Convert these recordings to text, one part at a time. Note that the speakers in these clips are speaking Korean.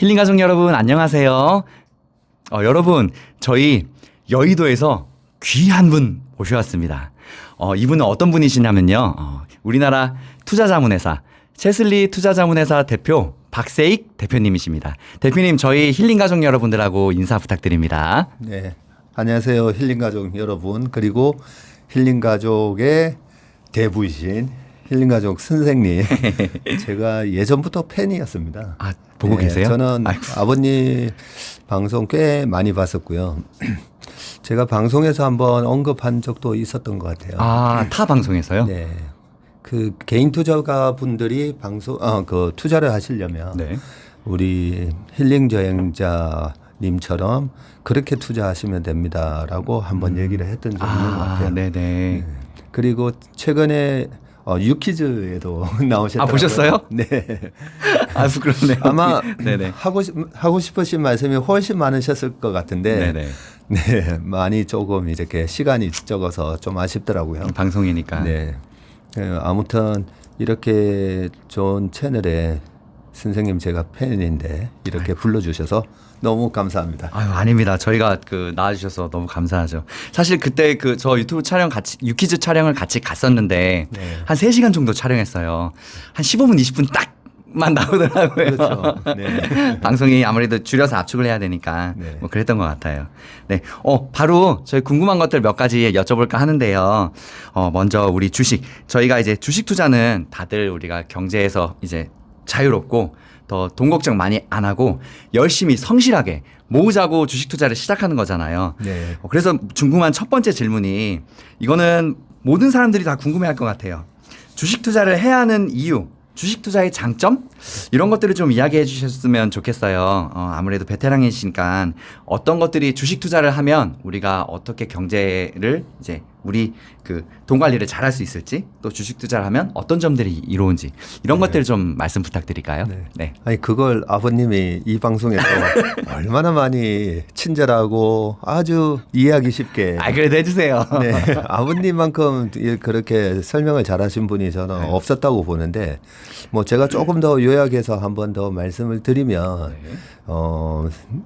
힐링 가족 여러분 안녕하세요. 여러분 저희 여의도에서 귀한 분 모셔왔습니다. 이분은 어떤 분이시냐면요. 우리나라 투자자문회사 체슬리 투자자문회사 대표 박세익 대표님이십니다. 대표님 저희 힐링 가족 여러분들하고 인사 부탁드립니다. 네, 안녕하세요 힐링 가족 여러분, 그리고 힐링 가족의 대부이신 힐링 가족 선생님. 제가 예전부터 팬이었습니다. 아, 보고 네, 계세요? 저는 아이고. 아버님 방송 꽤 많이 봤었고요. 제가 방송에서 한번 언급한 적도 있었던 것 같아요. 아, 타 방송에서요? 네, 그 개인 투자가 분들이 그 투자를 하시려면 네. 우리 힐링 여행자님처럼 그렇게 투자하시면 됩니다라고 한번 얘기를 했던 적이 있는 것 같아요. 네네. 그리고 최근에 유퀴즈에도 나오셨더라고요. 아, 보셨어요? 네. 아, 부끄럽네요. 아마 네네. 하고 싶으신 말씀이 훨씬 많으셨을 것 같은데, 네네. 네, 많이 조금 이렇게 시간이 적어서 좀 아쉽더라고요. 방송이니까. 네. 아무튼 이렇게 좋은 채널에 선생님 제가 팬인데 이렇게 불러주셔서 너무 감사합니다. 아유, 아닙니다. 저희가 나와주셔서 너무 감사하죠. 사실 그때 저 유튜브 촬영 유퀴즈 촬영을 같이 갔었는데 네. 한 3시간 정도 촬영했어요. 한 15분, 20분 딱만 나오더라고요. 그렇죠. 네. 방송이 아무래도 줄여서 압축을 해야 되니까 네. 뭐 그랬던 것 같아요. 네. 바로 저희 궁금한 것들 몇 가지 여쭤볼까 하는데요. 먼저 우리 주식. 저희가 이제 주식 투자는 다들 우리가 경제에서 이제 자유롭고 더 돈 걱정 많이 안 하고 열심히 성실하게 모으자고 주식 투자를 시작하는 거잖아요. 네. 그래서 궁금한 첫 번째 질문이, 이거는 모든 사람들이 다 궁금해할 것 같아요. 주식 투자를 해야 하는 이유, 주식 투자의 장점, 이런 것들을 좀 이야기해 주셨으면 좋겠어요. 아무래도 베테랑이시니까 어떤 것들이 주식 투자를 하면 우리가 어떻게 경제를 이제 우리 돈 관리를 잘할 수 있을지, 또 주식 투자를 하면 어떤 점들이 이로운지, 이런 것들 좀 말씀 부탁드릴까요? 네. 네. 아니 그걸 아버님이 이 방송에서 얼마나 많이 친절하고 아주 이해하기 쉽게. 그래도 해주세요. 네, 아버님만큼 그렇게 설명을 잘하신 분이 저는 네. 없었다고 보는데, 뭐 제가 조금 더 요약해서 한번 더 말씀을 드리면, 네.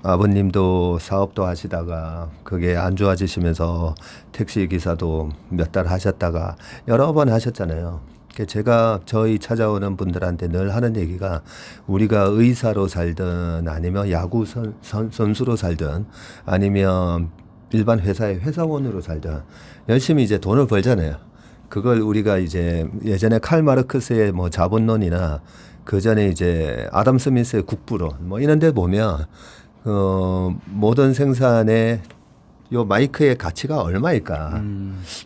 아버님도 사업도 하시다가 그게 안 좋아지시면서 택시 기사도 몇 달 하셨다가 여러 번 하셨잖아요. 제가 저희 찾아오는 분들한테 늘 하는 얘기가, 우리가 의사로 살든 아니면 야구 선수로 살든 아니면 일반 회사의 회사원으로 살든 열심히 이제 돈을 벌잖아요. 그걸 우리가 이제 예전에 칼 마르크스의 뭐 자본론이나 그 전에 이제 아담 스미스의 국부론 뭐 이런 데 보면 모든 생산의 요 마이크의 가치가 얼마일까?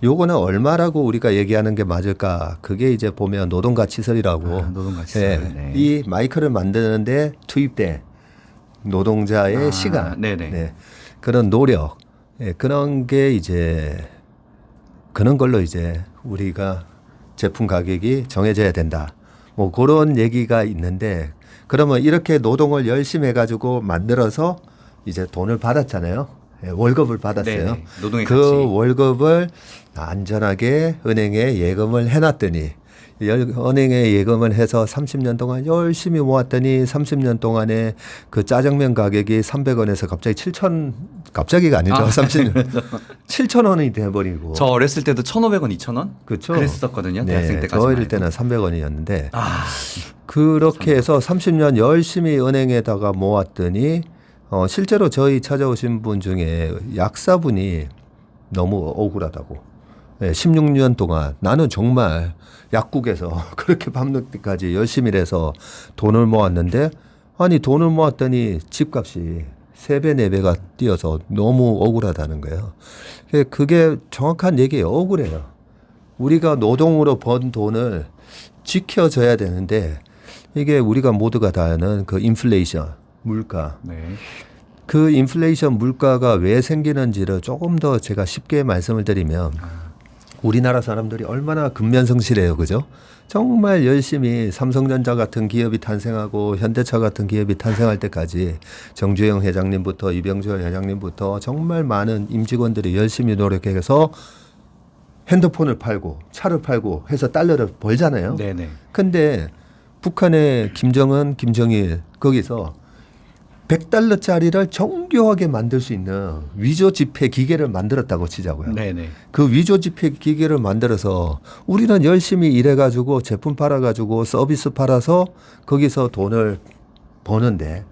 요거는 얼마라고 우리가 얘기하는 게 맞을까? 그게 이제 보면 노동가치설이라고. 노동가치설. 네. 이 마이크를 만드는데 투입된 노동자의 시간, 네네. 네. 그런 노력, 그런 게 이제 그런 걸로 이제 우리가 제품 가격이 정해져야 된다. 뭐 그런 얘기가 있는데, 그러면 이렇게 노동을 열심히 해가지고 만들어서 이제 돈을 받았잖아요. 월급을 받았어요. 네네. 노동의 그 가치. 월급을 안전하게 은행에 예금을 해놨더니, 은행에 예금을 해서 30년 동안 열심히 모았더니 30년 동안에 그 짜장면 가격이 300원에서 갑자기 7천, 갑자기가 아니죠. 30년. 7,000원이 돼버리고. 저 어렸을 때도 1,500원, 2,000원? 그렇죠. 그랬었거든요. 네, 대학생 때까지. 저 어릴 때는 300원이었는데 아, 그렇게 해서 30년 열심히 은행에다가 모았더니 실제로 저희 찾아오신 분 중에 약사분이 너무 억울하다고. 네, 16년 동안 나는 정말 약국에서 그렇게 밤늦게까지 열심히 해서 돈을 모았는데, 아니 돈을 모았더니 집값이 3배, 4배가 뛰어서 너무 억울하다는 거예요. 그게 정확한 얘기예요. 억울해요. 우리가 노동으로 번 돈을 지켜줘야 되는데, 이게 우리가 모두가 다 아는 그 인플레이션, 물가. 네. 그 인플레이션 물가가 왜 생기는지를 조금 더 제가 쉽게 말씀을 드리면, 우리나라 사람들이 얼마나 근면성실해요. 그죠? 정말 열심히 삼성전자 같은 기업이 탄생하고 현대차 같은 기업이 탄생할 때까지 정주영 회장님부터 이병철 회장님부터 정말 많은 임직원들이 열심히 노력해서 핸드폰을 팔고 차를 팔고 해서 달러를 벌잖아요. 네네. 근데 북한의 김정은, 김정일 거기서 $100짜리를 정교하게 만들 수 있는 위조 지폐 기계를 만들었다고 치자고요. 네네. 그 위조 지폐 기계를 만들어서 우리는 열심히 일해가지고 제품 팔아가지고 서비스 팔아서 거기서 돈을 버는데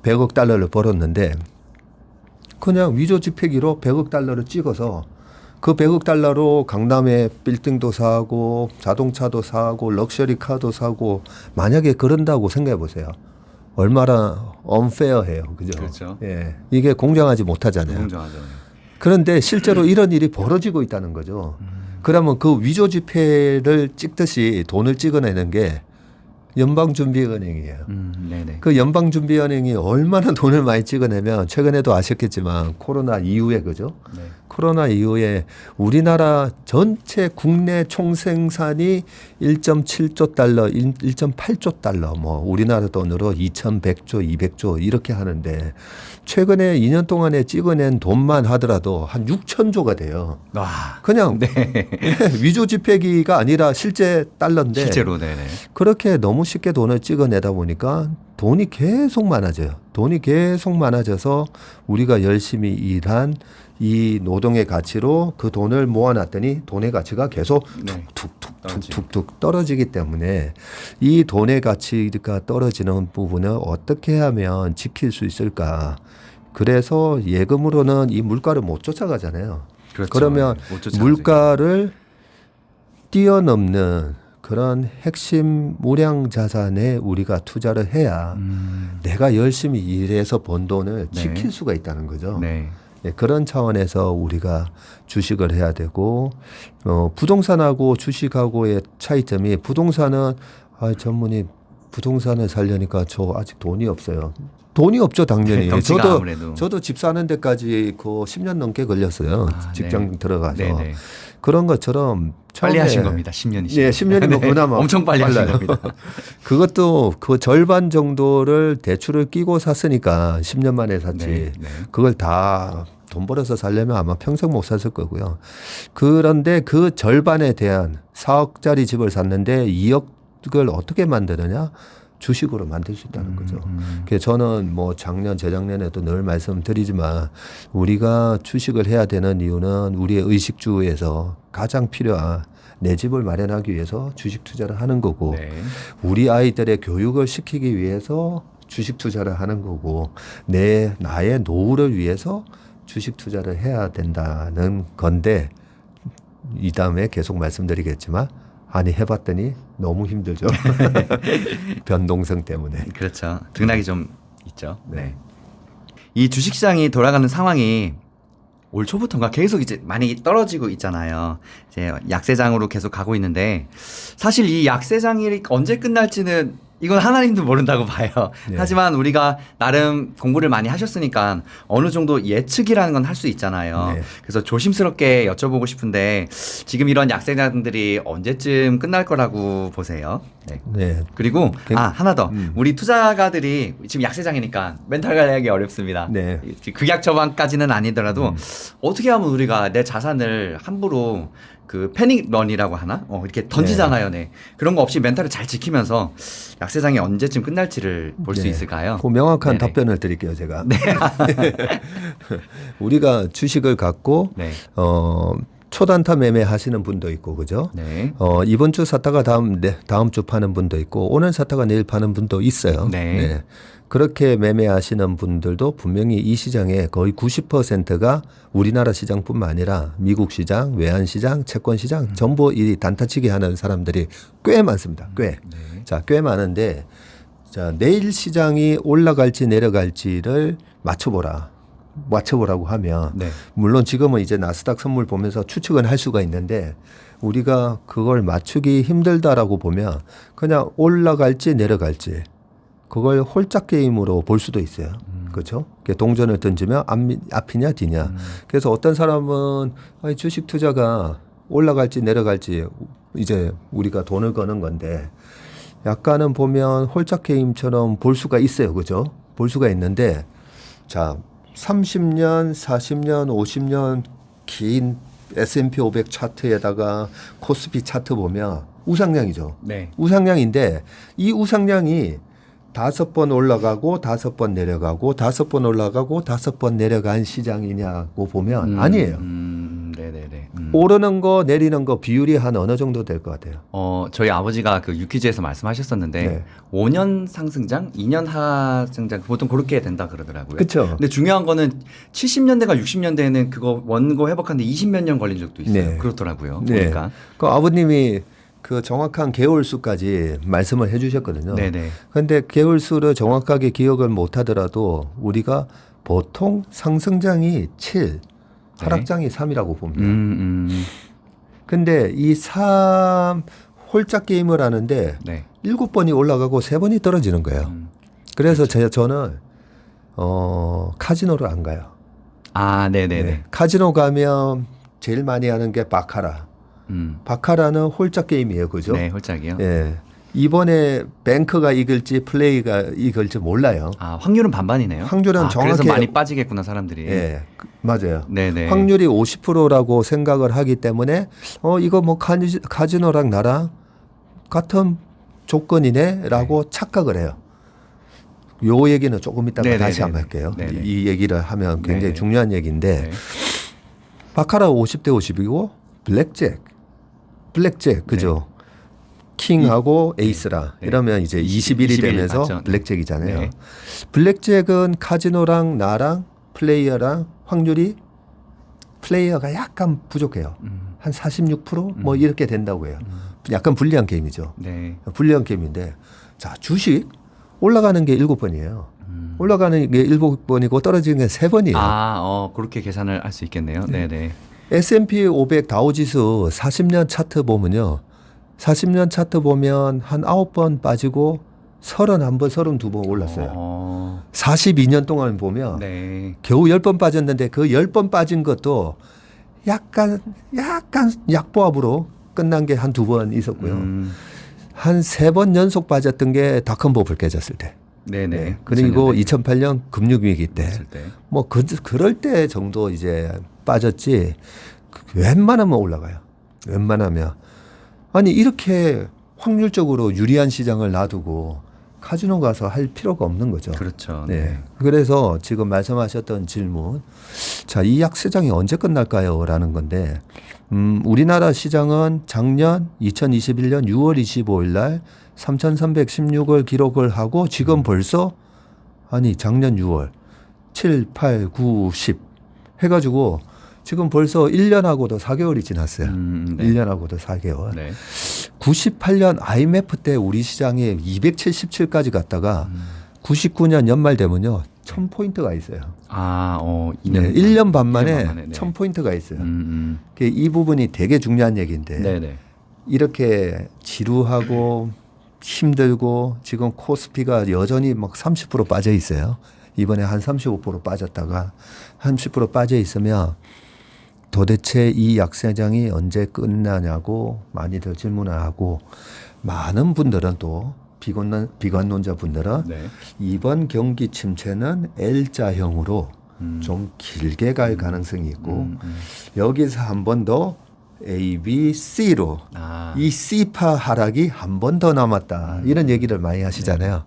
$100을 벌었는데 그냥 위조 지폐기로 $100을 찍어서 그 $100로 강남에 빌딩도 사고 자동차도 사고 럭셔리 카도 사고 만약에 그런다고 생각해 보세요. 얼마나 unfair해요. 그죠? 그렇죠. 예. 이게 공정하지 못하잖아요. 공정하잖아요. 그런데 실제로 이런 일이 벌어지고 있다는 거죠. 그러면 그 위조 지폐를 찍듯이 돈을 찍어내는 게 연방준비은행이에요. 네네. 그 연방준비은행이 얼마나 돈을 많이 찍어내면 최근에도 아셨겠지만 코로나 이후에 그죠? 네. 코로나 이후에 우리나라 전체 국내 총생산이 1.7조 달러, 1.8조 달러, 뭐 우리나라 돈으로 2,100조, 200조 이렇게 하는데 최근에 2년 동안에 찍어낸 돈만 하더라도 한 6천조가 돼요. 와. 그냥 네. 위조 지폐기가 아니라 실제 달러인데 실제로 네네. 그렇게 너무 쉽게 돈을 찍어내다 보니까 돈이 계속 많아져요. 돈이 계속 많아져서 우리가 열심히 일한 이 노동의 가치로 그 돈을 모아놨더니 돈의 가치가 계속 네. 툭툭툭툭 떨어지기 때문에 이 돈의 가치가 떨어지는 부분을 어떻게 하면 지킬 수 있을까. 그래서 예금으로는 이 물가를 못 쫓아가잖아요. 그렇죠. 그러면 못 쫓아가죠. 물가를 뛰어넘는 그런 핵심 무량 자산에 우리가 투자를 해야 내가 열심히 일해서 번 돈을 네. 지킬 수가 있다는 거죠. 네. 예, 그런 차원에서 우리가 주식을 해야 되고 부동산하고 주식하고의 차이점이 부동산은 전문이 부동산을 살려니까 저 아직 돈이 없어요. 돈이 없죠 당연히. 덩치가 아무래도. 저도 집 사는 데까지 그 10년 넘게 걸렸어요. 직장 네. 들어가서. 네네. 그런 것처럼 빨리 처음에 하신 겁니다. 10년이시죠. 예, 10년이면 그나마 엄청 빨리 하신 빨라요. 겁니다. 그것도 그 절반 정도를 대출을 끼고 샀으니까 10년 만에 샀지. 네, 네. 그걸 다 돈 벌어서 살려면 아마 평생 못 샀을 거고요. 그런데 그 절반에 대한 4억짜리 집을 샀는데 2억을 어떻게 만드느냐? 주식으로 만들 수 있다는 거죠. 그래서 저는 뭐 작년, 재작년에도 늘 말씀드리지만 우리가 주식을 해야 되는 이유는 우리의 의식주에서 가장 필요한 내 집을 마련하기 위해서 주식 투자를 하는 거고 네. 우리 아이들의 교육을 시키기 위해서 주식 투자를 하는 거고 나의 노후를 위해서 주식 투자를 해야 된다는 건데 이 다음에 계속 말씀드리겠지만 아니 해봤더니 너무 힘들죠. 변동성 때문에. 그렇죠. 등락이 좀 있죠. 네. 이 주식시장이 돌아가는 상황이 올 초부터인가 계속 이제 많이 떨어지고 있잖아요. 이제 약세장으로 계속 가고 있는데 사실 이 약세장이 언제 끝날지는 이건 하나님도 모른다고 봐요. 네. 하지만 우리가 나름 공부를 많이 하셨으니까 어느 정도 예측이라는 건 할 수 있잖아요. 네. 그래서 조심스럽게 여쭤보고 싶은데 지금 이런 약세장들이 언제쯤 끝날 거라고 보세요? 네. 네. 그리고 하나 더 우리 투자가들이 지금 약세장이니까 멘탈 관리하기 어렵습니다. 네. 극약 처방까지는 아니더라도 어떻게 하면 우리가 내 자산을 함부로 그 패닉런이라고 하나? 이렇게 던지잖아요. 네. 그런 거 없이 멘탈을 잘 지키면서 약세장이 언제쯤 끝날지를 볼 수 네. 있을까요? 그 명확한 네네. 답변을 드릴게요, 제가. 우리가 주식을 갖고 네. 초단타 매매 하시는 분도 있고 그죠? 네. 이번 주 샀다가 다음 주 파는 분도 있고 오늘 샀다가 내일 파는 분도 있어요. 네. 그렇게 매매하시는 분들도 분명히 이 시장의 거의 90%가 우리나라 시장뿐만 아니라 미국 시장, 외환 시장, 채권 시장 전부 이 단타치기 하는 사람들이 꽤 많습니다. 꽤. 자, 꽤 많은데 자, 내일 시장이 올라갈지 내려갈지를 맞춰보라고 하면 네. 물론 지금은 이제 나스닥 선물 보면서 추측은 할 수가 있는데 우리가 그걸 맞추기 힘들다라고 보면 그냥 올라갈지 내려갈지 그걸 홀짝 게임으로 볼 수도 있어요. 그렇죠? 동전을 던지면 앞이냐 뒤냐. 그래서 어떤 사람은 주식 투자가 올라갈지 내려갈지 이제 우리가 돈을 거는 건데 약간은 보면 홀짝 게임처럼 볼 수가 있어요. 그죠? 볼 수가 있는데 자, 30년, 40년, 50년 긴 S&P 500 차트에다가 코스피 차트 보면 우상량이죠. 네. 우상량인데 이 우상량이 5번 올라가고 5번 내려가고 5번 올라가고 5번 내려간 시장이냐고 보면 아니에요. 네네네. 오르는 거 내리는 거 비율이 한 어느 정도 될 것 같아요. 저희 아버지가 그 유퀴즈에서 말씀하셨었는데 네. 5년 상승장, 2년 하승장 보통 그렇게 된다 그러더라고요. 그쵸. 근데 중요한 거는 70년대가 60년대에는 그거 원고 회복하는데 20몇 년 걸린 적도 있어요. 네. 그렇더라고요. 네. 보니까. 그 아버님이 그 정확한 개월수까지 말씀을 해주셨거든요. 네네. 그런데 개월수를 정확하게 기억을 못하더라도 우리가 보통 상승장이 7, 하락장이 3이라고 봅니다. 근데 이 3 홀짝 게임을 하는데 네. 7번이 올라가고 3번이 떨어지는 거예요. 그래서 저는 카지노를 안 가요. 아, 네네네. 네. 카지노 가면 제일 많이 하는 게 바카라. 바카라는 홀짝 게임이에요, 그죠? 네, 홀짝이요. 예. 이번에 뱅크가 이길지 플레이가 이길지 몰라요. 아, 확률은 반반이네요. 확률은 그래서 정확히- 많이 빠지겠구나 사람들이. 예, 맞아요. 네네. 확률이 50%라고 생각을 하기 때문에 이거 뭐 카지노랑 나랑 같은 조건이네라고 착각을 해요. 요 얘기는 조금 이따가 네네네네. 다시 한번 할게요. 네네. 이 얘기를 하면 굉장히 네네. 중요한 얘기인데 네. 바카라 50대 50이고 블랙잭 그죠? 킹하고 에이스라 네. 이러면 이제 21이 21 되면서 맞죠? 블랙잭이잖아요. 네. 블랙잭은 카지노랑 나랑 플레이어랑 확률이 플레이어가 약간 부족해요. 한 46%뭐 이렇게 된다고 해요. 약간 불리한 게임이죠. 네. 불리한 게임인데 자 주식 올라가는 게 7번이에요. 올라가는 게 7번이고 떨어지는 게 3번이에요. 아, 그렇게 계산을 할 수 있겠네요. 네네. S&P 500 다우지수 40년 차트 보면요. 40년 차트 보면 한 9번 빠지고 31번, 32번 올랐어요. 42년 동안 보면 네. 겨우 10번 빠졌는데 그 10번 빠진 것도 약간 약보합으로 끝난 게 한 2번 있었고요. 한 3번 연속 빠졌던 게 닷컴버블 깨졌을 때. 네네. 네. 그리고 2008년 금융위기 때. 했을 때. 뭐 그럴 때 정도 이제 빠졌지 웬만하면 올라가요. 웬만하면. 아니 이렇게 확률적으로 유리한 시장을 놔두고 카지노 가서 할 필요가 없는 거죠. 그렇죠. 네. 그래서 지금 말씀하셨던 질문. 자, 이 약세장이 언제 끝날까요? 라는 건데, 우리나라 시장은 작년 2021년 6월 25일 날 3,316을 기록을 하고 지금 벌써 아니 작년 6월 7, 8, 9, 10 해가지고 지금 벌써 1년하고도 4개월이 지났어요. 네. 1년하고도 4개월. 네. 98년 IMF 때 우리 시장에 277까지 갔다가 99년 연말 되면요. 1000포인트가 있어요. 아, 2년 1년 반 만에 네. 1000포인트가 있어요. 음. 이 부분이 되게 중요한 얘기인데 네네. 이렇게 지루하고 힘들고 지금 코스피가 여전히 막 30% 빠져 있어요. 이번에 한 35% 빠졌다가 30% 빠져 있으면 도대체 이 약세장이 언제 끝나냐고 많이들 질문을 하고 많은 분들은 또 비관론자 분들은 네. 이번 경기 침체는 L자형으로 좀 길게 갈 가능성이 있고 여기서 한 번 더 A, B, C로 아. 이 C파 하락이 한 번 더 남았다. 이런 얘기를 많이 하시잖아요.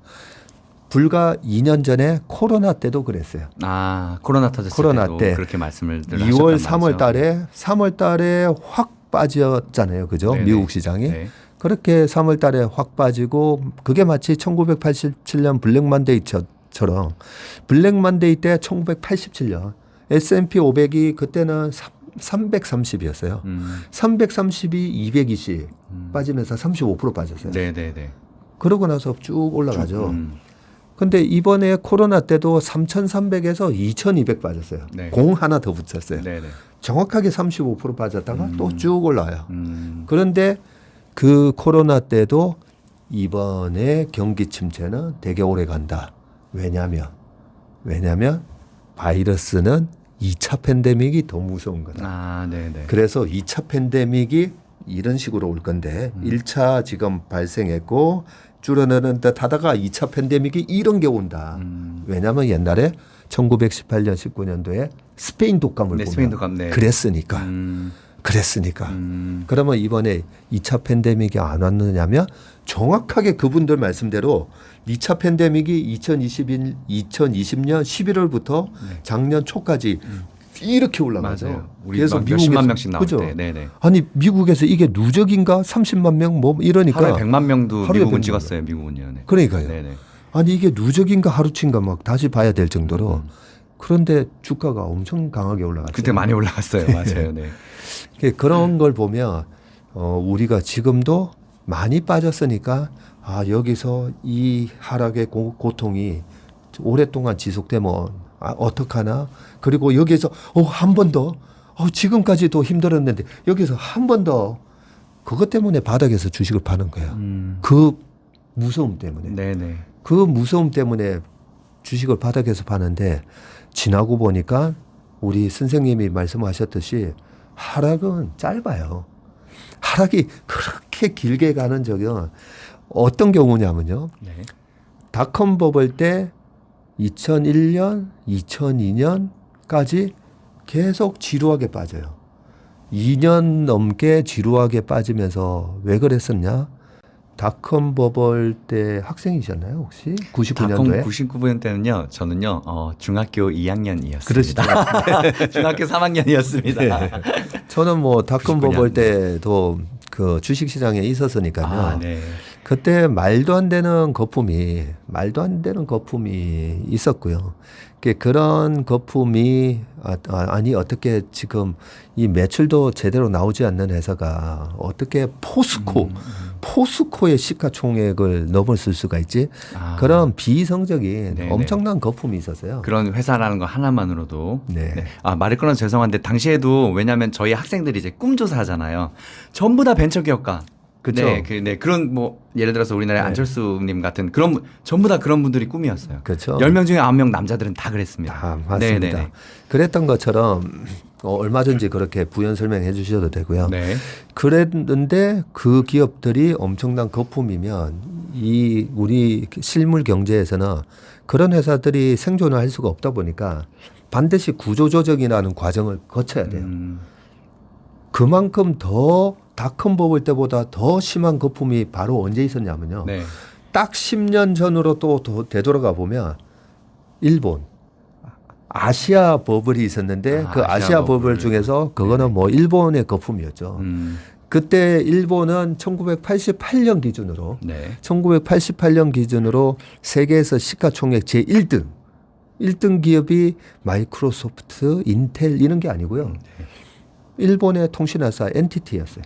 불과 2년 전에 코로나 때도 그랬어요. 아, 코로나 터졌을 코로나 때도 때 그렇게 말씀을 늘 2월, 하셨단 3월 달에 확 빠졌잖아요. 그죠? 네네. 미국 시장이. 네. 그렇게 3월 달에 확 빠지고 그게 마치 1987년 블랙만데이처럼 블랙만데이 때 1987년 S&P 500이 그때는 330이었어요. 330이 220 빠지면서 35% 빠졌어요. 네네네. 그러고 나서 쭉 올라가죠. 근데 이번에 코로나 때도 3,300에서 2,200 빠졌어요. 네. 공 하나 더 붙였어요. 네네. 정확하게 35% 빠졌다가 또 쭉 올라와요. 음. 그런데 그 코로나 때도 이번에 경기 침체는 되게 오래 간다. 왜냐하면 바이러스는 2차 팬데믹이 더 무서운 거다. 아, 네네. 그래서 2차 팬데믹이 이런 식으로 올 건데 1차 지금 발생했고 줄어드는 듯 하다가 2차 팬데믹이 이런 게 온다. 왜냐하면 옛날에 1918년 19년도에 스페인 독감을 네, 보면 스페인 독감, 네. 그랬으니까. 그러면 이번에 2차 팬데믹이 안 왔느냐면 정확하게 그분들 말씀대로 2차 팬데믹이 2020년 11월부터 작년 초까지 이렇게 올라가죠. 맞아요. 우리 막 몇십만 명씩 나올 그죠? 때. 네네. 아니 미국에서 이게 누적인가 30만 명 뭐 이러니까 하루에 100만 명도 하루에 미국은 100만 찍었어요. 미국은요. 네. 그러니까요. 네네. 아니 이게 누적인가 하루치인가 막 다시 봐야 될 정도로 그런데 주가가 엄청 강하게 올라갔어요. 그때 많이 올라갔어요. 맞아요. 네. 그런 걸 보면 우리가 지금도 많이 빠졌으니까 아 여기서 이 하락의 고통이 오랫동안 지속되면 어떡하나. 그리고 여기서 한 번 더 지금까지도 힘들었는데 여기서 한 번 더 그것 때문에 바닥에서 주식을 파는 거예요. 그 무서움 때문에. 네네. 그 무서움 때문에 주식을 바닥에서 파는데 지나고 보니까 우리 선생님이 말씀하셨듯이 하락은 짧아요. 하락이 그렇게 길게 가는 적은 어떤 경우냐면요. 네. 닷컴 버블 때 2001년, 2002년까지 계속 지루하게 빠져요. 2년 넘게 지루하게 빠지면서 왜 그랬었냐? 닷컴 버블 때 학생이셨나요 혹시? 99년도에? 99년 때는요. 저는요. 중학교 2학년이었습니다. 그러시죠. 중학교 3학년이었습니다. 네. 저는 뭐 닷컴 99년. 버블 때도 그 주식시장에 있었으니까요. 아, 네. 그때 말도 안 되는 거품이 있었고요. 그런 거품이 아니 어떻게 지금 이 매출도 제대로 나오지 않는 회사가 어떻게 포스코의 시가총액을 넘었을 수가 있지? 아. 그런 비이성적인 네네. 엄청난 거품이 있었어요. 그런 회사라는 거 하나만으로도. 네. 네. 말을 끊어서 죄송한데 당시에도 왜냐하면 저희 학생들이 이제 꿈조사하잖아요. 전부 다 벤처기업가. 그쵸. 네, 그런 뭐 예를 들어서 우리나라의 네. 안철수님 같은 그런 전부 다 그런 분들이 꿈이었어요. 그렇죠. 10명 중에 9명 남자들은 다 그랬습니다. 맞습니다. 네네네. 그랬던 것처럼 얼마든지 그렇게 부연 설명해 주셔도 되고요. 네. 그랬는데 그 기업들이 엄청난 거품이면 우리 실물 경제에서는 그런 회사들이 생존을 할 수가 없다 보니까 반드시 구조조정이라는 과정을 거쳐야 돼요. 그만큼 더 닷컴 버블 때보다 더 심한 거품이 바로 언제 있었냐면요. 네. 딱 10년 전으로 또 되돌아가 보면 일본 아시아 버블이 있었는데 그 아시아 버블 중에서 그거는 뭐 일본의 거품이었죠. 그때 일본은 1988년 기준으로 네. 1988년 기준으로 세계에서 시가총액 제1등 1등 기업이 마이크로소프트, 인텔 이런 게 아니고요. 일본의 통신회사 NTT였어요.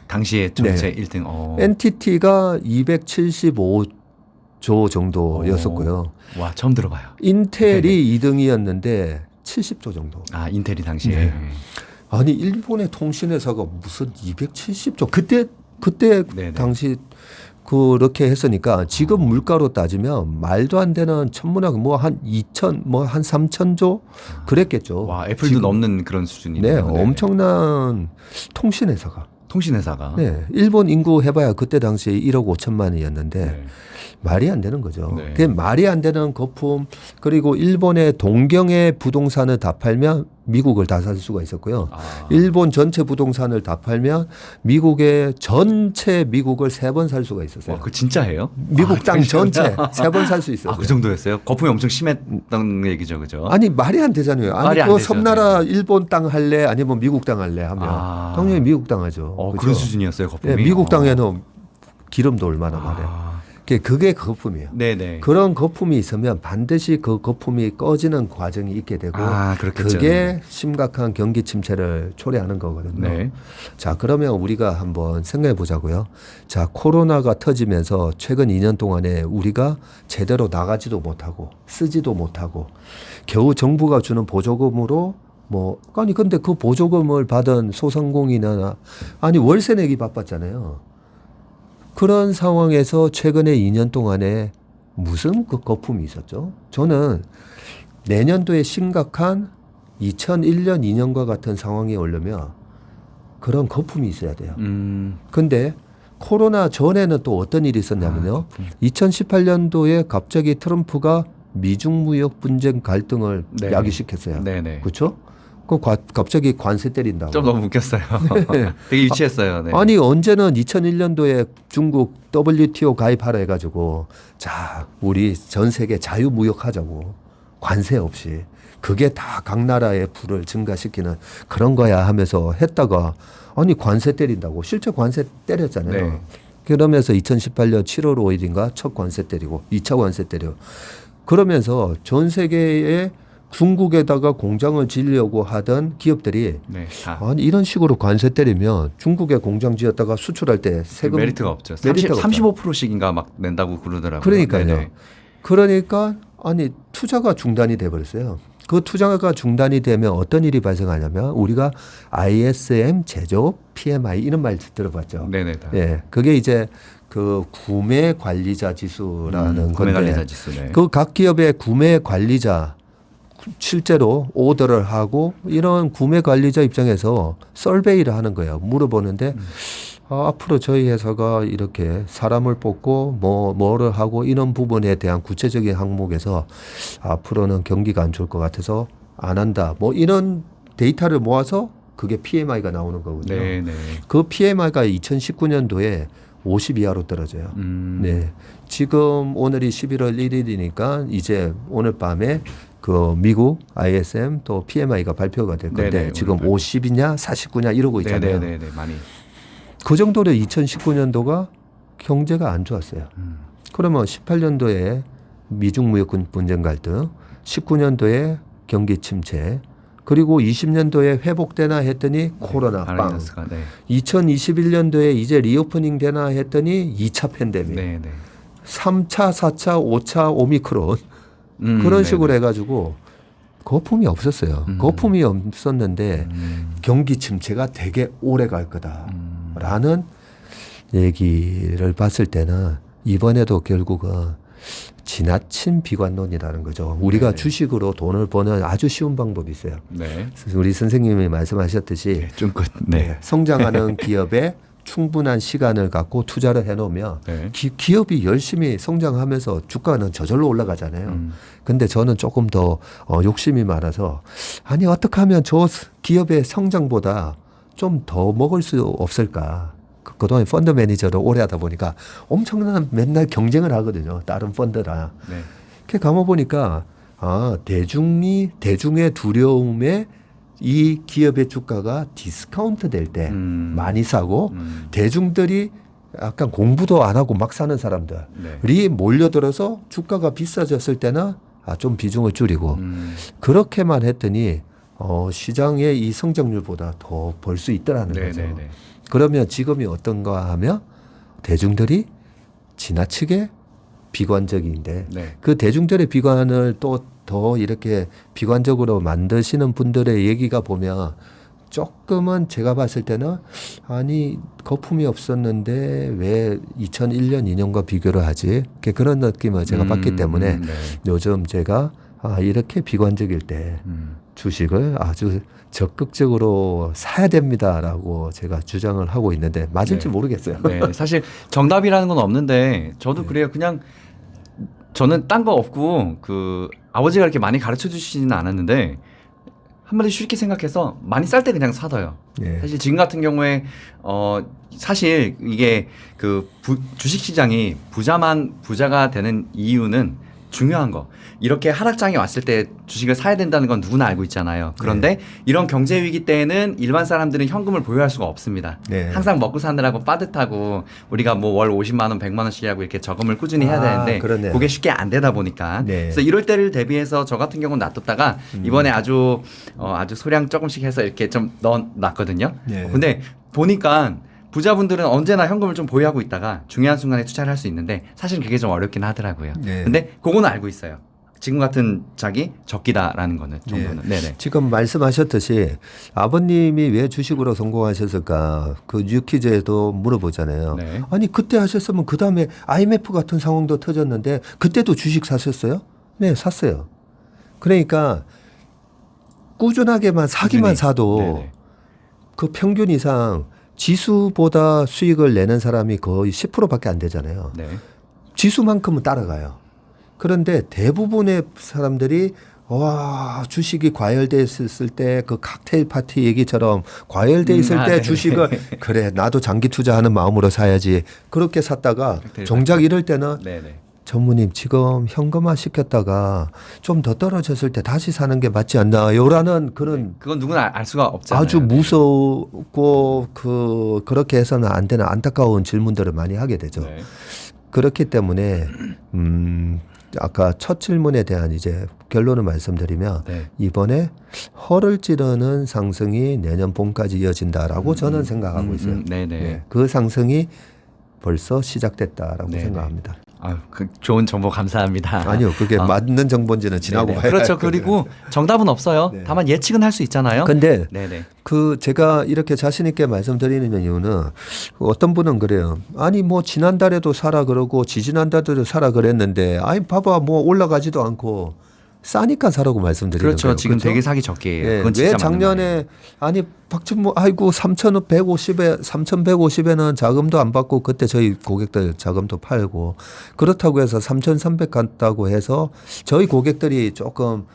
당시에 전체 1등. NTT가 275조 정도였었고요. 와, 처음 들어봐요. 인텔이 2등이었는데 70조 정도. 인텔이 당시에. 네. 아니 일본의 통신회사가 무슨 270조. 그때 네네. 당시 그렇게 했으니까 지금 물가로 따지면 말도 안 되는 천문학 뭐 한 2천 뭐 한 3천조 그랬겠죠. 와, 애플도 지금. 넘는 그런 수준이네요. 네, 엄청난 통신회사가. 통신회사가. 네, 일본 인구 해봐야 그때 당시에 1억 5천만이었는데 네. 말이 안 되는 거죠. 네. 그게 말이 안 되는 거품. 그리고 일본의 동경의 부동산을 다 팔면 미국을 다 살 수가 있었고요. 일본 전체 부동산을 다 팔면 미국의 전체 미국을 3번 살 수가 있었어요. 와, 그거 진짜예요? 미국 땅 전체 3번 살 수 있었어요. 그 정도였어요? 거품이 엄청 심했던 얘기죠, 그죠? 아니 말이 안 되잖아요. 말이 안 그 되죠. 섬나라 일본 땅 할래 아니면 미국 땅 할래 하면 당연히 미국 땅 하죠. 그죠? 그런 수준이었어요, 거품이. 네, 미국 땅에는 기름도 얼마나 많아요. 그게 거품이에요. 네네. 그런 거품이 있으면 반드시 그 거품이 꺼지는 과정이 있게 되고 그렇겠죠. 그게 심각한 경기 침체를 초래하는 거거든요. 네. 자, 그러면 우리가 한번 생각해 보자고요. 자, 코로나가 터지면서 최근 2년 동안에 우리가 제대로 나가지도 못하고 쓰지도 못하고 겨우 정부가 주는 보조금으로 근데 그 보조금을 받은 소상공인이나 월세 내기 바빴잖아요. 그런 상황에서 최근에 2년 동안에 무슨 그 거품이 있었죠? 저는 내년도에 심각한 2001년, 2년과 같은 상황이 오려면 그런 거품이 있어야 돼요. 근데 코로나 전에는 또 어떤 일이 있었냐면요. 2018년도에 갑자기 트럼프가 미중 무역 분쟁 갈등을 야기시켰어요. 네네. 그렇죠? 갑자기 관세 때린다고. 좀 너무 웃겼어요. 되게 유치했어요. 네. 아니 언제는 2001년도에 중국 WTO 가입하라 해가지고 자 우리 전 세계 자유무역하자고 관세 없이 그게 다 각 나라의 부를 증가시키는 그런 거야 하면서 했다가 아니 관세 때린다고 실제 관세 때렸잖아요. 네. 그러면서 2018년 7월 5일인가 첫 관세 때리고 2차 관세 때려 그러면서 전 세계에 중국에다가 공장을 지으려고 하던 기업들이 네. 아니 이런 식으로 관세 때리면 중국에 공장 지었다가 수출할 때 세금 메리트가 없죠. 메리트가 35%씩인가 막 낸다고 그러더라고요. 그러니까요. 네네. 그러니까 아니 투자가 중단이 돼 버렸어요. 그 투자가 중단이 되면 어떤 일이 발생하냐면 우리가 ISM 제조업 PMI 이런 말 들어봤죠. 네네. 예, 그게 이제 그 구매 관리자 지수라는 구매 건데 관리자 지수. 네. 그 각 기업의 구매 관리자 실제로 오더를 하고 이런 구매 관리자 입장에서 설베이를 하는 거예요. 물어보는데 앞으로 저희 회사가 이렇게 사람을 뽑고 뭐를 하고 이런 부분에 대한 구체적인 항목에서 앞으로는 경기가 안 좋을 것 같아서 안 한다. 뭐 이런 데이터를 모아서 그게 PMI가 나오는 거거든요. 네네. 그 PMI가 2019년도에 50 이하로 떨어져요. 네. 지금 오늘이 11월 1일이니까 이제 오늘 밤에 그 미국 ISM 또 PMI가 발표가 될 건데 네네, 지금 오늘 50이냐 49냐 이러고 있잖아요. 네네네. 많이. 그 정도로 2019년도가 경제가 안 좋았어요. 그러면 18년도에 미중 무역 분쟁 갈등, 19년도에 경기 침체, 그리고 20년도에 회복되나 했더니 코로나 빵. 바이러스가. 네. 2021년도에 이제 리오프닝 되나 했더니 2차 팬데믹. 네네. 3차, 4차, 5차 오미크론. 그런 식으로 해가지고 거품이 없었어요. 거품이 없었는데 경기 침체가 되게 오래 갈 거다라는 얘기를 봤을 때는 이번에도 결국은 지나친 비관론이라는 거죠. 우리가 네네. 주식으로 돈을 버는 아주 쉬운 방법이 있어요. 네. 우리 선생님이 말씀하셨듯이 네. 좀 끝. 네. 성장하는 기업에 충분한 시간을 갖고 투자를 해놓으면 네. 기업이 열심히 성장하면서 주가는 저절로 올라가잖아요. 근데 저는 조금 더 욕심이 많아서 아니 어떻게 하면 저 기업의 성장보다 좀 더 먹을 수 없을까. 그동안 펀드 매니저를 오래 하다 보니까 엄청난 맨날 경쟁을 하거든요. 다른 펀드랑. 네. 이렇게 감아보니까 대중의 두려움에 이 기업의 주가가 디스카운트 될 때 많이 사고 대중들이 약간 공부도 안 하고 막 사는 사람들이 몰려들어서 주가가 비싸졌을 때는 좀 비중을 줄이고 그렇게만 했더니 시장의 이 성장률보다 더 벌 수 있더라는 거죠. 네네네. 그러면 지금이 어떤가 하면 대중들이 지나치게 비관적인데 네. 그 대중들의 비관을 또 더 이렇게 비관적으로 만드시는 분들의 얘기가 보면 조금은 제가 봤을 때는 아니 거품이 없었는데 왜 2001년 2년과 비교를 하지? 그런 느낌을 제가 받기 때문에 네. 요즘 제가 이렇게 비관적일 때 주식을 아주 적극적으로 사야 됩니다라고 제가 주장을 하고 있는데 맞을지 네. 모르겠어요. 네. 사실 정답이라는 건 없는데 저도 그래요. 그냥 저는 딴 거 없고 그 아버지가 이렇게 많이 가르쳐 주시지는 않았는데 한마디 쉽게 생각해서 많이 쌀 때 그냥 사둬요. 네. 사실 지금 같은 경우에 사실 이게 그 주식 시장이 부자가 되는 이유는 중요한 거. 이렇게 하락장이 왔을 때 주식을 사야 된다는 건 누구나 알고 있잖아요. 그런데 이런 경제 위기 때에는 일반 사람들은 현금을 보유할 수가 없습니다. 네. 항상 먹고 사느라고 빠듯하고 우리가 뭐 월 50만 원, 100만 원씩이라고 이렇게 저금을 꾸준히 해야 되는데 그러네요. 그게 쉽게 안 되다 보니까 네. 그래서 이럴 때를 대비해서 저 같은 경우는 놔뒀다가 이번에 아주 소량 조금씩 해서 이렇게 좀 넣어놨거든요. 네. 근데 보니까 부자분들은 언제나 현금을 좀 보유하고 있다가 중요한 순간에 투자를 할 수 있는데 사실 그게 좀 어렵긴 하더라고요. 네. 근데 그거는 알고 있어요. 지금 같은 작이 적기다라는 거는 정도는. 네. 네네. 지금 말씀하셨듯이 아버님이 왜 주식으로 성공하셨을까 그 뉴퀴즈에도 물어보잖아요. 네. 아니 그때 하셨으면 그 다음에 IMF 같은 상황도 터졌는데 그때도 주식 사셨어요? 네, 샀어요. 그러니까 꾸준하게만 사기만 꾸준히. 사도 네네. 그 평균 이상 지수보다 수익을 내는 사람이 거의 10%밖에 안 되잖아요. 네. 지수만큼은 따라가요. 그런데 대부분의 사람들이 와, 주식이 과열돼 있을 때 그 칵테일 파티 얘기처럼 과열돼 있을 때 네네. 주식을 그래 나도 장기 투자하는 마음으로 사야지 그렇게 샀다가 칵테일 정작 이럴 때는 네네. 전무님 지금 현금화 시켰다가 좀 더 떨어졌을 때 다시 사는 게 맞지 않나요라는 그런 그건 누구나 알 수가 없잖아요. 아주 무섭고 그렇게 해서는 안 되는 안타까운 질문들을 많이 하게 되죠. 네. 그렇기 때문에 아까 첫 질문에 대한 이제 결론을 말씀드리면 네. 이번에 허를 찌르는 상승이 내년 봄까지 이어진다라고 저는 생각하고 있어요. 네네. 네, 그 상승이 벌써 시작됐다라고 네네. 생각합니다. 아유, 그 좋은 정보 감사합니다. 아니요, 그게 맞는 정보인지는 지나고 네네. 봐야 그렇죠. 할 거예요. 그리고 정답은 없어요. 네. 다만 예측은 할 수 있잖아요. 근데 네네. 그 제가 이렇게 자신 있게 말씀드리는 이유는 어떤 분은 그래요. 아니 뭐 지난달에도 사라 그러고 지지난달에도 사라 그랬는데 아니 봐봐 뭐 올라가지도 않고 싸니까 사라고 말씀드리는 그렇죠. 거예요. 지금 그렇죠? 되게 사기 적게예요. 예, 그건 진짜 왜 맞는 작년에 말이에요. 아니 박준모 아이고 3,150에는 자금도 안 받고 그때 저희 고객들 자금도 팔고 그렇다고 해서 3,300 갔다고 해서 저희 고객들이 조금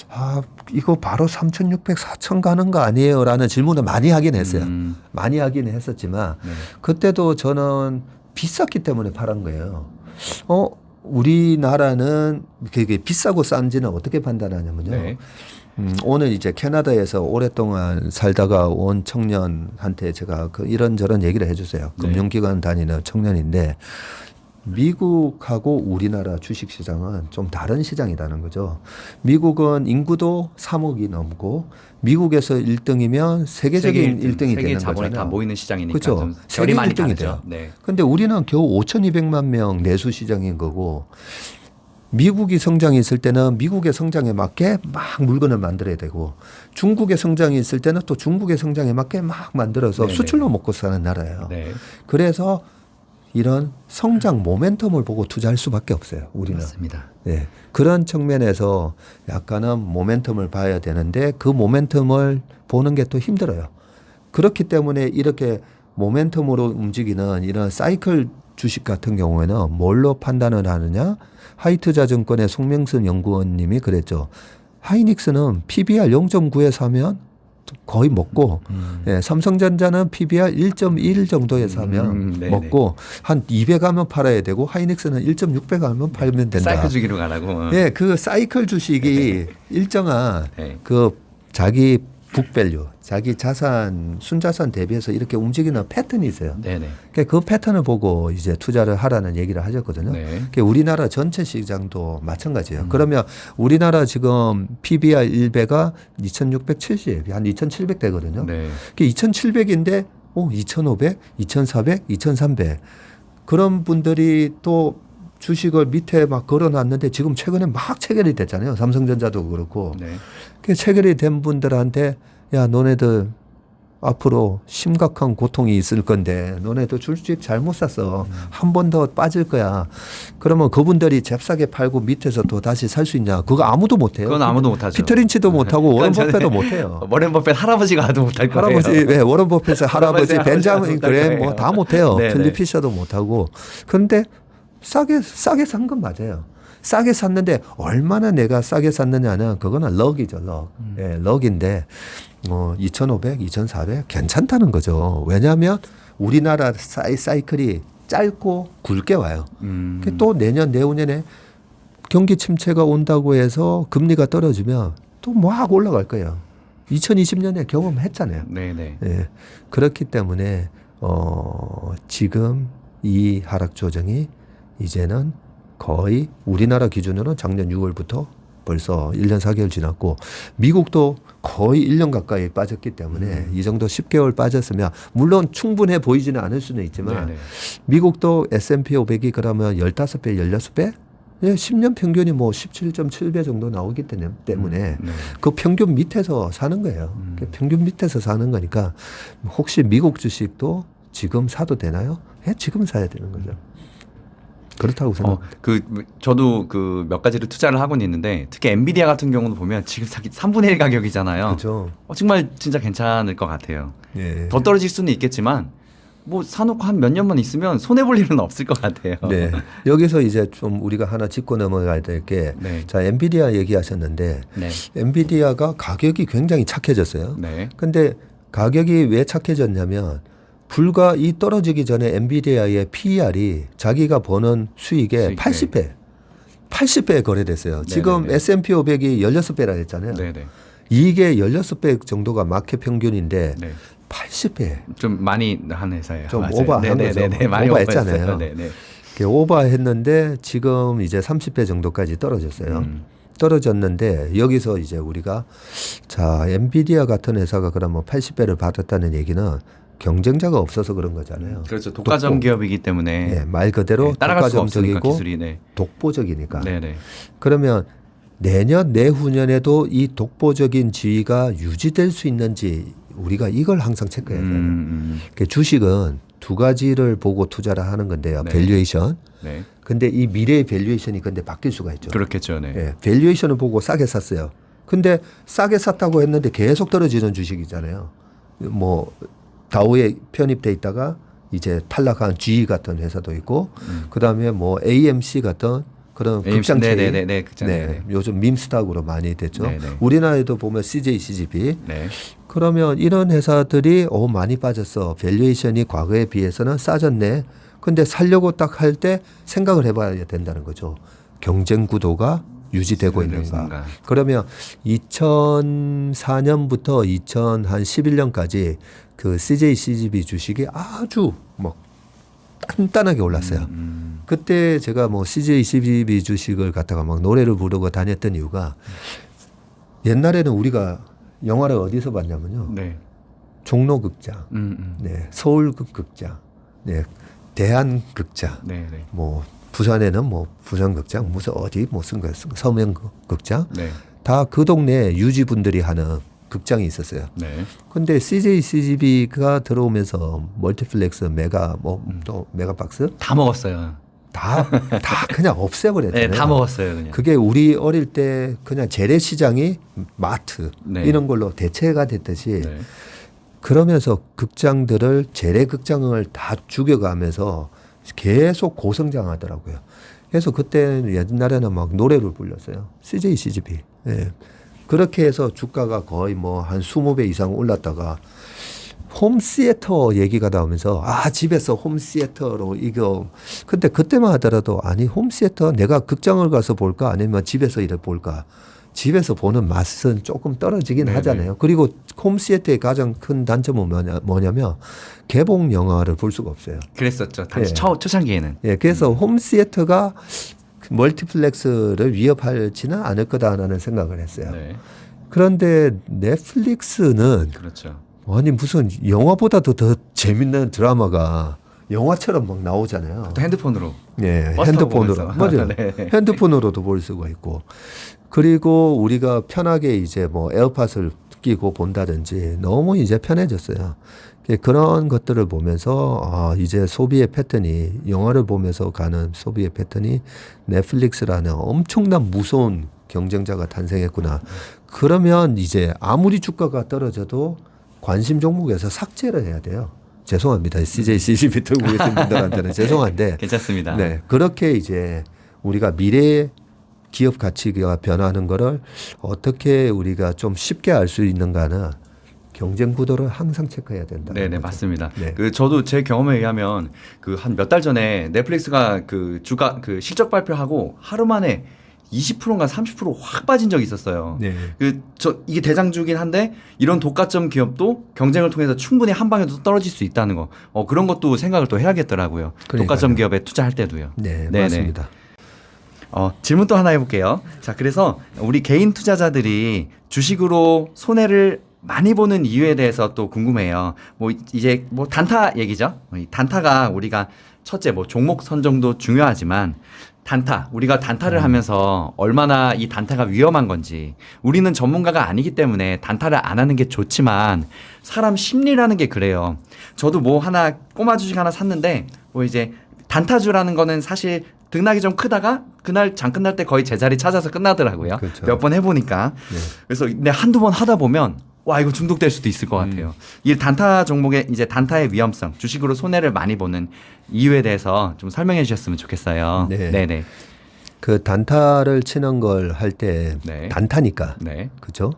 아 이거 바로 3,600, 4,000 가는 거 아니에요라는 질문을 많이 하긴 했어요. 많이 하긴 했었지만 네. 그때도 저는 비쌌기 때문에 팔은 거예요. 우리나라는 그게 비싸고 싼지는 어떻게 판단하냐면요. 네. 오늘 이제 캐나다에서 오랫동안 살다가 온 청년한테 제가 그 이런저런 얘기를 해주세요. 네. 금융기관 다니는 청년인데 미국하고 우리나라 주식시장은 좀 다른 시장이라는 거죠. 미국은 인구도 3억이 넘고 미국에서 1등이면 세계적인 1등이 세계 되는 자본이 다 거잖아요. 모이는 시장이니까 그렇죠. 좀 세계 결이 많이 1등이 다르죠. 돼요. 네. 근데 우리는 겨우 5,200만 명 내수 시장인 거고 미국이 성장이 있을 때는 미국의 성장에 맞게 막 물건을 만들어야 되고 중국의 성장이 있을 때는 또 중국의 성장에 맞게 막 만들어서 네네. 수출로 먹고 사는 나라예요. 네. 그래서 이런 성장 모멘텀을 보고 투자할 수밖에 없어요. 우리는. 맞습니다. 네. 그런 측면에서 약간은 모멘텀을 봐야 되는데 그 모멘텀을 보는 게 또 힘들어요. 그렇기 때문에 이렇게 모멘텀으로 움직이는 이런 사이클 주식 같은 경우에는 뭘로 판단을 하느냐? 하이투자증권의 송명순 연구원님이 그랬죠. 하이닉스는 PBR 0.9에서 하면 거의 먹고 예, 삼성전자는 PBR 1.1 정도에서 하면 네네. 먹고 한 200 하면 팔아야 되고 하이닉스는 1.6배 하면 팔면 된다. 사이클 주기로 가라고. 예, 그 사이클 주식이 일정한 네. 그 자기 북밸류, 자기 자산, 순자산 대비해서 이렇게 움직이는 패턴이 있어요. 네네. 그 패턴을 보고 이제 투자를 하라는 얘기를 하셨거든요. 네. 우리나라 전체 시장도 마찬가지예요. 그러면 우리나라 지금 PBR 1배가 2,670, 한 2,700 되거든요. 네. 2,700인데 2,500, 2,400, 2,300 그런 분들이 또 주식을 밑에 막 걸어놨는데 지금 최근에 막 체결이 됐잖아요. 삼성전자도 그렇고. 네. 그 체결이 된 분들한테 야 너네들 앞으로 심각한 고통이 있을 건데 너네도 주식 잘못 샀어. 한 번 더 빠질 거야. 그러면 그분들이 잽싸게 팔고 밑에서 또 다시 살 수 있냐. 그거 아무도 못해요. 그건 아무도 못하죠. 피터 린치도 못하고 워런 그건 버핏도 저는 못해요. 워렌 버핏 할아버지가 하도 못할 거예요. 할아버지, 네, 워런 버핏의 할아버지, 할아버지, 벤자민 할아버지가 그래, 못할 뭐 거예요. 다 못해요. 네네. 필립 피셔도 못하고. 그런데 싸게 산 건 맞아요. 싸게 샀는데 얼마나 내가 싸게 샀느냐는 그거는 럭이죠, 럭. 예, 럭인데 2,500, 2,400 괜찮다는 거죠. 왜냐하면 우리나라 사이클이 짧고 굵게 와요. 또 내년, 내후년에 경기 침체가 온다고 해서 금리가 떨어지면 또 막 올라갈 거예요. 2020년에 경험했잖아요. 네네. 예. 그렇기 때문에 지금 이 하락 조정이 이제는 거의 우리나라 기준으로는 작년 6월부터 벌써 1년 4개월 지났고 미국도 거의 1년 가까이 빠졌기 때문에 이 정도 10개월 빠졌으면 물론 충분해 보이지는 않을 수는 있지만 네네. 미국도 S&P 500이 그러면 15배, 16배? 예, 10년 평균이 뭐 17.7배 정도 나오기 때문에 네. 그 평균 밑에서 사는 거예요. 그 평균 밑에서 사는 거니까 혹시 미국 주식도 지금 사도 되나요? 예, 지금 사야 되는 거죠. 그렇다고 생각합니다. 저도 그 몇 가지를 투자를 하고는 있는데 특히 엔비디아 같은 경우도 보면 지금 사기 3분의 1 가격이잖아요. 그렇죠. 정말 진짜 괜찮을 것 같아요. 예. 더 떨어질 수는 있겠지만 뭐 사놓고 한 몇 년만 있으면 손해 볼 일은 없을 것 같아요. 네. 여기서 이제 좀 우리가 하나 짚고 넘어가야 될 게, 네. 자, 엔비디아 얘기하셨는데, 네. 엔비디아가 가격이 굉장히 착해졌어요. 네. 근데 가격이 왜 착해졌냐면, 불과 이 떨어지기 전에 엔비디아의 PER이 자기가 버는 수익의 수익, 80배에 거래됐어요. 지금 네네네. S&P 500이 16배라 했잖아요. 네네. 이게 16배 정도가 마켓 평균인데, 네. 80배. 좀 많이 한 회사예요. 좀 맞아요. 오버한 거죠. 네네네. 많이 오버했잖아요. 오버했어요. 네네. 오버했는데 지금 이제 30배 정도까지 떨어졌어요. 떨어졌는데 여기서 이제 우리가 자, 엔비디아 같은 회사가 그러면 80배를 받았다는 얘기는 경쟁자가 없어서 그런 거잖아요. 그렇죠. 독과점 독보. 기업이기 때문에 네, 말 그대로 네, 따라갈 수가 없으니까 독과점적이고 기술이. 네. 독보적이니까. 네네. 그러면 내년 내후년에도 이 독보적인 지위가 유지될 수 있는지 우리가 이걸 항상 체크해야 돼요. 그 주식은 두 가지를 보고 투자를 하는 건데요. 네. 밸류에이션. 네. 근데 이 미래의 밸류에이션이 근데 바뀔 수가 있죠. 그렇겠죠. 네. 예, 밸류에이션을 보고 싸게 샀어요. 근데 싸게 샀다고 했는데 계속 떨어지는 주식이잖아요. 뭐 다우에 편입돼 있다가 이제 탈락한 GE 같은 회사도 있고, 그다음에 뭐 AMC 같은 그런 극장 체인. 네네네. 극장. 네, 네. 요즘 밈스탁으로 많이 됐죠. 네네. 우리나라에도 보면 CJ, CGV. 네. 그러면 이런 회사들이 많이 빠졌어. 밸류에이션이 과거에 비해서는 싸졌네. 근데 살려고 딱 할 때 생각을 해봐야 된다는 거죠. 경쟁 구도가 유지되고 있는가. 그러면 2004년부터 2011년까지 그 CJ, CGV 주식이 아주 뭐 단단하게 올랐어요. 그때 제가 뭐 CJ, CGV 주식을 갖다가 막 노래를 부르고 다녔던 이유가 옛날에는 우리가 영화를 어디서 봤냐면요. 네. 종로극장, 네, 서울극장, 네, 대한극장, 네네. 뭐 부산에는 뭐 부산극장, 무슨 어디 무슨 서명극장, 네. 다 그 동네 유지분들이 하는 극장이 있었어요. 네. 근데 CJ, CGV가 들어오면서 멀티플렉스, 메가 또 메가박스 다 먹었어요. 다 그냥 없애버렸잖아요. 네, 다 먹었어요, 그냥. 그게 우리 어릴 때 그냥 재래시장이 마트 네. 이런 걸로 대체가 됐듯이 네. 그러면서 극장들을 재래극장을 다 죽여가면서 계속 고성장하더라고요. 그래서 그때 옛날에는 막 노래를 불렀어요. CJ, CGV. 예. 그렇게 해서 주가가 거의 뭐 한 20배 이상 올랐다가 홈시애터 얘기가 나오면서 집에서 홈시애터로 이거 근데 그때만 하더라도 아니 홈시애터 내가 극장을 가서 볼까 아니면 집에서 이래 볼까 집에서 보는 맛은 조금 떨어지긴 네네. 하잖아요. 그리고 홈시애터의 가장 큰 단점은 뭐냐면 개봉 영화를 볼 수가 없어요. 그랬었죠. 당시 예. 초창기에는. 예, 그래서 홈시애터가 멀티플렉스를 위협하지는 않을 거다라는 생각을 했어요. 네. 그런데 넷플릭스는 그렇죠. 아니 무슨 영화보다도 더 재밌는 드라마가 영화처럼 막 나오잖아요. 또 핸드폰으로. 네, 버스 타고 핸드폰으로 보면서. 맞아요. 네. 핸드폰으로도 볼 수가 있고 그리고 우리가 편하게 이제 뭐 에어팟을 끼고 본다든지 너무 이제 편해졌어요. 그런 것들을 보면서 이제 소비의 패턴이 영화를 보면서 가는 소비의 패턴이 넷플릭스라는 엄청난 무서운 경쟁자가 탄생했구나. 그러면 이제 아무리 주가가 떨어져도 관심 종목에서 삭제를 해야 돼요. 죄송합니다. CJ, CGV 들고 계신 분들한테는 죄송한데. 괜찮습니다. 네. 그렇게 이제 우리가 미래의 기업 가치가 변하는 거를 어떻게 우리가 좀 쉽게 알 수 있는가는 경쟁 구도를 항상 체크해야 된다. 네네 맞습니다. 네. 저도 제 경험에 의하면 한 몇 달 전에 넷플릭스가 실적 발표하고 하루 만에 20%인가 30%확 빠진 적이 있었어요. 네. 이게 대장주긴 한데 이런 독과점 기업도 경쟁을 통해서 충분히 한 방에도 떨어질 수 있다는 거. 그런 것도 생각을 또 해야겠더라고요. 그러니까요. 독과점 기업에 투자할 때도요. 네, 네네. 맞습니다. 질문 또 하나 해볼게요. 자, 그래서 우리 개인 투자자들이 주식으로 손해를 많이 보는 이유에 대해서 또 궁금해요. 이제 단타 얘기죠. 이 단타가 우리가 첫째 종목 선정도 중요하지만 우리가 단타를 하면서 얼마나 이 단타가 위험한 건지 우리는 전문가가 아니기 때문에 단타를 안 하는 게 좋지만 사람 심리라는 게 그래요. 저도 하나 꼬마 주식 하나 샀는데 이제 단타주라는 거는 사실 등락이 좀 크다가 그날 장 끝날 때 거의 제자리 찾아서 끝나더라고요. 그렇죠. 몇 번 해보니까. 네. 그래서 근데 한두 번 하다 보면 와 이거 중독될 수도 있을 것 같아요. 이 단타 종목의 이제 단타의 위험성, 주식으로 손해를 많이 보는 이유에 대해서 좀 설명해 주셨으면 좋겠어요. 네. 네네. 그 단타를 치는 걸 할 때 네. 단타니까 네. 그죠?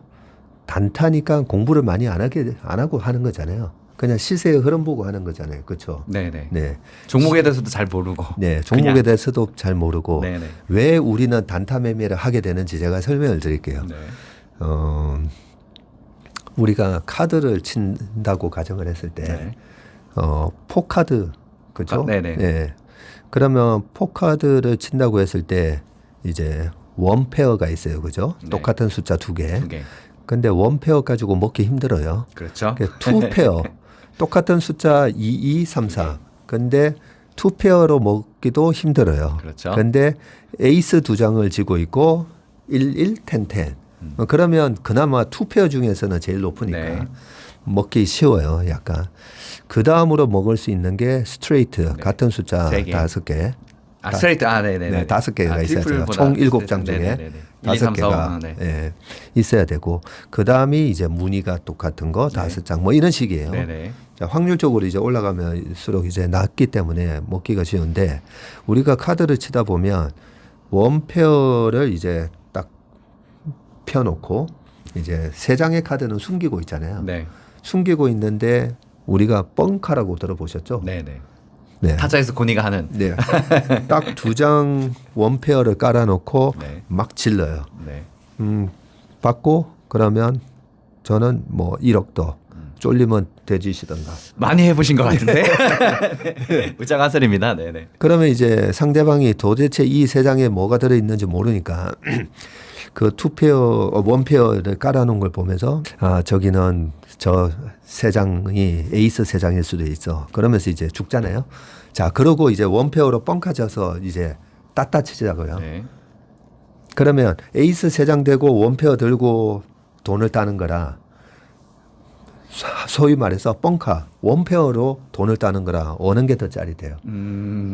단타니까 공부를 많이 안 하고 하는 거잖아요. 그냥 시세의 흐름 보고 하는 거잖아요. 그렇죠? 네네. 네. 종목에 대해서도 잘 모르고. 네, 종목에 그냥. 대해서도 잘 모르고 네네. 왜 우리는 단타 매매를 하게 되는지 제가 설명을 드릴게요. 네. 우리가 카드를 친다고 가정을 했을 때 네. 포카드 그죠? 네네. 네. 그러면 포카드를 친다고 했을 때 이제 원 페어가 있어요. 그죠? 네. 똑같은 숫자 두 개. 두 개. 근데 원 페어 가지고 먹기 힘들어요. 그렇죠. 투 페어 똑같은 숫자 2, 2, 3, 4. 근데 투 페어로 먹기도 힘들어요. 그렇죠. 근데 에이스 두 장을 쥐고 있고 1, 1, 10, 10. 그러면 그나마 투 페어 중에서는 제일 높으니까 네. 먹기 쉬워요. 약간. 그 다음으로 먹을 수 있는 게 스트레이트 같은 숫자 세 개. 5개. 아 스트레이트 네네네. 네, 5개가 있어야죠. 트리플보다 총 7장 중에 네네네네. 1, 2, 3, 4, 5개가 네. 예, 있어야 되고 그 다음이 이제 무늬가 똑같은 거 5장 뭐 이런 식이에요. 네네. 자, 확률적으로 이제 올라가면수록 이제 낮기 때문에 먹기가 쉬운데 우리가 카드를 치다 보면 원 페어를 이제 딱 펴놓고 이제 세 장의 카드는 숨기고 있잖아요. 네. 숨기고 있는데 우리가 뻥카라고 들어보셨죠? 네네. 네. 타자에서 고니가 하는. 네. 딱 두 장 원페어를 깔아놓고 네. 막 질러요. 네. 받고 그러면 저는 뭐 1억 더 쫄리면 돼지시던가. 많이 해보신 것 같은데. 우장하설입니다. 네네. 그러면 이제 상대방이 도대체 이 세 장에 뭐가 들어있는지 모르니까 그 투페어, 원페어를 깔아놓은 걸 보면서 아 저기는 저 세 장이 에이스 세 장일 수도 있어. 그러면서 이제 죽잖아요. 자 그러고 이제 원페어로 뻥카져서 이제 따따치자고요. 네. 그러면 에이스 세 장 되고 원페어 들고 돈을 따는 거라 소위 말해서 뻥카 원페어로 돈을 따는 거라 어느 게 더 짜릿해요.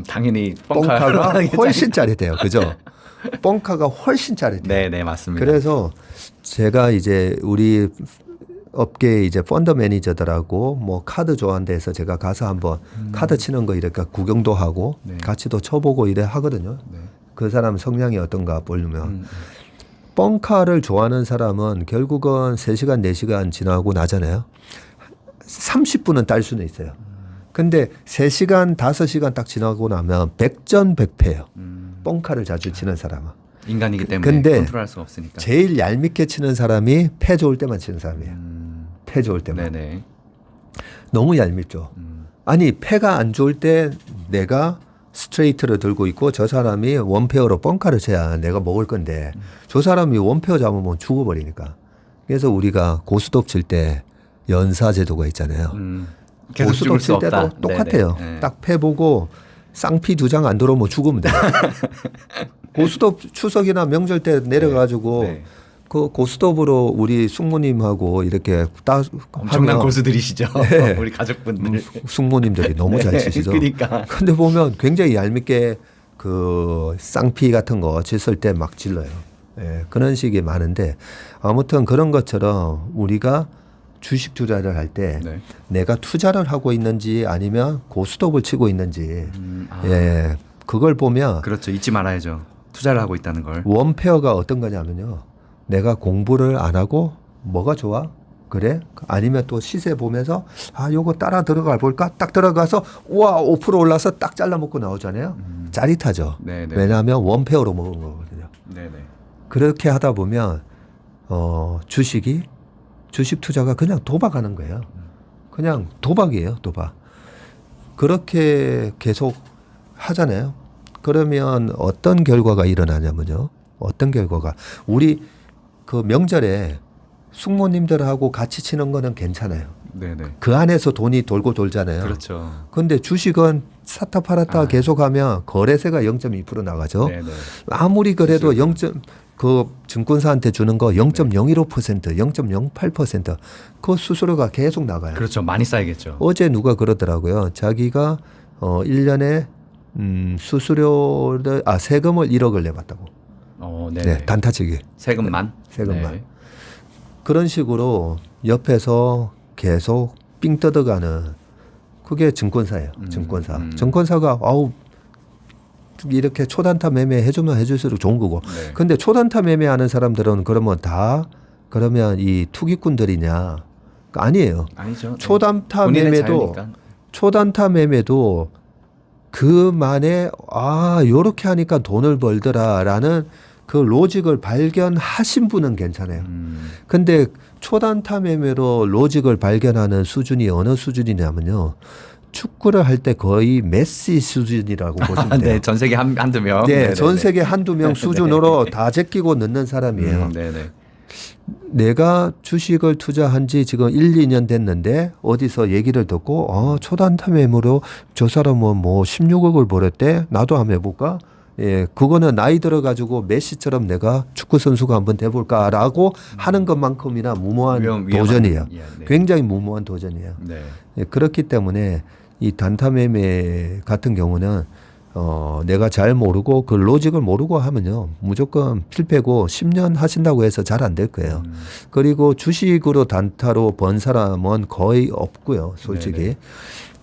당연히 뻥카가 훨씬 짜릿해요. 그죠? 뻥카가 훨씬 짜릿해요. 네네 맞습니다. 그래서 제가 이제 우리 업계 이제 펀드 매니저들하고 뭐 카드 좋아하는 데서 제가 가서 한번 카드 치는 거 이렇게 구경도 하고 네. 같이도 쳐보고 이래 하거든요. 네. 그 사람 성향이 어떤가 보려면 뻥카를 좋아하는 사람은 결국은 3시간 4시간 지나고 나잖아요. 30분은 딸 수는 있어요. 근데 3시간 5시간 딱 지나고 나면 100전 100패예요. 뻥카를 자주 치는 사람은. 인간이기 때문에 근데 컨트롤할 수가 없으니까. 제일 얄밉게 치는 사람이 패 좋을 때만 치는 사람이에요. 패 좋을 때만. 네네. 너무 얄밉죠. 아니 패가 안 좋을 때 내가 스트레이트를 들고 있고 저 사람이 원페어로 뻥카를 쳐야 내가 먹을 건데 저 사람이 원페어 잡으면 죽어버리니까. 그래서 우리가 고스톱 칠 때 연사 제도가 있잖아요. 계속 고스톱 죽을 수 칠 때도 없다. 똑같아요. 네네. 네. 딱 패 보고 쌍피 2장 안 들어오면 죽으면 돼요. 고스톱 추석이나 명절 때 내려가지고 네. 그 고스톱으로 우리 숙모님하고 이렇게 엄청난 하면 고수들이시죠. 네. 우리 가족분들. 숙모님들이 너무 잘 치시죠. 그러니까. 근데 보면 굉장히 얄밉게 그 쌍피 같은 거 쳤을 때 막 질러요. 예, 그런 식이 많은데 아무튼 그런 것처럼 우리가 주식 투자를 할 때 네. 내가 투자를 하고 있는지 아니면 고스톱을 치고 있는지 예, 그걸 보면 그렇죠. 잊지 말아야죠. 투자를 하고 있다는 걸. 원페어가 어떤 거냐면요. 내가 공부를 안 하고 뭐가 좋아? 그래? 아니면 또 시세 보면서 아 요거 따라 들어가 볼까? 딱 들어가서 우와 5% 올라서 딱 잘라 먹고 나오잖아요. 짜릿하죠. 네네. 왜냐하면 원페어로 먹은 거거든요. 네네. 그렇게 하다 보면 주식 투자가 그냥 도박하는 거예요. 그냥 도박이에요, 도박. 그렇게 계속 하잖아요. 그러면 어떤 결과가 일어나냐면요. 어떤 결과가 우리 그 명절에 숙모님들하고 같이 치는 거는 괜찮아요. 네네. 그 안에서 돈이 돌고 돌잖아요. 그렇죠. 근데 주식은 샀다 팔았다 계속하면 거래세가 0.2% 나가죠. 네네. 아무리 그래도 0. 그 증권사한테 주는 거 0.015%, 0.08%, 그 수수료가 계속 나가요. 그렇죠. 많이 쌓이겠죠. 어제 누가 그러더라고요. 자기가 1년에 세금을 1억을 내봤다고. 네네. 네, 단타치기. 세금만. 세금만. 네. 그런 식으로 옆에서 계속 삥 뜯어가는 그게 증권사예요. 증권사. 증권사가 아우 이렇게 초단타 매매 해주면 해줄수록 좋은 거고. 네. 근데 초단타 매매하는 사람들은 그러면 다 그러면 이 투기꾼들이냐? 아니에요. 아니죠. 초단타 본인의 매매도 자유니까. 초단타 매매도 그만에 요렇게 하니까 돈을 벌더라라는 그 로직을 발견하신 분은 괜찮아요. 근데 초단타 매매로 로직을 발견하는 수준이 어느 수준이냐면요. 축구를 할 때 거의 메시 수준이라고 보시면 돼요. 네, 전 세계 한두 명. 네, 네네네. 전 세계 한두 명 수준으로 다 제끼고 넣는 사람이에요. 네네. 내가 주식을 투자한 지 지금 1, 2년 됐는데 어디서 얘기를 듣고 초단타 매매로 저 사람은 뭐 16억을 벌었대. 나도 한번 해볼까? 예, 그거는 나이 들어가지고 메시처럼 내가 축구 선수가 한번 돼볼까라고 하는 것만큼이나 무모한 위험한, 도전이에요. 예, 네. 굉장히 무모한 도전이에요. 네. 예, 그렇기 때문에 이 단타 매매 같은 경우는 내가 잘 모르고 그 로직을 모르고 하면요 무조건 필패고 10년 하신다고 해서 잘 안 될 거예요. 그리고 주식으로 단타로 번 사람은 거의 없고요, 솔직히. 네네.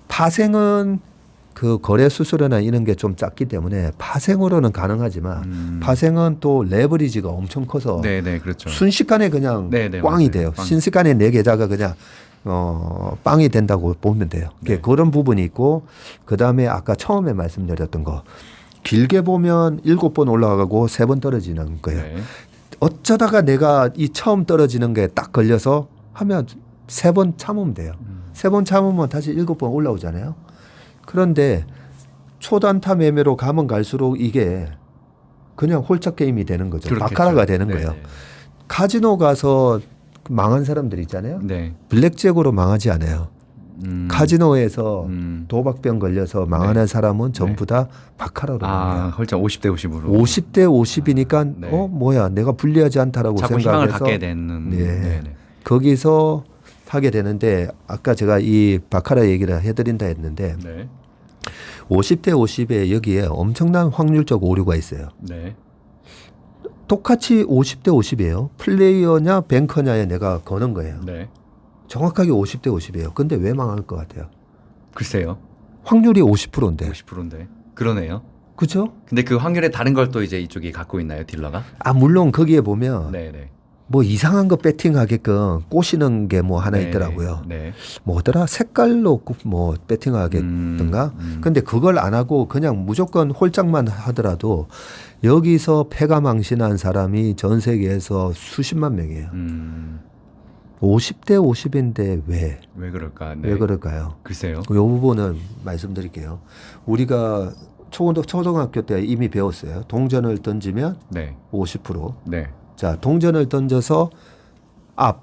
파생은 그 거래 수수료나 이런 게 좀 작기 때문에 파생으로는 가능하지만 파생은 또 레버리지가 엄청 커서 네네, 그렇죠. 순식간에 그냥 네네, 꽝이 맞아요. 돼요. 꽝. 순식간에 내 계좌가 그냥 빵이 된다고 보면 돼요. 네. 그런 부분이 있고 그다음에 아까 처음에 말씀드렸던 거 길게 보면 7번 올라가고 3번 떨어지는 거예요. 네. 어쩌다가 내가 이 처음 떨어지는 게 딱 걸려서 하면 3번 참으면 돼요. 3번 참으면 다시 7번 올라오잖아요. 그런데 초단타 매매로 가면 갈수록 이게 그냥 홀짝 게임이 되는 거죠. 그렇겠죠. 바카라가 되는 네네. 거예요. 카지노 가서 망한 사람들 있잖아요. 네. 블랙잭으로 망하지 않아요. 카지노에서 도박병 걸려서 망하는 네. 사람은 전부 다 바카라로 망해요. 헐짝 50대 50으로. 50대 50이니까 네. 뭐야 내가 불리하지 않다라고 자꾸 희망을 생각해서 갖게 되는. 네. 네네. 거기서 하게 되는데 아까 제가 이 바카라 얘기를 해드린다 했는데 네. 50대 50에 여기에 엄청난 확률적 오류가 있어요. 네. 똑같이 50대 50이에요. 플레이어냐 뱅커냐에 내가 거는 거예요. 네. 정확하게 50대 50이에요. 근데 왜 망할 것 같아요? 글쎄요. 확률이 50%인데. 50%인데. 그러네요. 그죠? 근데 그 확률에 다른 걸 또 이제 이쪽이 갖고 있나요, 딜러가? 물론 거기에 보면 네네. 뭐 이상한 거 배팅하게끔 꼬시는 게 뭐 하나 네. 있더라고요. 네. 뭐더라? 색깔로 뭐 배팅하겠던가. 근데 그걸 안 하고 그냥 무조건 홀짝만 하더라도 여기서 패가망신한 사람이 전 세계에서 수십만 명이에요. 50대 50인데 왜? 왜 그럴까? 네. 왜 그럴까요? 글쎄요. 이 부분은 말씀드릴게요. 우리가 초등학교 때 이미 배웠어요. 동전을 던지면 네. 50%. 네. 자, 동전을 던져서 앞.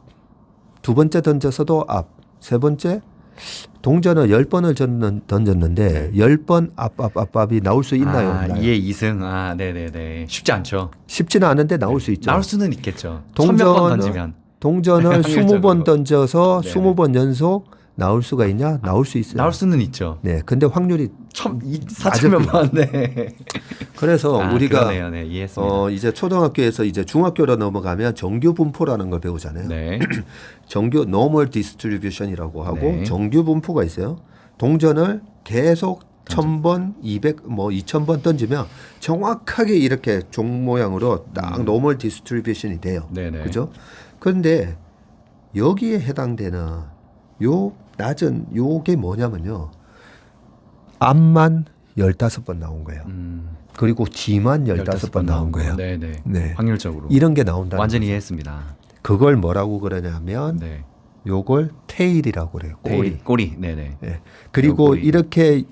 두 번째 던져서도 앞. 세 번째 동전을 10번을 던졌는데 10번 앞이 나올 수 있나요? 없나요? 2의 2승. 네네네. 쉽지 않죠. 쉽지는 않은데 나올 수 있죠. 나올 수는 있겠죠. 동전은- 1000번 던지면. 동전을 확률적으로. 20번 던져서 네네. 20번 연속 나올 수가 있냐? 나올 수 있어요. 나올 수는 있죠. 네. 근데 확률이 4천몇 번. 네. 그래서 우리가 그러네요. 네, 이해했습니다. 이제 초등학교에서 이제 중학교로 넘어가면 정규 분포라는 걸 배우잖아요. 네. 정규 normal distribution이라고 하고 네. 정규 분포가 있어요. 동전을 계속 1000번, 200, 2000번 던지면 정확하게 이렇게 종 모양으로 딱 normal distribution이 돼요. 네네. 그죠? 그런데 여기에 해당되는 요 낮은 요게 뭐냐면요. 앞만 15번 나온 거예요. 그리고 뒤만 15번 나온 거예요. 네네. 네. 확률적으로. 이런 게 나온다. 완전히 이해했습니다. 그걸 뭐라고 그러냐면 네. 요걸 테일이라고 그래요. 꼬리. 꼬리. 네네. 예. 그리고 꼬리. 이렇게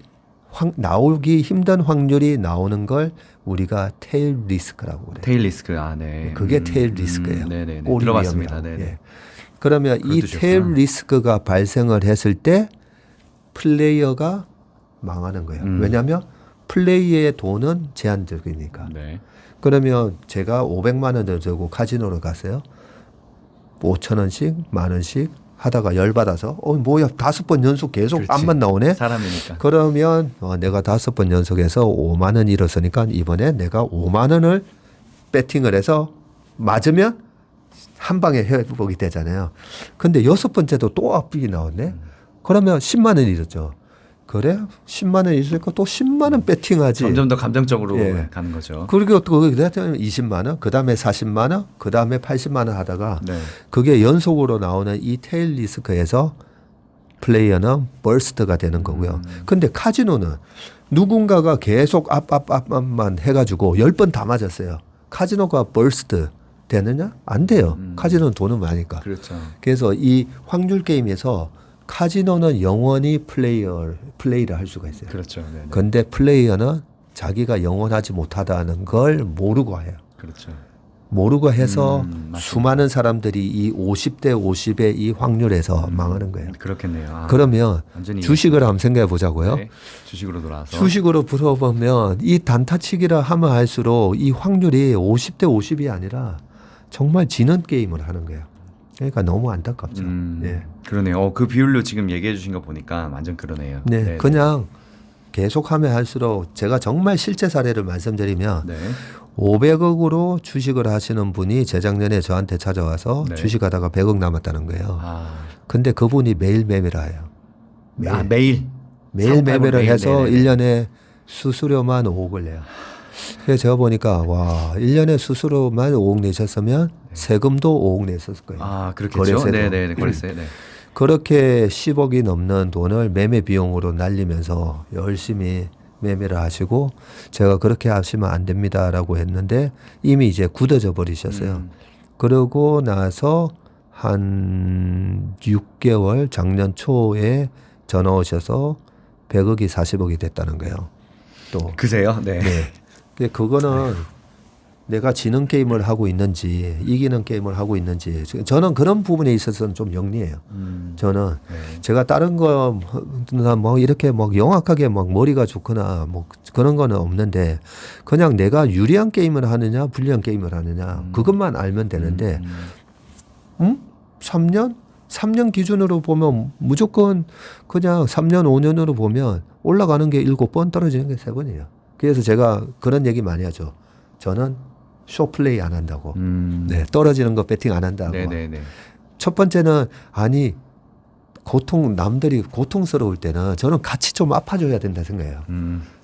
나오기 힘든 확률이 나오는 걸 우리가 테일 리스크라고 그래요. 테일 리스크. 네. 그게 테일 리스크예요. 네네네. 꼬리 들어봤습니다. 위험이라고. 네네. 예. 그러면 이 그것도 테일 좋구나. 리스크가 발생을 했을 때 플레이어가 망하는 거예요. 왜냐하면 플레이의 돈은 제한적이니까. 네. 그러면 제가 500만 원을 들고 카지노를 갔어요. 5천 원씩, 만 원씩 하다가 열받아서 뭐야 5번 연속 계속 그렇지. 안만 나오네. 사람이니까. 그러면 내가 5번 연속해서 5만 원 잃었으니까 이번에 내가 5만 원을 배팅을 해서 맞으면 한 방에 회복이 되잖아요. 근데 여섯 번째도 또 압박이 나왔네. 그러면 10만 원 잃었죠. 그래? 10만 원 있으니까 또 10만 원 배팅하지. 점점 더 감정적으로 예. 가는 거죠. 그리고 또 그다음에 20만 원, 그다음에 40만 원, 그다음에 80만 원 하다가 네. 그게 연속으로 나오는 이 테일 리스크에서 플레이어는 버스트가 되는 거고요. 근데 카지노는 누군가가 계속 앞만 해가지고 10번 다 맞았어요. 카지노가 버스트 되느냐? 안 돼요. 카지노는 돈을 많으니까. 그렇죠. 그래서 이 확률 게임에서 카지노는 영원히 플레이를 할 수가 있어요. 그렇죠. 네. 근데 플레이어는 자기가 영원하지 못하다는 걸 모르고 해요. 그렇죠. 모르고 해서 맞습니다. 수많은 사람들이 이 50대 50의 이 확률에서 망하는 거예요. 그렇겠네요. 아, 그러면 완전히 주식을 한번 생각해 보자고요. 네. 주식으로 돌아와서 주식으로 풀어보면 이 단타치기를 하면 할수록 이 확률이 50대 50이 아니라 정말 지는 게임을 하는 거예요. 그러니까 너무 안타깝죠. 예. 그러네요. 그 비율로 지금 얘기해 주신 거 보니까 완전 그러네요. 네, 그냥 계속하면 할수록 제가 정말 실제 사례를 말씀드리면 네. 500억으로 주식을 하시는 분이 재작년에 저한테 찾아와서 네. 주식하다가 100억 남았다는 거예요. 아, 근데 그분이 매일 매매를 해요. 매일 매일 사고 팔고 매매를 매일, 해서 네네네. 1년에 수수료만 5억을 내요. 그래서 제가 보니까 와 1년에 수수료만 5억 내셨으면 세금도 5억 냈었을 거예요. 아, 그렇겠죠. 거래세도. 네네, 거래세. 네. 그렇게 10억이 넘는 돈을 매매 비용으로 날리면서 열심히 매매를 하시고 제가 그렇게 하시면 안 됩니다라고 했는데 이미 이제 굳어져 버리셨어요. 그러고 나서 한 6개월 작년 초에 전화 오셔서 100억이 40억이 됐다는 거예요. 또 그세요? 네. 네. 근데 그거는 내가 지는 게임을 하고 있는지 이기는 게임을 하고 있는지 저는 그런 부분에 있어서는 좀 영리해요. 저는 네. 제가 다른 거나 뭐 이렇게 뭐 영악하게 막 머리가 좋거나 뭐 그런 거는 없는데 그냥 내가 유리한 게임을 하느냐 불리한 게임을 하느냐 그것만 알면 되는데 3년 기준으로 보면 무조건 그냥 3년 5년으로 보면 올라가는 게 7번 떨어지는 게 3번이에요. 그래서 제가 그런 얘기 많이 하죠. 저는 쇼플레이 안 한다고. 네, 떨어지는 거 배팅 안 한다고. 네네네. 첫 번째는 아니 남들이 고통스러울 때는 저는 같이 좀 아파줘야 된다 생각해요.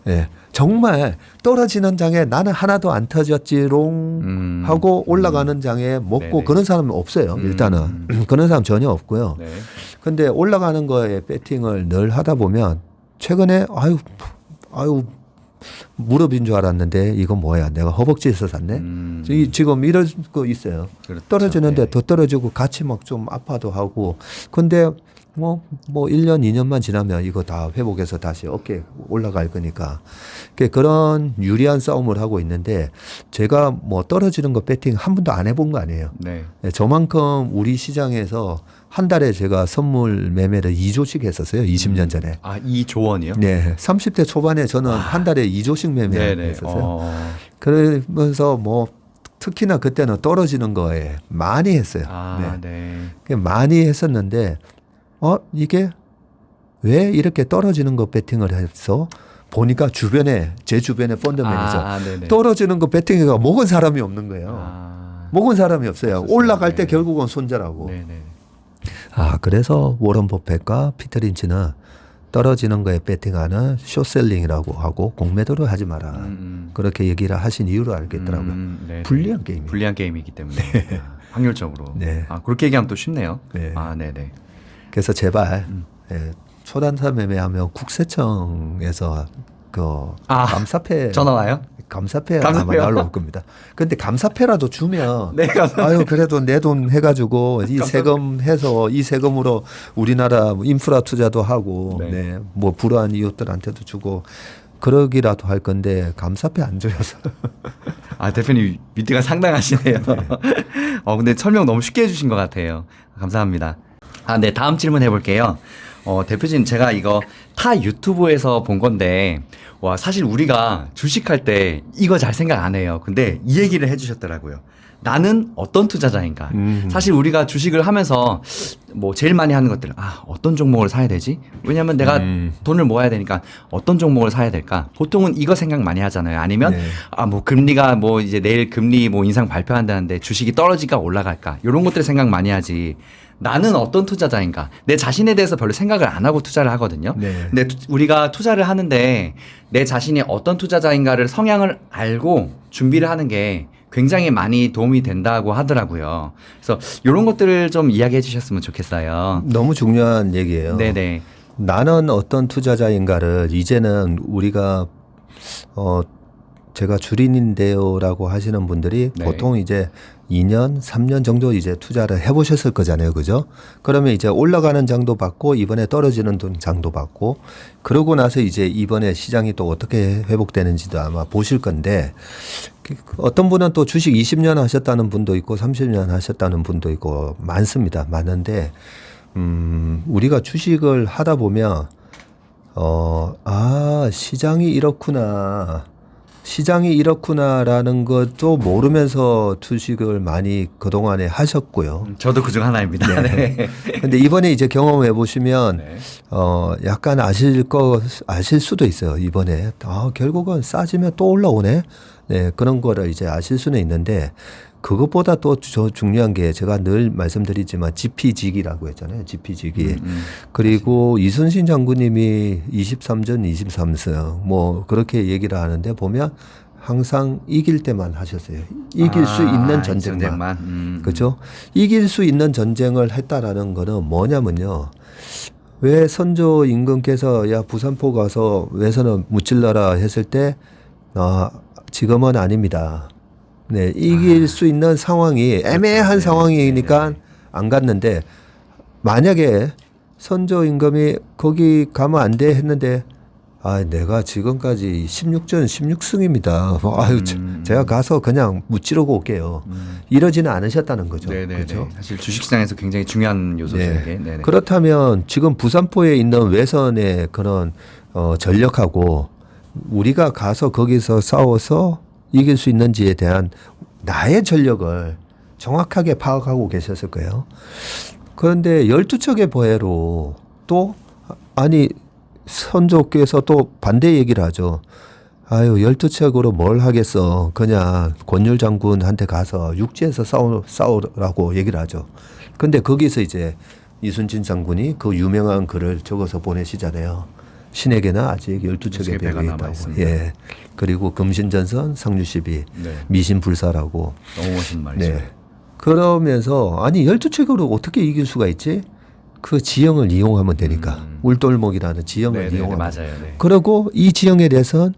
예, 정말 떨어지는 장에 나는 하나도 안 터졌지롱 하고 올라가는 장에 먹고 네네. 그런 사람은 없어요. 일단은 그런 사람 전혀 없고요. 네. 근데 올라가는 거에 배팅을 늘 하다 보면 최근에 아유 무릎인 줄 알았는데 이건 뭐야? 내가 허벅지에서 샀네. 지금 이럴 거 있어요. 그렇죠. 떨어지는데 네. 더 떨어지고 같이 막 좀 아파도 하고. 근데 뭐 1년, 2년만 지나면 이거 다 회복해서 다시 어깨 올라갈 거니까. 그런 유리한 싸움을 하고 있는데 제가 뭐 떨어지는 거 배팅 한 번도 안 해본 거 아니에요. 네. 네, 저만큼 우리 시장에서 한 달에 제가 선물 매매를 2조씩 했었어요. 20년 전에. 아, 이 조언이요? 네. 30대 초반에 저는 한 달에 2조씩 네네. 매매했었어요. 그러면서 뭐 특히나 그때는 떨어지는 거에 많이 했어요. 아, 네. 많이 했었는데 이게 왜 이렇게 떨어지는 거 배팅을 해서 보니까 제 주변에 펀드 매니저 네네. 떨어지는 거 배팅해가 먹은 사람이 없는 거예요. 먹은 사람이 없어요. 없었어요. 올라갈 때 네. 결국은 손절하고. 네네. 그래서 워런 버핏과 피터 린치는 떨어지는 거에 배팅하는 숏셀링이라고 하고 공매도를 하지 마라. 그렇게 얘기를 하신 이유를 알겠더라고요. 네. 불리한 게임이에요. 불리한 게임이기 때문에 확률적으로. 네. 그렇게 얘기하면 또 쉽네요. 네. 네네. 그래서 제발 초단타 매매하면 국세청에서 감사패 전화 와요? 감사패 감사패요? 아마 날라올 겁니다. 근데 감사패라도 주면 네, 그래도 내 돈 해가지고 이 세금 해서 이 세금으로 우리나라 인프라 투자도 하고 네. 뭐 불우한 이웃들한테도 주고 그러기라도 할 건데 감사패 안 줘서 대표님 위트가 상당하시네요. 근데 설명 너무 쉽게 해주신 것 같아요. 감사합니다. 네, 다음 질문 해볼게요. 대표님, 제가 이거 타 유튜브에서 본 건데, 사실 우리가 주식할 때 이거 잘 생각 안 해요. 근데 이 얘기를 해주셨더라고요. 나는 어떤 투자자인가. 사실 우리가 주식을 하면서 뭐 제일 많이 하는 것들, 어떤 종목을 사야 되지? 왜냐면 내가 돈을 모아야 되니까 어떤 종목을 사야 될까? 보통은 이거 생각 많이 하잖아요. 아니면 네. 뭐 금리가 뭐 이제 내일 금리 뭐 인상 발표한다는데 주식이 떨어질까 올라갈까? 이런 것들 생각 많이 하지. 나는 어떤 투자자인가? 내 자신에 대해서 별로 생각을 안 하고 투자를 하거든요. 네. 근데 우리가 투자를 하는데 내 자신이 어떤 투자자인가를 성향을 알고 준비를 하는 게 굉장히 많이 도움이 된다고 하더라고요. 그래서 이런 것들을 좀 이야기해 주셨으면 좋겠어요. 너무 중요한 얘기예요. 네네. 나는 어떤 투자자인가를 이제는 우리가 제가 주린인데요라고 하시는 분들이 네. 보통 이제 2년, 3년 정도 이제 투자를 해보셨을 거잖아요. 그죠? 그러면 이제 올라가는 장도 받고 이번에 떨어지는 장도 받고 그러고 나서 이제 이번에 시장이 또 어떻게 회복되는지도 아마 보실 건데 어떤 분은 또 주식 20년 하셨다는 분도 있고 30년 하셨다는 분도 있고 많습니다. 많은데 우리가 주식을 하다 보면 시장이 이렇구나라는 것도 모르면서 주식을 많이 그동안에 하셨고요. 저도 그중 하나입니다. 네. 근데 이번에 이제 경험해 보시면 네. 약간 아실 수도 있어요. 이번에 결국은 싸지면 또 올라오네. 네, 그런 거를 이제 아실 수는 있는데 그것보다 또 중요한 게 제가 늘 말씀드리지만 지피지기라고 했잖아요. 지피지기. 그리고 이순신 장군님이 23전 23승 뭐 그렇게 얘기를 하는데 보면 항상 이길 때만 하셨어요. 이길 수 있는 전쟁만. 그렇죠? 이길 수 있는 전쟁을 했다라는 거는 뭐냐면요. 왜 선조 임금께서 야 부산포 가서 외선을 무찔러라 했을 때 지금은 아닙니다. 네, 이길 수 있는 상황이 애매한 상황이니까 안 갔는데 만약에 선조 임금이 거기 가면 안 돼 했는데 내가 지금까지 16전 16승입니다. 제가 가서 그냥 무찌르고 올게요. 이러지는 않으셨다는 거죠. 네네. 그렇죠? 사실 주식시장에서 굉장히 중요한 요소죠. 네. 이게. 네네. 그렇다면 지금 부산포에 있는 외선의 그런 전력하고 우리가 가서 거기서 싸워서 이길 수 있는지에 대한 나의 전력을 정확하게 파악하고 계셨을 거예요. 그런데 12척의 보혜로 또 선조께서 또 반대 얘기를 하죠. 12척으로 뭘 하겠어. 그냥 권율 장군한테 가서 육지에서 싸우라고 얘기를 하죠. 근데 거기서 이제 이순신 장군이 그 유명한 글을 적어서 보내시잖아요. 신에게나 아직 12척의 배가 있다고. 예. 그리고 금신전선 상류시비 네. 미신불사라고. 너무 멋있는 말이죠. 네. 그러면서 12척으로 어떻게 이길 수가 있지? 그 지형을 이용하면 되니까. 울돌목이라는 지형을 네네, 이용하면. 맞아요. 네. 그리고 이 지형에 대해서는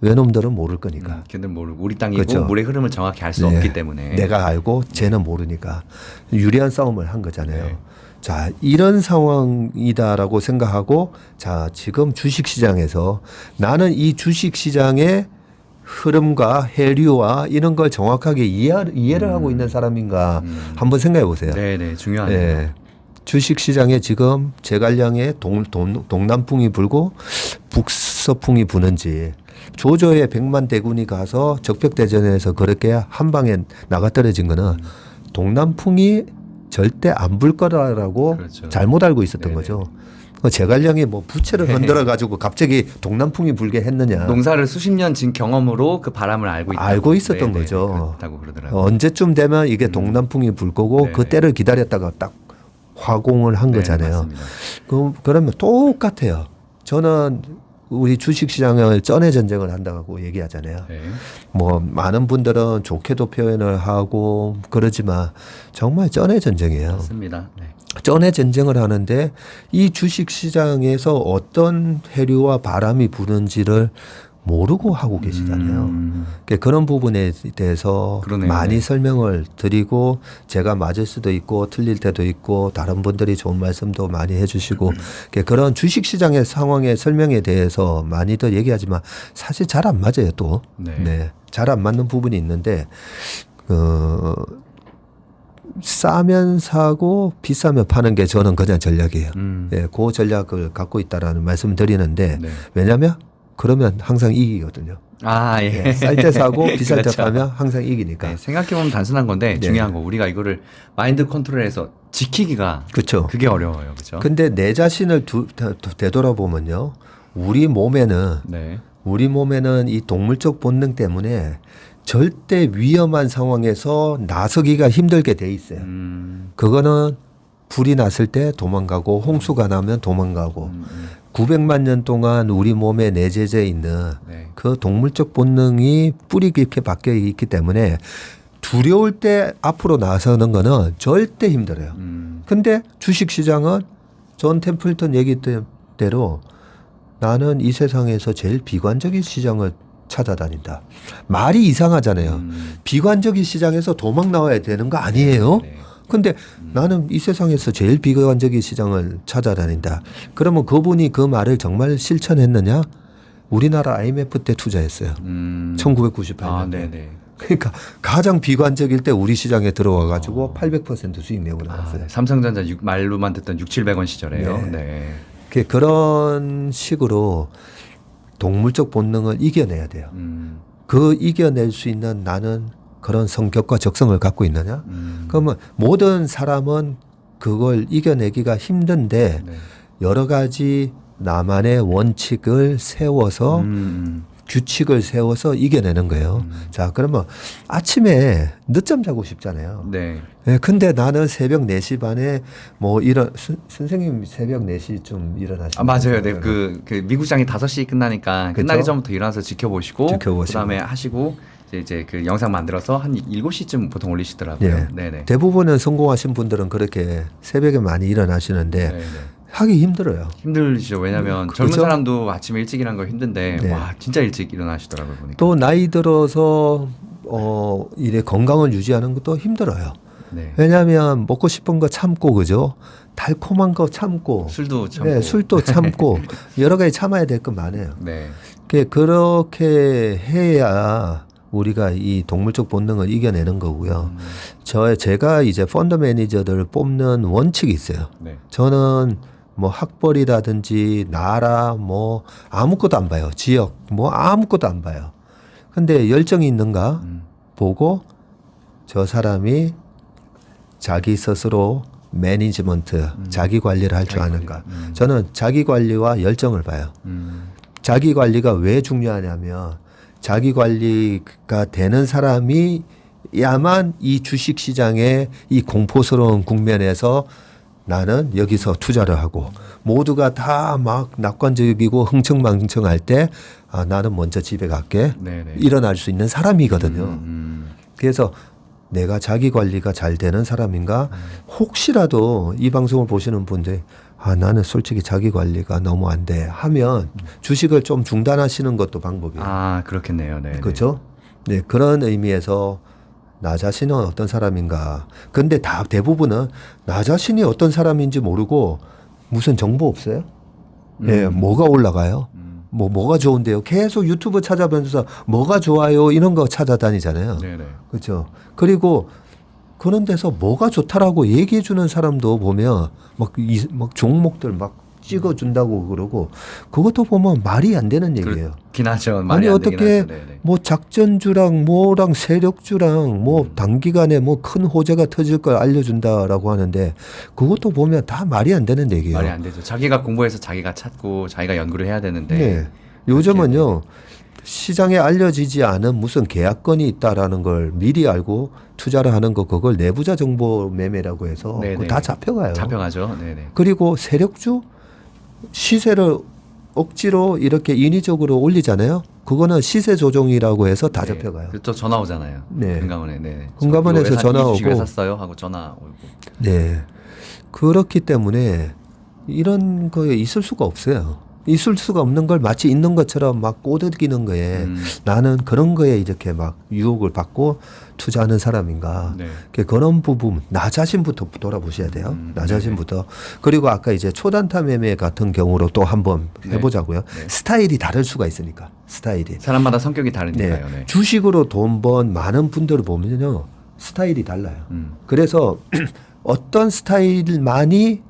외놈들은 모를 거니까. 걔는 모르고 우리 땅이고 그렇죠. 물의 흐름을 정확히 알 수 네. 없기 때문에 내가 알고 쟤는 모르니까 유리한 싸움을 한 거잖아요. 네. 자, 이런 상황이다라고 생각하고 자, 지금 주식시장에서 나는 이 주식시장의 흐름과 해류와 이런 걸 정확하게 이해를 하고 있는 사람인가 한번 생각해 보세요. 네네 중요하네요. 네. 주식시장에 지금 제갈량의 동남풍이 불고 북서풍이 부는지 조조의 100만 대군이 가서 적벽대전에서 그렇게 한 방에 나가 떨어진 거는 동남풍이 절대 안 불 거라고 그렇죠. 잘못 알고 있었던 네네. 거죠. 제갈량이 뭐 부채를 흔들어 가지고 갑자기 동남풍이 불게 했느냐. 농사를 수십 년 진 경험으로 그 바람을 알고 있었던 네네, 거죠. 그렇다고 그러더라고요. 언제쯤 되면 이게 동남풍이 불 거고 그 네네. 때를 기다렸다가 딱 화공을 한 네, 거잖아요. 맞습니다. 그러면 똑같아요. 저는 우리 주식시장을 쩐의 전쟁을 한다고 얘기하잖아요. 네. 뭐 많은 분들은 좋게도 표현을 하고 그러지만 정말 쩐의 전쟁이에요. 맞습니다. 네. 쩐의 전쟁을 하는데 이 주식시장에서 어떤 해류와 바람이 부는지를 모르고 하고 계시잖아요. 그러니까 그런 부분에 대해서 그러네요. 많이 네. 설명을 드리고 제가 맞을 수도 있고 틀릴 때도 있고 다른 분들이 좋은 말씀도 많이 해주시고 그러니까 그런 주식시장의 상황의 설명에 대해서 많이들 얘기하지만 사실 잘 안 맞아요 또. 네. 잘 안 맞는 부분이 있는데 싸면 사고 비싸면 파는 게 저는 그냥 전략이에요. 예, 그 전략을 갖고 있다라는 말씀을 드리는데 네. 왜냐하면 그러면 항상 이기거든요. 아, 예. 예, 쌀 때 사고 비쌀 때 그렇죠. 파면 항상 이기니까. 네, 생각해보면 단순한 건데 네. 중요한 거 우리가 이거를 마인드 컨트롤해서 지키기가 그렇죠. 그게 어려워요, 그렇죠? 근데 내 자신을 되돌아보면요, 우리 몸에는 네. 이 동물적 본능 때문에 절대 위험한 상황에서 나서기가 힘들게 돼 있어요. 그거는 불이 났을 때 도망가고 홍수가 나면 도망가고 900만 년 동안 우리 몸에 내재져 있는 네. 그 동물적 본능이 뿌리 깊게 박혀 있기 때문에 두려울 때 앞으로 나서는 거는 절대 힘들어요. 근데 주식 시장은 존 템플턴 얘기대로 나는 이 세상에서 제일 비관적인 시장을 찾아다닌다. 말이 이상하잖아요. 비관적인 시장에서 도망 나와야 되는 거 아니에요? 네. 근데 나는 이 세상에서 제일 비관적인 시장을 찾아다닌다. 그러면 그분이 그 말을 정말 실천했느냐? 우리나라 IMF 때 투자했어요. 1998년에. 아, 네네. 그러니까 가장 비관적일 때 우리 시장에 들어와 가지고 800% 수익 내고 나왔어요. 네. 삼성전자 말로만 듣던 6,700원 시절에요. 네. 네. 그런 식으로 동물적 본능을 이겨내야 돼요. 음. 그 이겨낼 수 있는 나는 그런 성격과 적성을 갖고 있느냐? 그러면 모든 사람은 그걸 이겨내기가 힘든데 네. 여러 가지 나만의 원칙을 세워서 규칙을 세워서 이겨내는 거예요. 자, 그러면 아침에 늦잠 자고 싶잖아요. 네. 예, 근데 나는 새벽 4시 반에 뭐 선생님 새벽 4시쯤 일어나시는 아, 맞아요. 네. 그 미국장이 5시에 끝나니까 그쵸? 끝나기 전부터 일어나서 지켜보시고 지켜보시고. 그다음에 하시고 이제 그 영상 만들어서 한 7시쯤 보통 올리시더라고요. 예. 네네. 대부분은 성공하신 분들은 그렇게 새벽에 많이 일어나시는데 네네. 하기 힘들어요. 힘들죠. 왜냐면 그렇죠? 젊은 사람도 아침에 일찍 일어나는 거 힘든데 네. 와 진짜 일찍 일어나시더라고요 보니까. 또 나이 들어서 이래 건강을 유지하는 것도 힘들어요. 네. 왜냐하면 먹고 싶은 거 참고 그죠? 달콤한 거 참고 술도 참고. 네, 술도 참고 여러 가지 참아야 될 것 많아요. 네. 그렇게 해야 우리가 이 동물적 본능을 이겨내는 거고요. 제가 이제 펀드 매니저들을 뽑는 원칙이 있어요. 네. 저는 뭐 학벌이라든지 나라 뭐 아무것도 안 봐요. 지역 뭐 아무것도 안 봐요. 근데 열정이 있는가 보고 저 사람이 자기 스스로 매니지먼트, 자기 관리를 할 줄 아는가. 저는 자기 관리와 열정을 봐요. 자기 관리가 왜 중요하냐면 자기 관리가 되는 사람이 야만 이 주식 시장의 이 공포스러운 국면에서 나는 여기서 투자를 하고 모두가 다 막 낙관적이고 흥청망청할 때 나는 먼저 집에 갈게. 네네. 일어날 수 있는 사람이거든요. 그래서 내가 자기 관리가 잘 되는 사람인가? 혹시라도 이 방송을 보시는 분들이 나는 솔직히 자기 관리가 너무 안 돼 하면 주식을 좀 중단하시는 것도 방법이에요. 아 그렇겠네요. 네. 그렇죠? 네, 그런 의미에서 나 자신은 어떤 사람인가. 근데 대부분은 나 자신이 어떤 사람인지 모르고 무슨 정보 없어요? 예, 뭐가 올라가요? 뭐가 좋은데요? 계속 유튜브 찾아보면서 뭐가 좋아요? 이런 거 찾아다니잖아요. 네네. 그렇죠. 그리고 그런 데서 뭐가 좋다라고 얘기해 주는 사람도 보면 막 종목들 막 찍어준다고 그러고 그것도 보면 말이 안 되는 얘기예요. 그렇긴 하죠. 아니 말이 안 되긴 어떻게 하죠. 네네. 뭐 작전주랑 뭐랑 세력주랑 뭐 단기간에 뭐 큰 호재가 터질 걸 알려준다라고 하는데 그것도 보면 다 말이 안 되는 얘기예요. 말이 안 되죠. 자기가 공부해서 자기가 찾고 자기가 연구를 해야 되는데. 네. 요즘은요 시장에 알려지지 않은 무슨 계약건이 있다라는 걸 미리 알고 투자를 하는 거 그걸 내부자 정보 매매라고 해서 네네. 그거 다 잡혀가요. 잡혀가죠. 네네. 그리고 세력주 시세를 억지로 이렇게 인위적으로 올리잖아요. 그거는 시세 조정이라고 해서 다 네. 잡혀가요. 그또 전화 오잖아요. 네. 금감원에. 네. 금감원에서 전화 이 주식을 오고. 샀어요 하고 전화 오고. 네. 그렇기 때문에 이런 거에 있을 수가 없어요. 있을 수가 없는 걸 마치 있는 것처럼 막 꼬드기는 거에 나는 그런 거에 이렇게 막 유혹을 받고 투자하는 사람인가. 네. 그런 부분 나 자신부터 돌아보셔야 돼요. 나 자신부터. 그리고 아까 이제 초단타 매매 같은 경우로 또 한번 네. 해보자고요. 네. 스타일이 다를 수가 있으니까. 스타일이. 사람마다 성격이 네. 다르니까요. 네. 주식으로 돈 번 많은 분들을 보면요. 스타일이 달라요. 그래서 어떤 스타일만이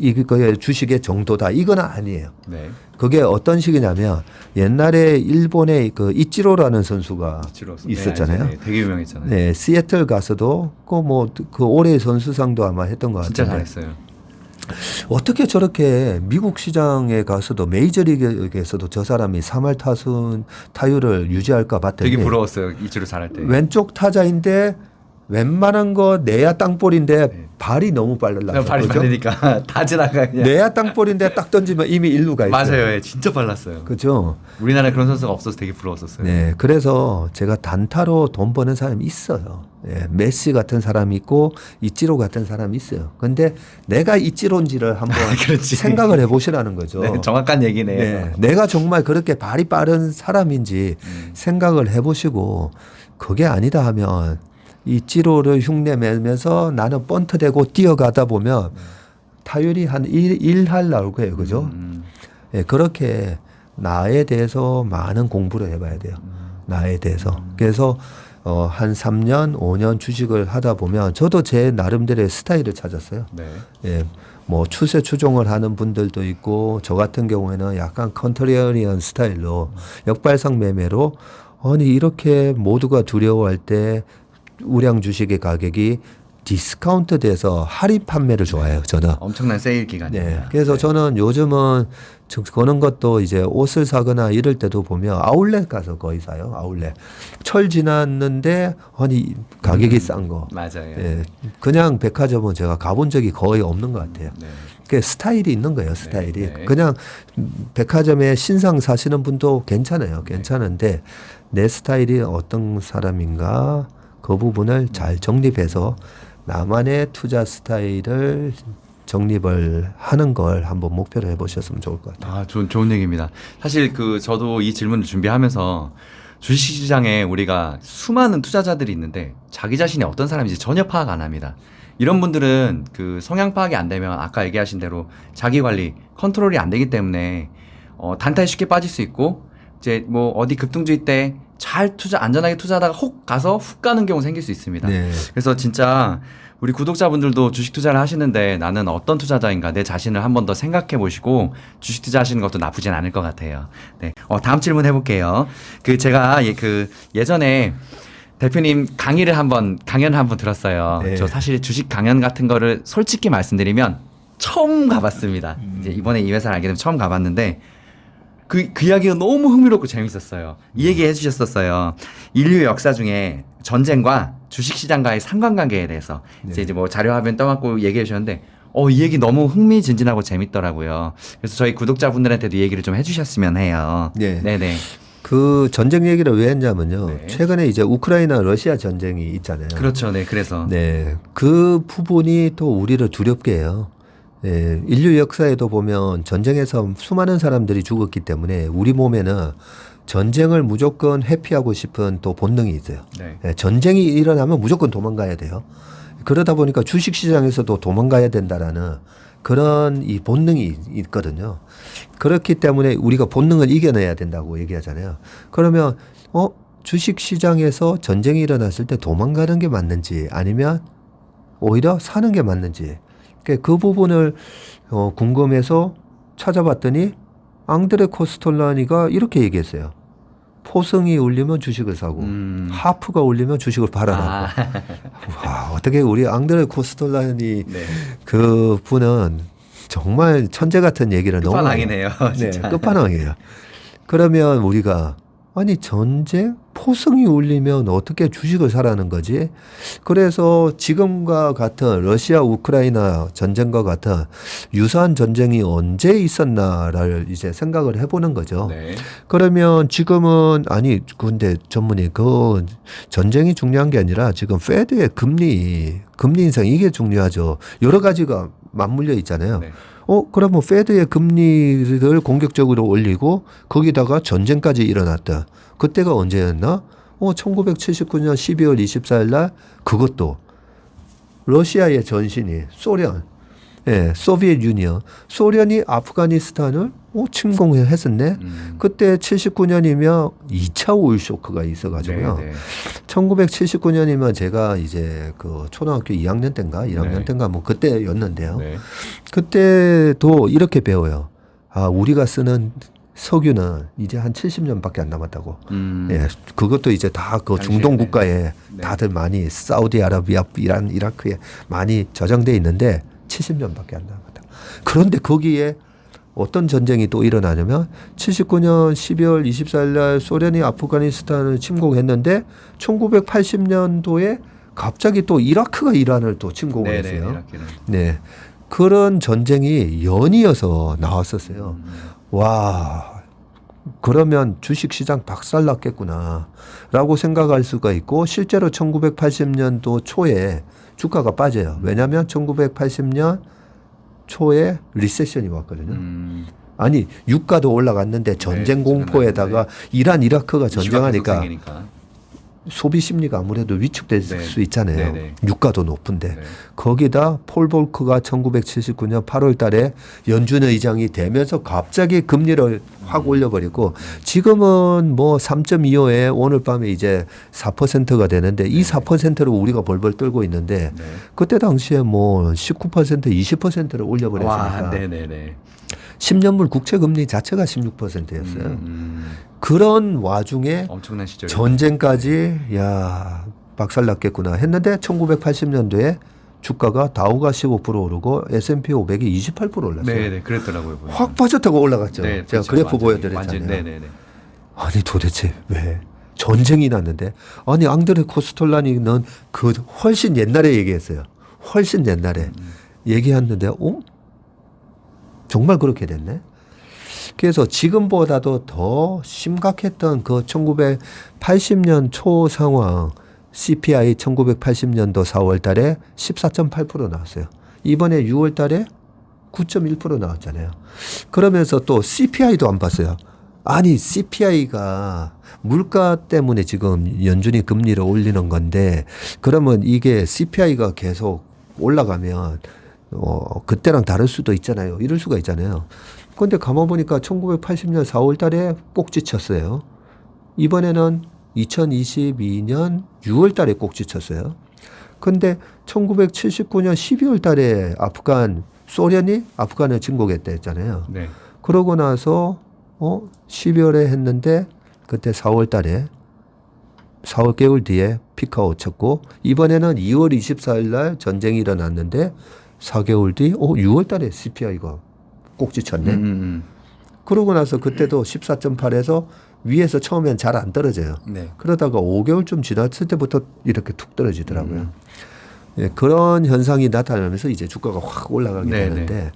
이거의 주식의 정도다. 이건 아니에요. 네. 그게 어떤 식이냐면 옛날에 일본의 그 이치로라는 선수가 있었잖아요. 네, 되게 유명했잖아요. 네, 시애틀 가서도 그 올해 선수상도 아마 했던 것 같아요. 진짜 잘했어요. 어떻게 저렇게 미국 시장에 가서도 메이저리그에서도 저 사람이 3할 타율을 유지할까 봤더니 되게 부러웠어요. 이치로 잘할 때. 왼쪽 타자인데 웬만한 거 내야 땅볼인데 네. 발이 너무 빨라. 발이 빠르니까 다 지나가 그냥. 내야 땅볼인데 딱 던지면 이미 일루가 있어요. 맞아요. 예, 진짜 빨랐어요. 그죠? 우리나라에 그런 선수가 없어서 되게 부러웠었어요. 네, 그래서 제가 단타로 돈 버는 사람이 있어요. 예, 메시 같은 사람이 있고 이찌로 같은 사람이 있어요. 근데 내가 이찌로인지를 한번 그렇지. 생각을 해보시라는 거죠. 네, 정확한 얘기네요. 네, 내가 정말 그렇게 발이 빠른 사람인지 생각을 해보시고 그게 아니다 하면 이찌로를 흉내내면서 나는 번트되고 뛰어가다 보면 타율이 한 1할 나올 거예요. 그죠? 예, 그렇게 나에 대해서 많은 공부를 해봐야 돼요. 나에 대해서. 그래서 한 3년, 5년 주식을 하다 보면 저도 제 나름대로의 스타일을 찾았어요. 네. 예, 뭐 추세 추종을 하는 분들도 있고 저 같은 경우에는 약간 컨트리어리한 스타일로 역발상 매매로 아니 이렇게 모두가 두려워할 때 우량 주식의 가격이 디스카운트 돼서 할인 판매를 좋아해요. 저는. 엄청난 세일 기간입니다. 네. 그래서 저는 요즘은 거는 것도 이제 옷을 사거나 이럴 때도 보면 아울렛 가서 거의 사요. 아울렛. 철 지났는데 아니 가격이 싼 거. 맞아요. 예. 그냥 백화점은 제가 가본 적이 거의 없는 것 같아요. 네. 그 스타일이 있는 거예요. 스타일이. 네. 그냥 백화점에 신상 사시는 분도 괜찮아요. 괜찮은데 내 스타일이 어떤 사람인가 그 부분을 잘 정립해서 나만의 투자 스타일을 정립을 하는 걸 한번 목표로 해보셨으면 좋을 것 같아요. 아, 좋은 얘기입니다. 사실 저도 이 질문을 준비하면서 주식시장에 우리가 수많은 투자자들이 있는데 자기 자신이 어떤 사람인지 전혀 파악 안 합니다. 이런 분들은 그 성향 파악이 안 되면 아까 얘기하신 대로 자기 관리, 컨트롤이 안 되기 때문에 단타에 쉽게 빠질 수 있고 이제 뭐 어디 급등주의 때 잘 안전하게 투자하다가 혹 가서 훅 가는 경우 생길 수 있습니다. 네. 그래서 진짜 우리 구독자분들도 주식 투자를 하시는데 나는 어떤 투자자인가 내 자신을 한 번 더 생각해 보시고 주식 투자하시는 것도 나쁘진 않을 것 같아요. 네. 다음 질문 해볼게요. 제가 예전에 대표님 강연을 한번 들었어요. 네. 저 사실 주식 강연 같은 거를 솔직히 말씀드리면 처음 가봤습니다. 이제 이번에 이 회사를 알게 되면 처음 가봤는데 그 이야기가 너무 흥미롭고 재밌었어요. 이 얘기 해주셨었어요. 인류의 역사 중에 전쟁과 주식시장과의 상관관계에 대해서 이제 뭐 자료 화면 떠갖고 얘기해 주셨는데 이 얘기 너무 흥미진진하고 재밌더라고요. 그래서 저희 구독자분들한테도 이 얘기를 좀 해주셨으면 해요. 네. 네네. 그 전쟁 얘기를 왜 했냐면요. 네. 최근에 이제 우크라이나 러시아 전쟁이 있잖아요. 그렇죠. 네. 그래서. 네. 그 부분이 또 우리를 두렵게 해요. 예, 인류 역사에도 보면 전쟁에서 수많은 사람들이 죽었기 때문에 우리 몸에는 전쟁을 무조건 회피하고 싶은 또 본능이 있어요. 네. 예, 전쟁이 일어나면 무조건 도망가야 돼요. 그러다 보니까 주식시장에서도 도망가야 된다라는 그런 이 본능이 있거든요. 그렇기 때문에 우리가 본능을 이겨내야 된다고 얘기하잖아요. 그러면 주식시장에서 전쟁이 일어났을 때 도망가는 게 맞는지 아니면 오히려 사는 게 맞는지 그 부분을 궁금해서 찾아봤더니 앙드레 코스톨라니가 이렇게 얘기했어요. 포승이 울리면 주식을 사고 하프가 울리면 주식을 팔아라. 와, 어떻게 우리 앙드레 코스톨라니 네. 그 분은 정말 천재 같은 얘기를 너무 끝판왕이네요. 네, 진짜. 끝판왕이에요. 그러면 우리가 아니 전쟁 포승이 울리면 어떻게 주식을 사라는 거지? 그래서 지금과 같은 러시아 우크라이나 전쟁과 같은 유사한 전쟁이 언제 있었나를 이제 생각을 해보는 거죠. 네. 그러면 지금은 아니 근데 전문의 그 전쟁이 중요한 게 아니라 지금 페드의 금리 인상 이게 중요하죠. 여러 가지가 맞물려 있잖아요. 네. 그러면 페드의 금리를 공격적으로 올리고 거기다가 전쟁까지 일어났다. 그때가 언제였나? 1979년 12월 24일 날 그것도 러시아의 전신이 소련 예, 소비에트 유니언. 소련이 아프가니스탄을 침공했었네. 그때 79년이면 2차 오일 쇼크가 있어가지고요. 네, 네. 1979년이면 제가 이제 그 초등학교 2학년 때인가 1학년 네. 때인가 뭐 그때였는데요. 네. 그때도 이렇게 배워요. 아, 우리가 쓰는 석유는 이제 한 70년밖에 안 남았다고. 예, 그것도 이제 다 그 당시에, 중동 네. 국가에 네. 다들 많이 사우디아라비아, 이란, 이라크에 많이 저장돼 있는데 70년밖에 안 남았다. 그런데 거기에 어떤 전쟁이 또 일어나냐면 79년 12월 24일 날 소련이 아프가니스탄을 침공했는데 1980년도에 갑자기 또 이라크가 이란을 또 침공을 네, 네, 했어요. 이라크는. 네. 그런 전쟁이 연이어서 나왔었어요. 와, 그러면 주식시장 박살났겠구나 라고 생각할 수가 있고 실제로 1980년도 초에 주가가 빠져요. 왜냐하면 1980년 초에 리세션이 왔거든요. 아니 유가도 올라갔는데 전쟁 네, 공포에다가 이란 이라크가 이슈가 전쟁하니까 계속 생기니까. 소비 심리가 아무래도 위축될 네. 수 있잖아요. 네, 네. 유가도 높은데 네. 거기다 폴 볼크가 1979년 8월 달에 연준 의장이 되면서 갑자기 금리를 확 올려버리고 지금은 뭐 3.25에 오늘 밤에 이제 4%가 되는데 이 4%로 우리가 벌벌 떨고 있는데 네. 그때 당시에 뭐 19% 20%를 올려버렸으니까 와, 네, 네, 네. 10년물 국채 금리 자체가 16%였어요. 그런 와중에 엄청난 시절. 전쟁까지 야 박살났겠구나 했는데 1980년도에 주가가 다우가 15% 오르고 S&P 500이 28% 올랐어요. 네, 네, 그랬더라고요. 보니까. 확 빠졌다고 올라갔죠. 네, 제가 그렇죠. 그래프 완전히, 보여드렸잖아요. 완전히, 네, 네, 네. 아니 도대체 왜 전쟁이 났는데 아니 앙드레 코스톨라니는 그 훨씬 옛날에 얘기했어요. 훨씬 옛날에 얘기했는데 정말 그렇게 됐네. 그래서 지금보다도 더 심각했던 그 1980년 초 상황 CPI 1980년도 4월 달에 14.8% 나왔어요. 이번에 6월 달에 9.1% 나왔잖아요. 그러면서 또 CPI도 안 봤어요. 아니 CPI가 물가 때문에 지금 연준이 금리를 올리는 건데 그러면 이게 CPI가 계속 올라가면 그때랑 다를 수도 있잖아요. 이럴 수가 있잖아요. 그런데 가만 보니까 1980년 4월 달에 꼭지 쳤어요. 이번에는 2022년 6월 달에 꼭지 쳤어요. 근데 1979년 12월 달에 소련이 아프간을 침공했다 했잖아요. 네. 그러고 나서 12월에 했는데 그때 4월 달에 4개월 뒤에 피크아웃 쳤고 이번에는 2월 24일 날 전쟁이 일어났는데 4개월 뒤 6월 달에 CPI가 꼭지 쳤네. 그러고 나서 그때도 14.8에서 위에서 처음엔 잘 안 떨어져요. 네. 그러다가 5개월쯤 지났을 때부터 이렇게 툭 떨어지더라고요. 예, 그런 현상이 나타나면서 이제 주가가 확 올라가게 네, 되는데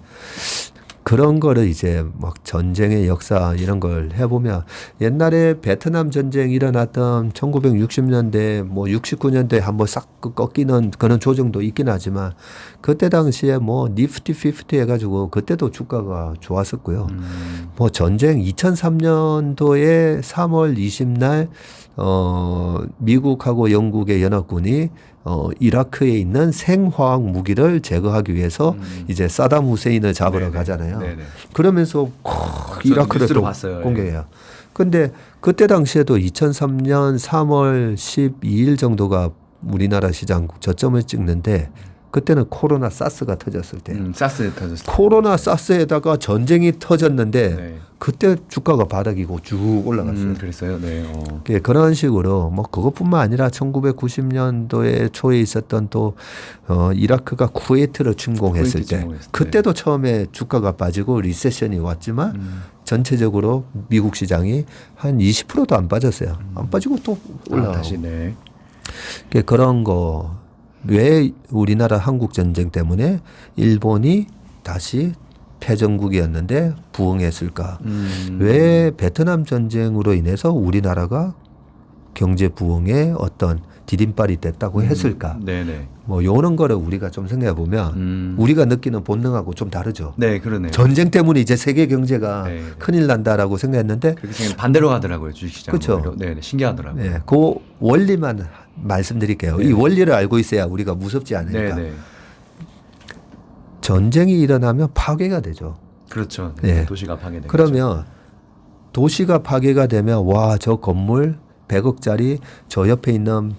그런 거를 이제 막 전쟁의 역사 이런 걸 해보면 옛날에 베트남 전쟁 일어났던 1960년대 뭐 69년대 한번 싹 꺾이는 그런 조정도 있긴 하지만 그때 당시에 뭐 니프티 50 해가지고 그때도 주가가 좋았었고요. 뭐 전쟁 2003년도에 3월 20날 미국하고 영국의 연합군이 이라크에 있는 생화학 무기를 제거하기 위해서 이제 사담 후세인을 잡으러 네네. 가잖아요. 네네. 그러면서 이라크를 뉴스로 또 봤어요. 공격해요. 근데 그때 당시에도 2003년 3월 12일 정도가 우리나라 시장 저점을 찍는데 그때는 코로나 사스가 터졌을 때 사스 터졌을 때. 코로나 사스에다가 전쟁이 터졌는데 네. 그때 주가가 바닥이고 쭉 올라갔어요. 그랬어요. 네. 예, 그런 식으로 뭐 그것뿐만 아니라 1990년도에 초에 있었던 또 이라크가 쿠웨이트를 침공했을 쿠웨이트 때 침공했을 때. 그때도 처음에 주가가 빠지고 리세션이 왔지만 전체적으로 미국 시장이 한 20%도 안 빠졌어요. 안 빠지고 또 올라가고. 다시 네. 그런 거 왜 우리나라 한국 전쟁 때문에 일본이 다시 패전국이었는데 부흥했을까? 왜 베트남 전쟁으로 인해서 우리나라가 경제 부흥의 어떤 디딤발이 됐다고 했을까? 네네. 뭐 이런 거를 우리가 좀 생각해 보면 우리가 느끼는 본능하고 좀 다르죠. 네, 그러네요. 전쟁 때문에 이제 세계 경제가 네. 큰일 난다라고 생각했는데 그렇게 생각 반대로 가더라고요 주식시장. 그쵸. 네, 네, 신기하더라고요. 네, 그 원리만 말씀드릴게요. 네. 이 원리를 알고 있어야 우리가 무섭지 않으니까. 네, 네. 전쟁이 일어나면 파괴가 되죠. 그렇죠. 예. 도시가 파괴되죠. 그러면 도시가 파괴가 되면 와, 저 건물 100억짜리 저 옆에 있는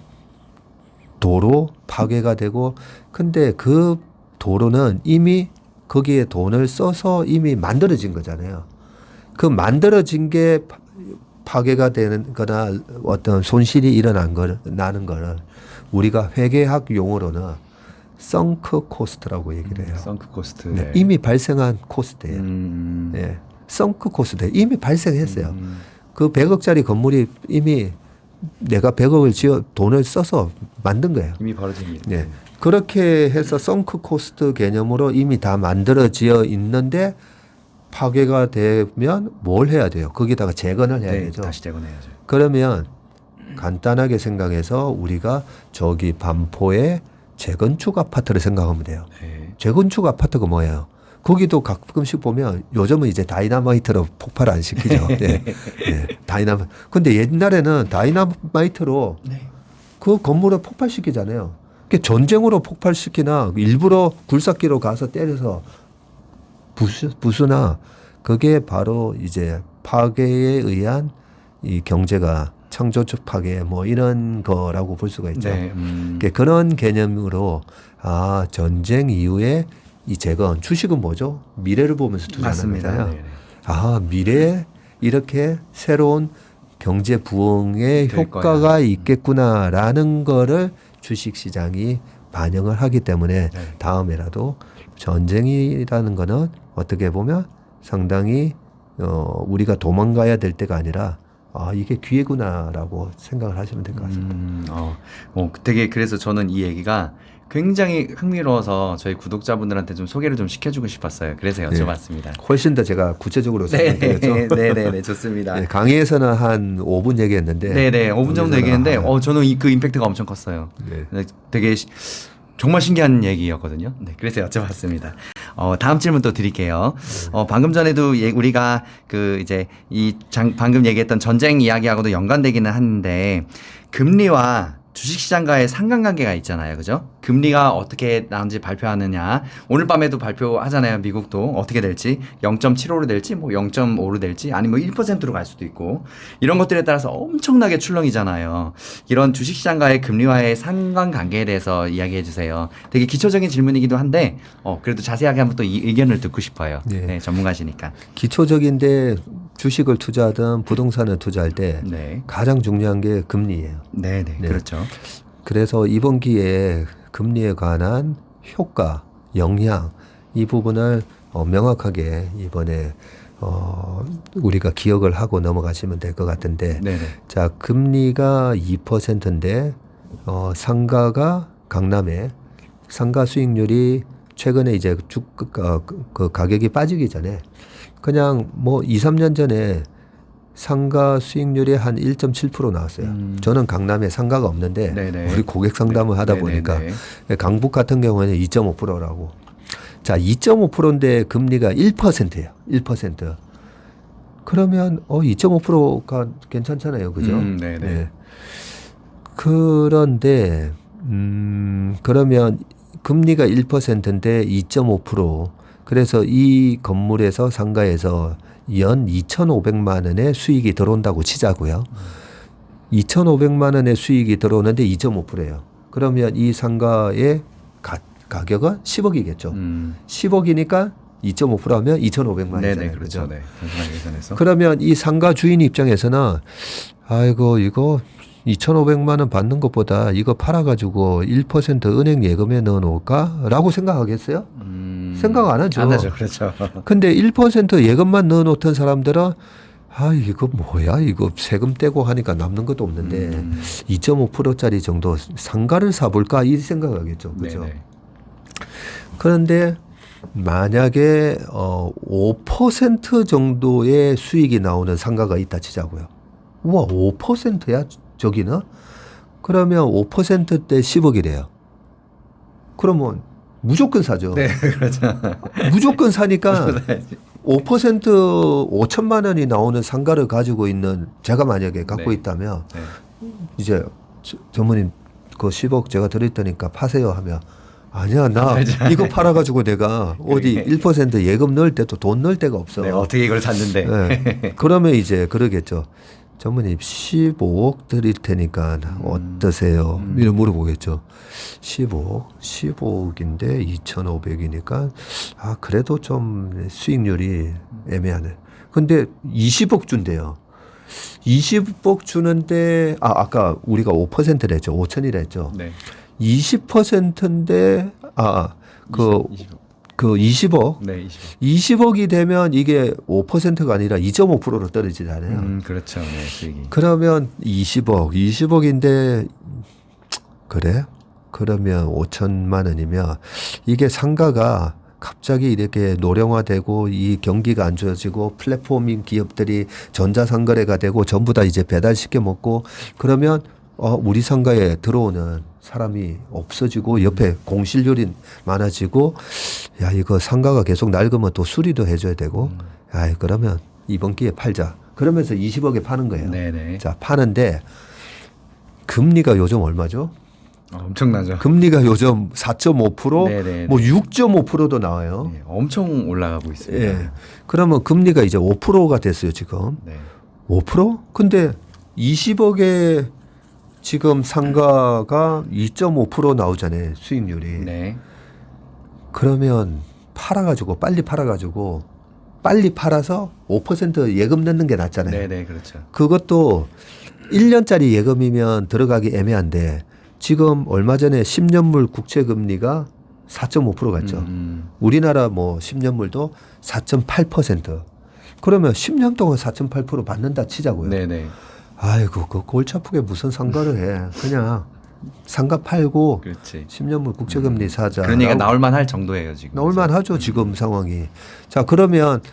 도로 파괴가 되고, 근데 그 도로는 이미 거기에 돈을 써서 이미 만들어진 거잖아요. 그 만들어진 게 파괴가 되는 거나 어떤 손실이 나는 거를 우리가 회계학 용어로는 썬크 코스트라고 얘기를 해요. 썬크 코스트. 네, 이미 발생한 코스트예요. 예. 썬크 코스트 이미 발생했어요. 그 100억짜리 건물이 이미 내가 100억을 돈을 써서 만든 거예요. 이미 벌어진 일. 네. 그렇게 해서 썬크 코스트 개념으로 이미 다 만들어져 있는데 파괴가 되면 뭘 해야 돼요? 거기다가 재건을 해야 네, 되죠. 다시 재건해야죠. 그러면 간단하게 생각해서 우리가 저기 반포에 재건축 아파트를 생각하면 돼요. 네. 재건축 아파트가 뭐예요? 거기도 가끔씩 보면 요즘은 이제 다이나마이트로 폭발 안 시키죠. 네. 네. 근데 옛날에는 다이나마이트로 네. 그 건물을 폭발시키잖아요. 그 전쟁으로 폭발시키나 일부러 굴삭기로 가서 때려서 부수나 그게 바로 이제 파괴에 의한 이 경제가 창조적 파괴 뭐 이런 거라고 볼 수가 있죠. 네. 그런 개념으로 전쟁 이후에 이 재건 주식은 뭐죠? 미래를 보면서 투자하는 맞습니다. 거잖아요. 네네. 미래에 이렇게 새로운 경제 부흥의 될 효과가 거야. 있겠구나라는 거를 주식 시장이 반영을 하기 때문에 네. 다음에라도 전쟁이라는 거는 어떻게 보면 상당히 우리가 도망가야 될 때가 아니라 이게 기회구나라고 생각을 하시면 될 것 같습니다. 되게 그래서 저는 이 얘기가 굉장히 흥미로워서 저희 구독자분들한테 좀 소개를 좀 시켜주고 싶었어요. 그래서 여쭤봤습니다. 훨씬 더 제가 구체적으로 설명드렸죠. 네네네, 좋습니다. 네, 강의에서는 한 5분 얘기했는데 네네, 5분 정도 얘기했는데, 저는 그 임팩트가 엄청 컸어요. 네. 되게 정말 신기한 얘기였거든요. 네, 그래서 여쭤봤습니다. 다음 질문 또 드릴게요. 방금 전에도 우리가 이제 방금 얘기했던 전쟁 이야기하고도 연관되기는 하는데, 금리와 주식시장과의 상관관계가 있잖아요. 그죠? 금리가 어떻게 나온지 발표하느냐. 오늘 밤에도 발표하잖아요. 미국도 어떻게 될지. 0.75로 될지, 뭐 0.5로 될지, 아니면 1%로 갈 수도 있고. 이런 것들에 따라서 엄청나게 출렁이잖아요. 이런 주식시장과의 금리와의 상관관계에 대해서 이야기해 주세요. 되게 기초적인 질문이기도 한데, 그래도 자세하게 한번 또 이 의견을 듣고 싶어요. 네. 네, 전문가시니까. 기초적인데 주식을 투자하든 부동산을 투자할 때 네. 가장 중요한 게 금리예요. 네네. 네. 그렇죠. 그래서 이번 기회에 금리에 관한 효과, 영향 이 부분을 명확하게 이번에 우리가 기억을 하고 넘어가시면 될 것 같은데, 네네. 자, 금리가 2%인데 상가가 강남에 상가 수익률이 최근에 이제 그 가격이 빠지기 전에 그냥 뭐 2, 3년 전에 상가 수익률이 한 1.7% 나왔어요. 저는 강남에 상가가 없는데 네네. 우리 고객 상담을 하다 보니까 강북 같은 경우에는 2.5%라고. 자, 2.5%인데 금리가 1%예요. 1%. 그러면 2.5%가 괜찮잖아요. 그죠? 네네. 네. 그런데 그러면 금리가 1%인데 2.5%. 그래서 이 건물에서 상가에서 연 2,500만 원의 수익이 들어온다고 치자고요. 2,500만 원의 수익이 들어오는데 2.5%예요. 그러면 이 상가의 가격은 10억이겠죠. 10억이니까 2.5% 하면 2,500만 원이잖아요. 네네, 그렇죠. 네. 단순하게 계산해서. 그러면 이 상가 주인 입장에서는 아이고 이거 2,500만 원 받는 것보다 이거 팔아가지고 1% 은행 예금에 넣어놓을까라고 생각하겠어요? 생각 안 하죠. 안 하죠, 그렇죠. 근데 1% 예금만 넣어놓던 사람들은 이거 뭐야? 이거 세금 떼고 하니까 남는 것도 없는데 2.5%짜리 정도 상가를 사볼까 이 생각하겠죠. 그죠? 네네. 그런데 만약에 5% 정도의 수익이 나오는 상가가 있다 치자고요. 우와, 5%야 저기는? 그러면 5%대 10억이래요. 그러면 무조건 사죠. 네, 그렇죠. 무조건 사니까 5% 5천만 원이 나오는 상가를 가지고 있는 제가 만약에 갖고 네. 있다면 네. 이제 전무님 그 10억 제가 드릴 테니까 파세요 하면 아니야 나 알죠. 이거 팔아가지고 내가 어디 1% 예금 넣을 때도 돈 넣을 데가 없어. 네, 어떻게 이걸 샀는데. 네. 그러면 이제 그러겠죠. 전무님 15억 드릴 테니까 어떠세요? 이런 물어보겠죠. 15억인데 2,500이니까 아 그래도 좀 수익률이 애매하네. 근데 20억 준대요. 20억 주는데 아까 우리가 5%를 했죠. 5천이라 했죠. 네. 20%인데 그 20억. 네, 20억. 20억이 되면 이게 5%가 아니라 2.5%로 떨어지잖아요. 그렇죠. 네, 수익이. 그러면 20억인데 그래? 그러면 5천만 원이면 이게 상가가 갑자기 이렇게 노령화되고 이 경기가 안 좋아지고 플랫폼인 기업들이 전자상거래가 되고 전부 다 이제 배달시켜 먹고 그러면 우리 상가에 들어오는 사람이 없어지고 옆에 공실률이 많아지고 야 이거 상가가 계속 낡으면 또 수리도 해줘야 되고 야 그러면 이번 기회에 팔자 그러면서 20억에 파는 거예요. 네네. 자 파는데 금리가 요즘 얼마죠? 엄청나죠. 금리가 요즘 4.5% 네네. 뭐 6.5%도 나와요. 네, 엄청 올라가고 있습니다. 예. 그러면 금리가 이제 5%가 됐어요 지금. 네. 5%? 근데 20억에 지금 상가가 2.5% 나오잖아요 수익률이. 네. 그러면 빨리 팔아서 5% 예금 넣는 게 낫잖아요. 네네, 그렇죠. 그것도 1년짜리 예금이면 들어가기 애매한데 지금 얼마 전에 10년물 국채 금리가 4.5% 갔죠. 우리나라 뭐 10년물도 4.8%. 그러면 10년 동안 4.8% 받는다 치자고요. 네네. 아이고 그 골치 아프게 무슨 상가를 해. 그냥 상가 팔고 그렇지. 10년물 국채 금리 사자. 그런 얘기가 나올만 할 정도예요, 지금. 나올만 하죠 지금 상황이. 자 그러면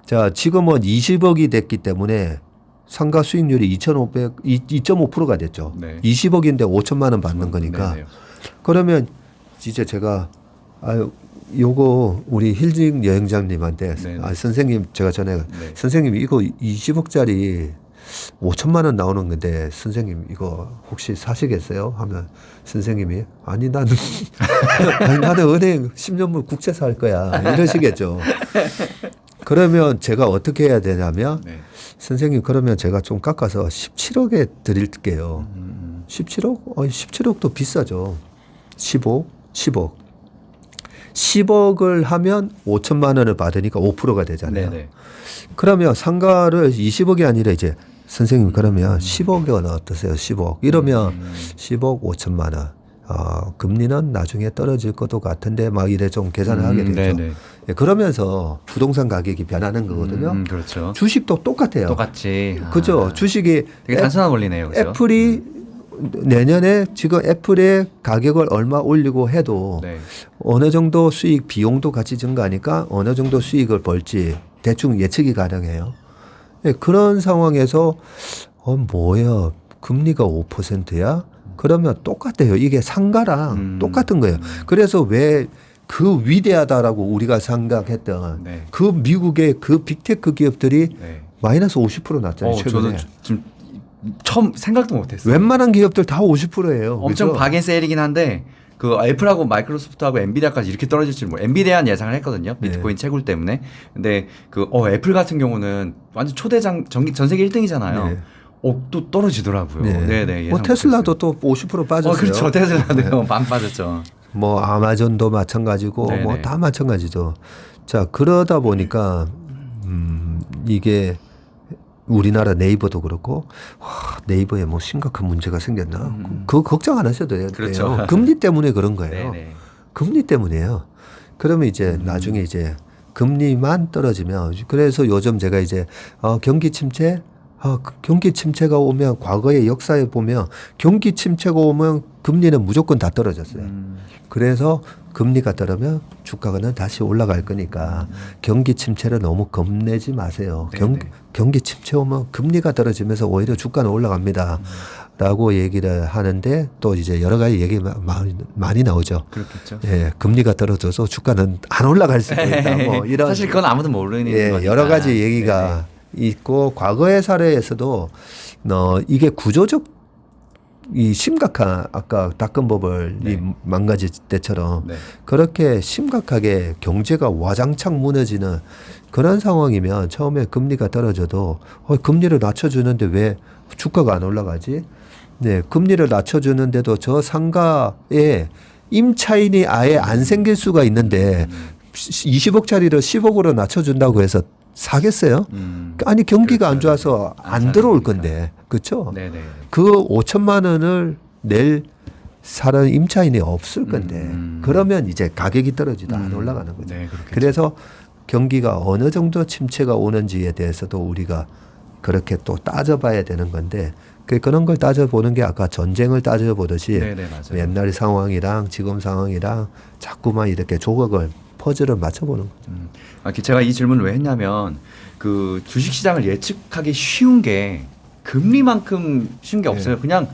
자 지금은 20억이 됐기 때문에 상가 수익률이 2.5%가 됐죠. 네. 20억인데 5천만 원 받는 거니까. 네네. 그러면 이제 제가 요거 우리 힐링 여행자님한테 네네. 선생님 제가 전에 네. 선생님 이거 20억짜리 5천만 원 나오는 건데 선생님 이거 혹시 사시겠어요? 하면 선생님이 아니 나는 은행 10년물 국채 살 거야 이러시겠죠. 그러면 제가 어떻게 해야 되냐면 네. 선생님 그러면 제가 좀 깎아서 17억에 드릴게요. 17억? 17억도 비싸죠. 10억? 10억을 하면 5천만 원을 받으니까 5%가 되잖아요. 네네. 그러면 상가를 20억이 아니라 이제 선생님 그러면 10억은 어떠세요? 10억. 이러면 10억 5천만 원. 금리는 나중에 떨어질 것도 같은데 막 이래 좀 계산을 하게 되죠. 네네. 예, 그러면서 부동산 가격이 변하는 거거든요. 그렇죠. 주식도 똑같아요. 똑같이. 그죠? 주식이 되게 단순한 원리네요. 그죠? 애플이 내년에 지금 애플의 가격을 얼마 올리고 해도 네. 어느 정도 수익 비용도 같이 증가하니까 어느 정도 수익을 벌지 대충 예측이 가능해요. 예, 그런 상황에서 뭐야 금리가 5%야? 그러면 똑같아요. 이게 상가랑 똑같은 거예요. 그래서 왜 그 위대하다라고 우리가 생각했던 네. 그 미국의 그 빅테크 기업들이 네. 마이너스 50% 났잖아요. 저도 최근에. 지금 처음 생각도 못했어요. 웬만한 기업들 다 50%예요. 엄청 바겐세일이긴 한데 그 애플하고 마이크로소프트하고 엔비디아까지 이렇게 떨어질 줄 엔비디아는 예상을 했거든요. 비트코인 채굴 때문에. 근데 그 애플 같은 경우는 완전 초대장 전 세계 1등이잖아요. 네. 또 떨어지더라고요. 네네. 뭐 테슬라도 또 50% 빠졌어요. 그렇죠. 테슬라도 반 빠졌죠. 뭐 아마존도 마찬가지고 네네. 뭐 다 마찬가지죠. 자 그러다 보니까 이게 우리나라 네이버도 그렇고 네이버에 뭐 심각한 문제가 생겼나? 그거 걱정 안 하셔도 돼요. 그렇죠. 금리 때문에 그런 거예요. 네네. 금리 때문이에요. 그러면 이제 나중에 이제 금리만 떨어지면 그래서 요즘 제가 이제 경기 침체 경기 침체가 오면 과거의 역사에 보면 경기 침체가 오면 금리는 무조건 다 떨어졌어요. 그래서 금리가 떨어지면 주가는 다시 올라갈 거니까 경기 침체를 너무 겁내지 마세요. 경기 침체 오면 금리가 떨어지면서 오히려 주가는 올라갑니다. 라고 얘기를 하는데 또 이제 여러 가지 얘기 많이 나오죠. 그렇겠죠. 예, 금리가 떨어져서 주가는 안 올라갈 수도 있다. 뭐 이런 사실 그건 아무도 모르는 거니까. 여러 가지 얘기가 있고 과거의 사례에서도 이게 구조적 이 심각한 아까 닷컴버블이 네. 망가질 때처럼 네. 그렇게 심각하게 경제가 와장창 무너지는 그런 상황이면 처음에 금리가 떨어져도 금리를 낮춰주는데 왜 주가가 안 올라가지? 네, 금리를 낮춰주는데도 저 상가에 임차인이 아예 안 생길 수가 있는데 20억짜리를 10억으로 낮춰준다고 해서 사겠어요? 아니 경기가 안 좋아서 안 들어올 건데 그렇죠? 네네. 그 5천만 원을 낼 사람 임차인이 없을 건데 그러면 이제 가격이 떨어지도 안 올라가는 거죠. 네, 그렇겠죠. 그래서 경기가 어느 정도 침체가 오는지에 대해서도 우리가 그렇게 또 따져봐야 되는 건데 그런 걸 따져보는 게 아까 전쟁을 따져보듯이 네네, 맞아요. 옛날 상황이랑 지금 상황이랑 자꾸만 이렇게 조각을 퍼즐을 맞춰보는 거죠. 제가 이 질문을 왜 했냐면 그 주식시장을 예측하기 쉬운 게 금리만큼 쉬운 게 없어요. 그냥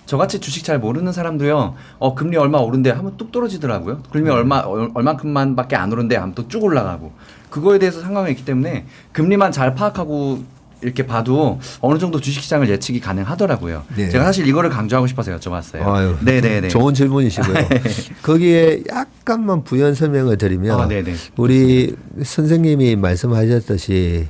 저같이 주식 잘 모르는 사람도요. 금리 얼마 오른데 하면 뚝 떨어지더라고요. 금리 얼마큼만밖에 안 오른데 하면 또 쭉 올라가고 그거에 대해서 상관이 있기 때문에 금리만 잘 파악하고 이렇게 봐도 어느 정도 주식시장을 예측이 가능하더라고요. 네. 제가 사실 이거를 강조하고 싶어서 여쭤봤어요. 아유, 네네네. 좋은 질문이시고요. 거기에 약간만 부연 설명을 드리면 네네. 우리 선생님이 말씀하셨듯이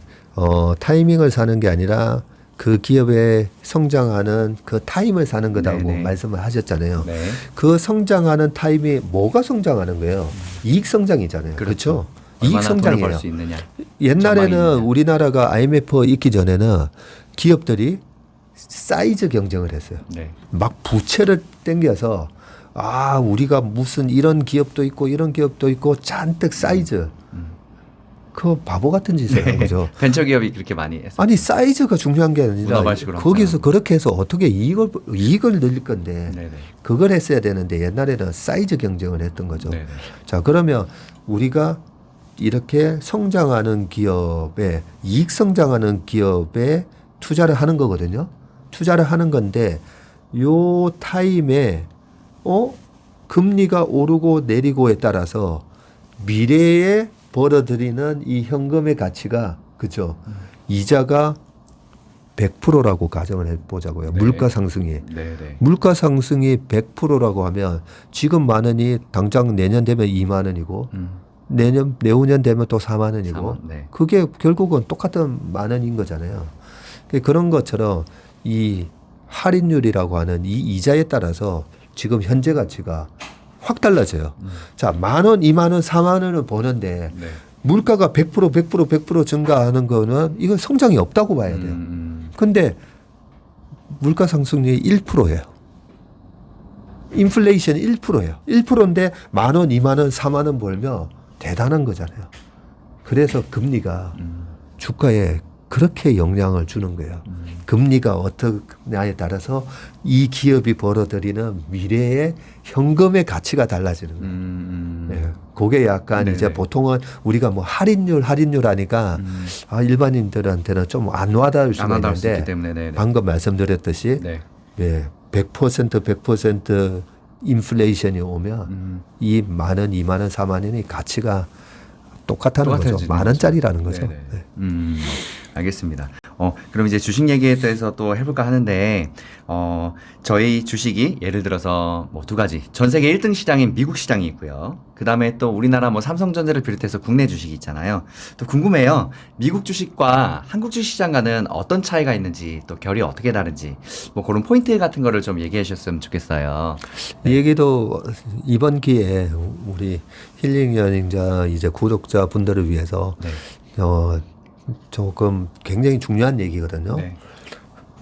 타이밍을 사는 게 아니라 그 기업의 성장하는 그 타임을 사는 거다고 네네. 말씀을 하셨잖아요. 네. 그 성장하는 타임이 뭐가 성장하는 거예요? 이익 성장이잖아요. 그렇죠? 이익 얼마나 돈을 성장이에요. 벌 수 있느냐. 옛날에는 전망이 있느냐. 우리나라가 IMF 있기 전에는 기업들이 사이즈 경쟁을 했어요. 네. 막 부채를 땡겨서 우리가 무슨 이런 기업도 있고 이런 기업도 있고 잔뜩 사이즈 그 바보 같은 짓을 한 거죠. 벤처기업이 그렇게 많이 했어요. 아니 사이즈가 중요한 게 아니라 문어발식으로 거기서 그렇게 해서 어떻게 이익을 늘릴 건데 네네. 그걸 했어야 되는데 옛날에는 사이즈 경쟁을 했던 거죠. 네네. 자 그러면 우리가 이렇게 성장하는 기업에 이익 성장하는 기업에 투자를 하는 거거든요. 투자를 하는 건데 요 타임에 금리가 오르고 내리고에 따라서 미래에 벌어들이는 이 현금의 가치가 그죠? 이자가 100%라고 가정을 해보자고요. 네. 물가 상승이. 네네. 물가 상승이 100%라고 하면 지금 만 원이 당장 내년 되면 2만 원이고 내후년 되면 또 4만 원이고 4만, 네. 그게 결국은 똑같은 만 원인 거잖아요. 그런 것처럼 이 할인율이라고 하는 이 이자에 따라서 지금 현재 가치가 확 달라져요. 자, 만 원, 2만 원, 4만 원을 버는데 네. 물가가 100% 증가하는 거는 이건 성장이 없다고 봐야 돼요. 근데 물가 상승률이 1%예요. 인플레이션이 1%예요. 1%인데 만 원, 2만 원, 4만 원 벌면 대단한 거잖아요. 그래서 금리가 주가에 그렇게 영향을 주는 거예요. 금리가 어떠냐에 따라서 이 기업이 벌어들이는 미래의 현금의 가치가 달라지는 거예요. 네. 그게 약간 네네. 이제 보통은 우리가 뭐 할인율 하니까 일반인들한테는 좀 안 와닿을 수가 안 와닿을 수 있는데 있기 때문에, 네네. 방금 말씀드렸듯이 네. 100% 인플레이션이 오면 이 만 원, 2만 원, 4만 원이 가치가 똑같다는 거죠. 똑같아지는 만 원짜리라는 거죠. 네네. 네. 알겠습니다. 그럼 이제 주식 얘기에 대해서 또 해볼까 하는데, 저희 주식이 예를 들어서 뭐 두 가지. 전 세계 1등 시장인 미국 시장이 있고요. 그 다음에 또 우리나라 뭐 삼성전자를 비롯해서 국내 주식이 있잖아요. 또 궁금해요. 미국 주식과 한국 주식 시장과는 어떤 차이가 있는지, 또 결이 어떻게 다른지, 뭐 그런 포인트 같은 거를 좀 얘기해 주셨으면 좋겠어요. 이 얘기도 이번 기회에 우리 힐링 여행자 이제 구독자 분들을 위해서 네. 조금 굉장히 중요한 얘기거든요. 네.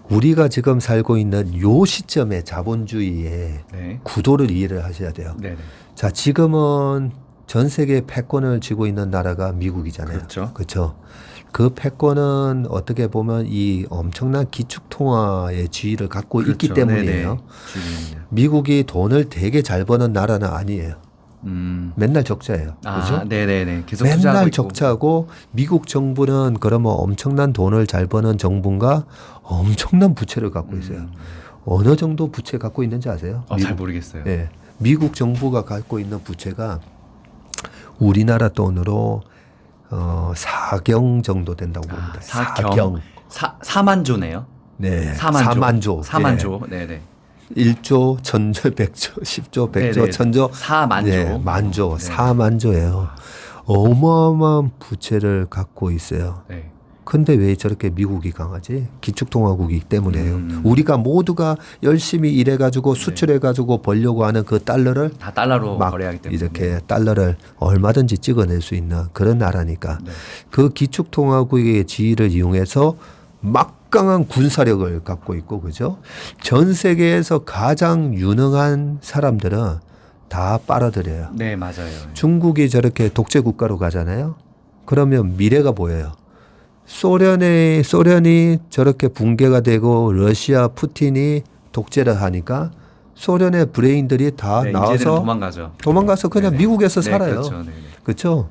우리가 지금 살고 있는 요 시점의 자본주의의 네. 구도를 이해를 하셔야 돼요. 네네. 자, 지금은 전 세계 패권을 쥐고 있는 나라가 미국이잖아요. 그렇죠. 그렇죠. 그 패권은 어떻게 보면 이 엄청난 기축통화의 지위를 갖고 있기 그렇죠. 때문이에요. 네네. 주식입니다. 미국이 돈을 되게 잘 버는 나라는 아니에요. 맨날 적자예요. 그렇죠? 네네네. 계속 투자하고 맨날 있고. 적자고 미국 정부는 그러면 엄청난 돈을 잘 버는 정부인가 엄청난 부채를 갖고 있어요. 어느 정도 부채 갖고 있는지 아세요? 잘 모르겠어요. 네. 미국 정부가 갖고 있는 부채가 우리나라 돈으로 4경 정도 된다고 봅니다. 4만 조네요. 네. 4만 조. 4만 조. 4만 네. 조. 네네. 1조, 1000조, 100조, 10조, 100조, 네네. 1000조, 4만조. 네, 만조, 네. 4만조예요. 어마어마한 부채를 갖고 있어요. 네. 근데 왜 저렇게 미국이 강하지? 기축통화국이기 때문에요. 음. 우리가 모두가 열심히 일해가지고 수출해가지고 벌려고 하는 그 달러를 다 달러로 막 거래하기 때문에. 이렇게 달러를 얼마든지 찍어낼 수 있는 그런 나라니까 네. 그 기축통화국의 지위를 이용해서 막강한 군사력을 갖고 있고 그죠? 전 세계에서 가장 유능한 사람들은 다 빨아들여요. 네, 맞아요. 중국이 저렇게 독재 국가로 가잖아요. 그러면 미래가 보여요. 소련이 저렇게 붕괴가 되고 러시아 푸틴이 독재를 하니까 소련의 브레인들이 다 네, 이제는 나와서 도망가서 그냥 네네. 미국에서 네, 살아요. 그렇죠. 네네. 그렇죠?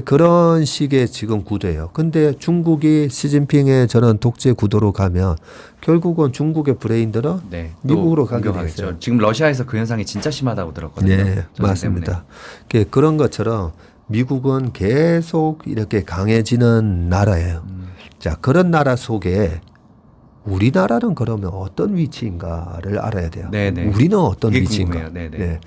그런 식의 지금 구도예요. 근데 중국이 시진핑의 저런 독재 구도로 가면 결국은 중국의 브레인들은 네, 또 미국으로 가게 공격하겠죠. 되겠죠. 지금 러시아에서 그 현상이 진짜 심하다고 들었거든요. 네, 전쟁 맞습니다. 그런 것처럼 미국은 계속 이렇게 강해지는 나라예요. 자, 그런 나라 속에 우리나라는 그러면 어떤 위치인가를 알아야 돼요. 네네. 우리는 어떤 그게 위치인가? 궁금해요. 네네. 네.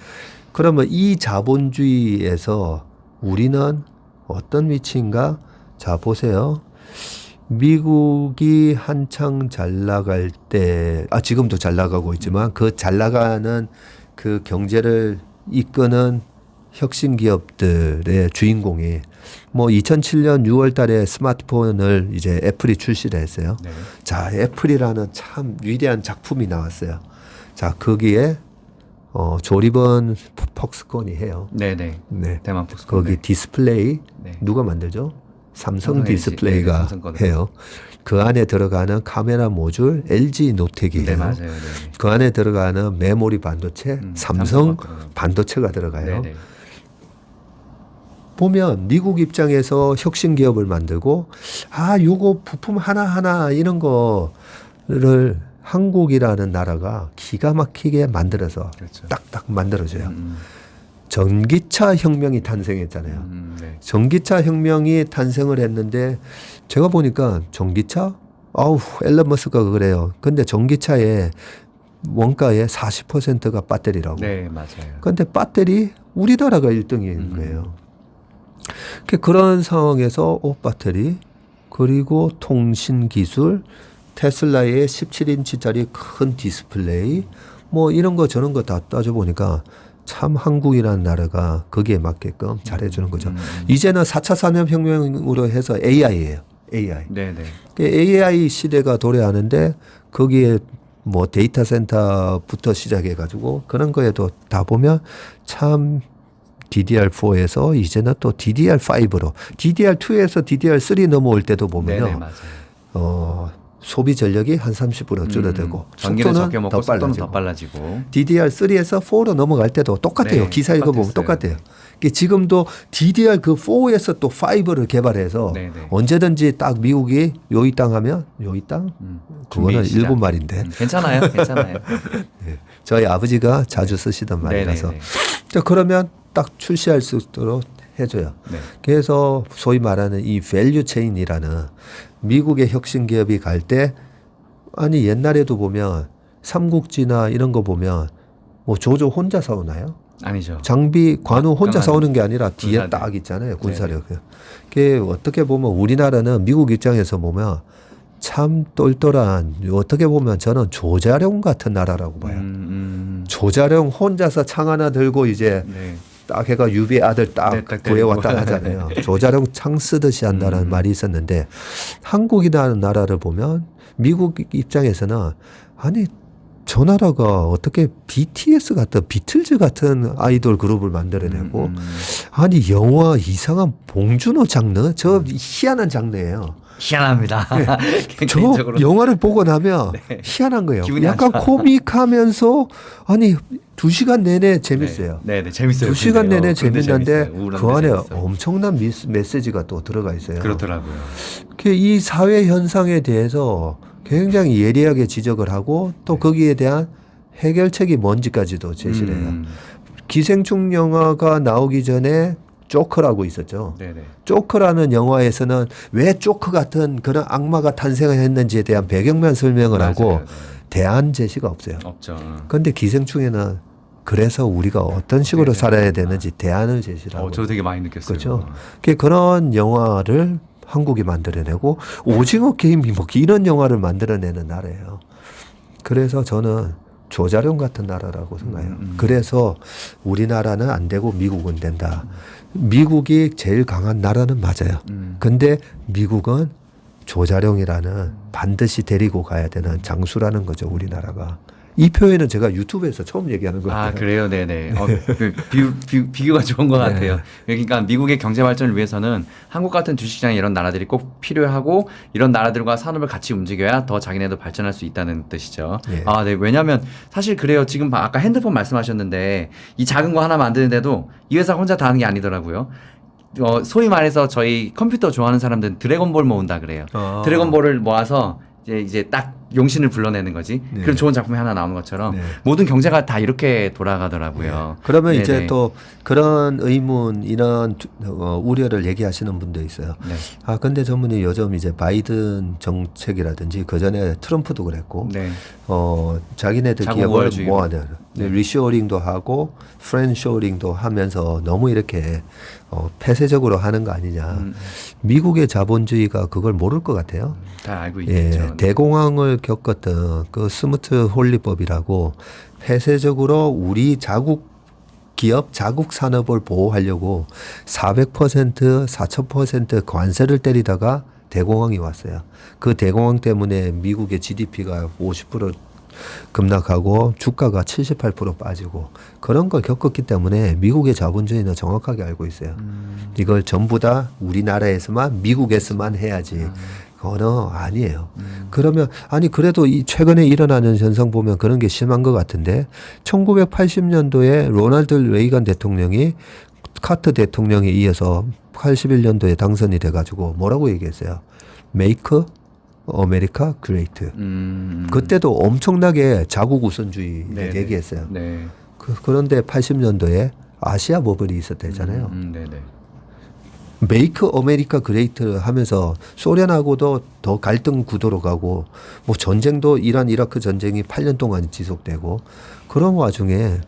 그러면 이 자본주의에서 우리는 어떤 위치인가? 자, 보세요. 미국이 한창 잘 나갈 때, 지금도 잘 나가고 있지만 그 잘 나가는 그 경제를 이끄는 혁신 기업들의 주인공이 뭐 2007년 6월 달에 스마트폰을 이제 애플이 출시를 했어요. 네. 자, 애플이라는 참 위대한 작품이 나왔어요. 자, 거기에 조립은 퍽스콘이 해요. 네네. 네. 대만 폭스콘. 거기 디스플레이 네. 누가 만들죠? 삼성 삼성 LG. 디스플레이가 네, 삼성 거는. 해요. 그 안에 들어가는 카메라 모듈 LG 노텍이에요. 네, 맞아요. 네네. 그 안에 들어가는 메모리 반도체 삼성 삼성 반도체가 들어가요. 네네. 보면 미국 입장에서 혁신 기업을 만들고 요거 부품 하나하나 이런 거를 한국이라는 나라가 기가 막히게 만들어서 그렇죠. 딱딱 만들어줘요. 전기차 혁명이 탄생했잖아요. 네. 전기차 혁명이 탄생을 했는데 제가 보니까 전기차 앨런 머스크가 그래요. 근데 전기차의 원가의 40%가 배터리라고. 네, 맞아요. 근데 배터리 우리나라가 1등인 거예요. 그런 상황에서 배터리 그리고 통신 기술 테슬라의 17인치짜리 큰 디스플레이 뭐 이런 거 저런 거 다 따져보니까 참 한국이라는 나라가 거기에 맞게끔 잘해주는 거죠. 이제는 4차 산업혁명으로 해서 AI예요. AI. 네네. AI 시대가 도래하는데 거기에 뭐 데이터 센터부터 시작해가지고 그런 거에도 다 보면 참 DDR4에서 이제는 또 DDR5로 DDR2에서 DDR3 넘어올 때도 보면요. 네네, 맞아요. 소비 전력이 한 30% 줄어들고 전기는 적게 속도는 먹고 더 속도는 더 빨라지고 빨라지고. DDR3에서 4로 넘어갈 때도 똑같아요. 네, 기사 읽어보면 똑같았어요. 똑같아요. 지금도 DDR 그 4에서 또 5를 개발해서 네네. 언제든지 딱 미국이 요이 땅 하면 요이 땅? 그거는 준비 시작. 일본 말인데 괜찮아요. 괜찮아요. 저희 아버지가 자주 쓰시던 말이라서 네네네. 자, 그러면 딱 출시할 수 있도록 해줘요. 네. 그래서 소위 말하는 이 밸류 체인이라는 미국의 혁신 기업이 갈 때 아니 옛날에도 보면 삼국지나 이런 거 보면 뭐 조조 혼자 싸우나요? 아니죠. 장비 관우 혼자 강한 싸우는 게 아니라 뒤에 군사들. 딱 있잖아요. 군사력. 그게 어떻게 보면 우리나라는 미국 입장에서 보면 참 똘똘한 어떻게 보면 저는 조자룡 같은 나라라고 봐요. 조자룡 혼자서 창 하나 들고 이제 네. 딱 해가 유비 아들 딱 네, 딱 구해왔다 데리고. 하잖아요. 조자룡 창 쓰듯이 한다는 말이 있었는데 한국이라는 나라를 보면 미국 입장에서는 아니 저 나라가 어떻게 BTS 같은 비틀즈 같은 아이돌 그룹을 만들어내고 아니 영화 이상한 봉준호 장르 저 희한한 장르예요. 희한합니다. 저 개인적으로. 영화를 보고 나면 네. 희한한 거예요. 기분이 안 약간 좋아. 코믹하면서 아니 2시간 내내 재밌어요. 네, 재밌어요. 2시간 근데요. 내내 그런데 재밌는데 재밌어요. 우울한데 그 안에 재밌어요. 엄청난 메시지가 또 들어가 있어요. 그렇더라고요. 이 사회 현상에 대해서 굉장히 예리하게 지적을 하고 또 거기에 대한 해결책이 뭔지까지도 제시를 해요. 기생충 영화가 나오기 전에 조커라고 있었죠. 네네. 조커라는 영화에서는 왜 조커 같은 그런 악마가 탄생했는지에 대한 배경만 설명을 하고 맞아요. 네. 대안 제시가 없어요. 없죠. 그런데 기생충에는 그래서 우리가 어떤 식으로 네. 살아야 되는지 대안을 제시하고 저도 되게 많이 느꼈어요. 그렇죠. 그런 영화를 한국이 만들어내고 오징어 게임이 뭐 이런 영화를 만들어내는 나라예요. 그래서 저는 조자룡 같은 나라라고 생각해요. 그래서 우리나라는 안 되고 미국은 된다. 미국이 제일 강한 나라는 맞아요. 근데 미국은 조자룡이라는 반드시 데리고 가야 되는 장수라는 거죠, 우리나라가. 이 표현은 제가 유튜브에서 처음 얘기하는 거예요. 아, 그래요? 네네. 비교가 좋은 것 같아요. 그러니까 미국의 경제 발전을 위해서는 한국 같은 주식시장 이런 나라들이 꼭 필요하고 이런 나라들과 산업을 같이 움직여야 더 자기네도 발전할 수 있다는 뜻이죠. 예. 아, 네. 왜냐하면 사실 그래요. 지금 아까 핸드폰 말씀하셨는데 이 작은 거 하나 만드는데도 이 회사 혼자 다 하는 게 아니더라고요. 소위 말해서 저희 컴퓨터 좋아하는 사람들은 드래곤볼 모은다 그래요. 드래곤볼을 모아서 이제 딱 용신을 불러내는 거지. 네. 그런 좋은 작품이 하나 나오는 것처럼 네. 모든 경제가 다 이렇게 돌아가더라고요. 그러면 네네. 이제 또 그런 의문, 이런 우려를 얘기하시는 분도 있어요. 네. 아, 근데 전문이 요즘 이제 바이든 정책이라든지 그 전에 트럼프도 그랬고, 네. 자기네들 자국 기업을 우월주의. 모아내는 네. 리쇼어링도 하고 프렌쇼어링도 하면서 너무 이렇게 폐쇄적으로 하는 거 아니냐. 미국의 자본주의가 그걸 모를 것 같아요. 다 알고 있겠죠. 네. 대공황을 겪었던 그 스무트 홀리법이라고 폐쇄적으로 우리 자국 기업, 자국 산업을 보호하려고 400%, 4,000% 관세를 때리다가 대공황이 왔어요. 그 대공황 때문에 미국의 GDP가 50% 급락하고 주가가 78% 빠지고 그런 걸 겪었기 때문에 미국의 자본주의는 정확하게 알고 있어요. 이걸 전부 다 우리나라에서만 미국에서만 해야지. 그거는 아니에요. 그러면 아니 그래도 이 최근에 일어나는 현상 보면 그런 게 심한 것 같은데 1980년도에 로널드 레이건 대통령이 카터 대통령에 이어서 81년도에 당선이 돼가지고 뭐라고 얘기했어요? Make America Great. 그때도 엄청나게 자국 우선주의를 네네. 얘기했어요. 네. 그런데 80년도에 아시아 버블이 있었대잖아요. 네네. 메이크 아메리카 그레이트 하면서 소련하고도 더 갈등 구도로 가고 뭐 전쟁도 이란 이라크 전쟁이 8년 동안 지속되고 그런 와중에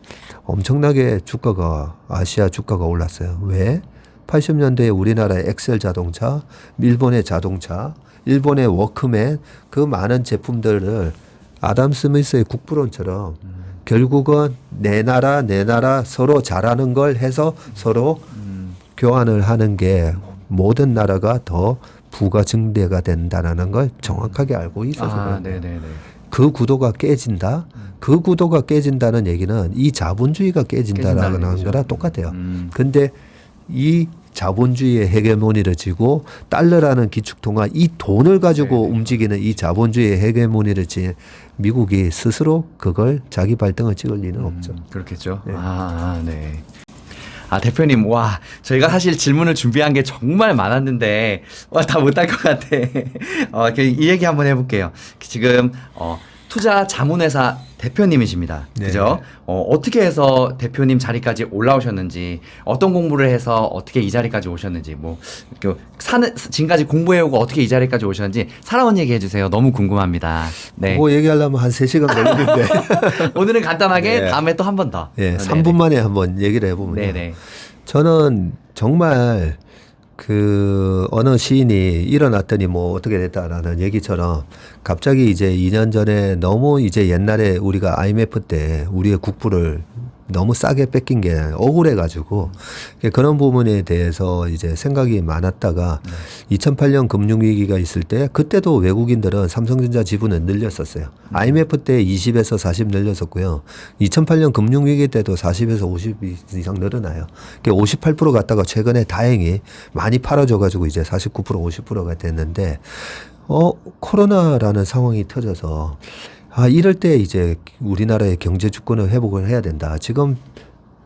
엄청나게 주가가 아시아 주가가 올랐어요. 왜? 80년대에 우리나라의 엑셀 자동차, 일본의 자동차, 일본의 워크맨 그 많은 제품들을 아담 스미스의 국부론처럼 결국은 내 나라 서로 잘하는 걸 해서 서로 교환을 하는 게 모든 나라가 더 부가 증대가 된다는 걸 정확하게 알고 있어서 그래요. 네네네. 그 구도가 깨진다. 그 구도가 깨진다는 얘기는 이 자본주의가 깨진다는 깨진다라는 얘기죠. 거랑 똑같아요. 근데 이 자본주의의 헤게모니를 쥐고 달러라는 기축통화 이 돈을 가지고 네네. 움직이는 이 자본주의의 헤게모니를 쥐 미국이 스스로 그걸 자기 발등을 찍을 리는 없죠. 그렇겠죠. 네. 네. 아, 대표님, 와, 저희가 사실 질문을 준비한 게 정말 많았는데, 다 못할 것 같아. 이 얘기 한번 해볼게요. 지금, 투자 자문회사 대표님이십니다. 네. 그죠? 어떻게 해서 대표님 자리까지 올라오셨는지, 어떤 공부를 해서 어떻게 이 자리까지 오셨는지, 지금까지 공부해오고 어떻게 이 자리까지 오셨는지, 살아온 얘기 해주세요. 너무 궁금합니다. 네. 그거 얘기하려면 한 3시간 걸리는데. 오늘은 간단하게 네. 다음에 또 한 번 더. 예, 네네. 3분 만에 한번 얘기를 해보면요. 네네. 저는 정말 어느 시인이 일어났더니 뭐 어떻게 됐다라는 얘기처럼 갑자기 이제 2년 전에 너무 이제 옛날에 우리가 IMF 때 우리의 국부를 너무 싸게 뺏긴 게 억울해가지고 그런 부분에 대해서 이제 생각이 많았다가 2008년 금융위기가 있을 때 그때도 외국인들은 삼성전자 지분을 늘렸었어요. IMF 때 20에서 40 늘렸었고요. 2008년 금융위기 때도 40에서 50 이상 늘어나요. 58% 갔다가 최근에 다행히 많이 팔아줘가지고 이제 49% 50%가 됐는데 코로나라는 상황이 터져서 이럴 때 이제 우리나라의 경제 주권을 회복을 해야 된다. 지금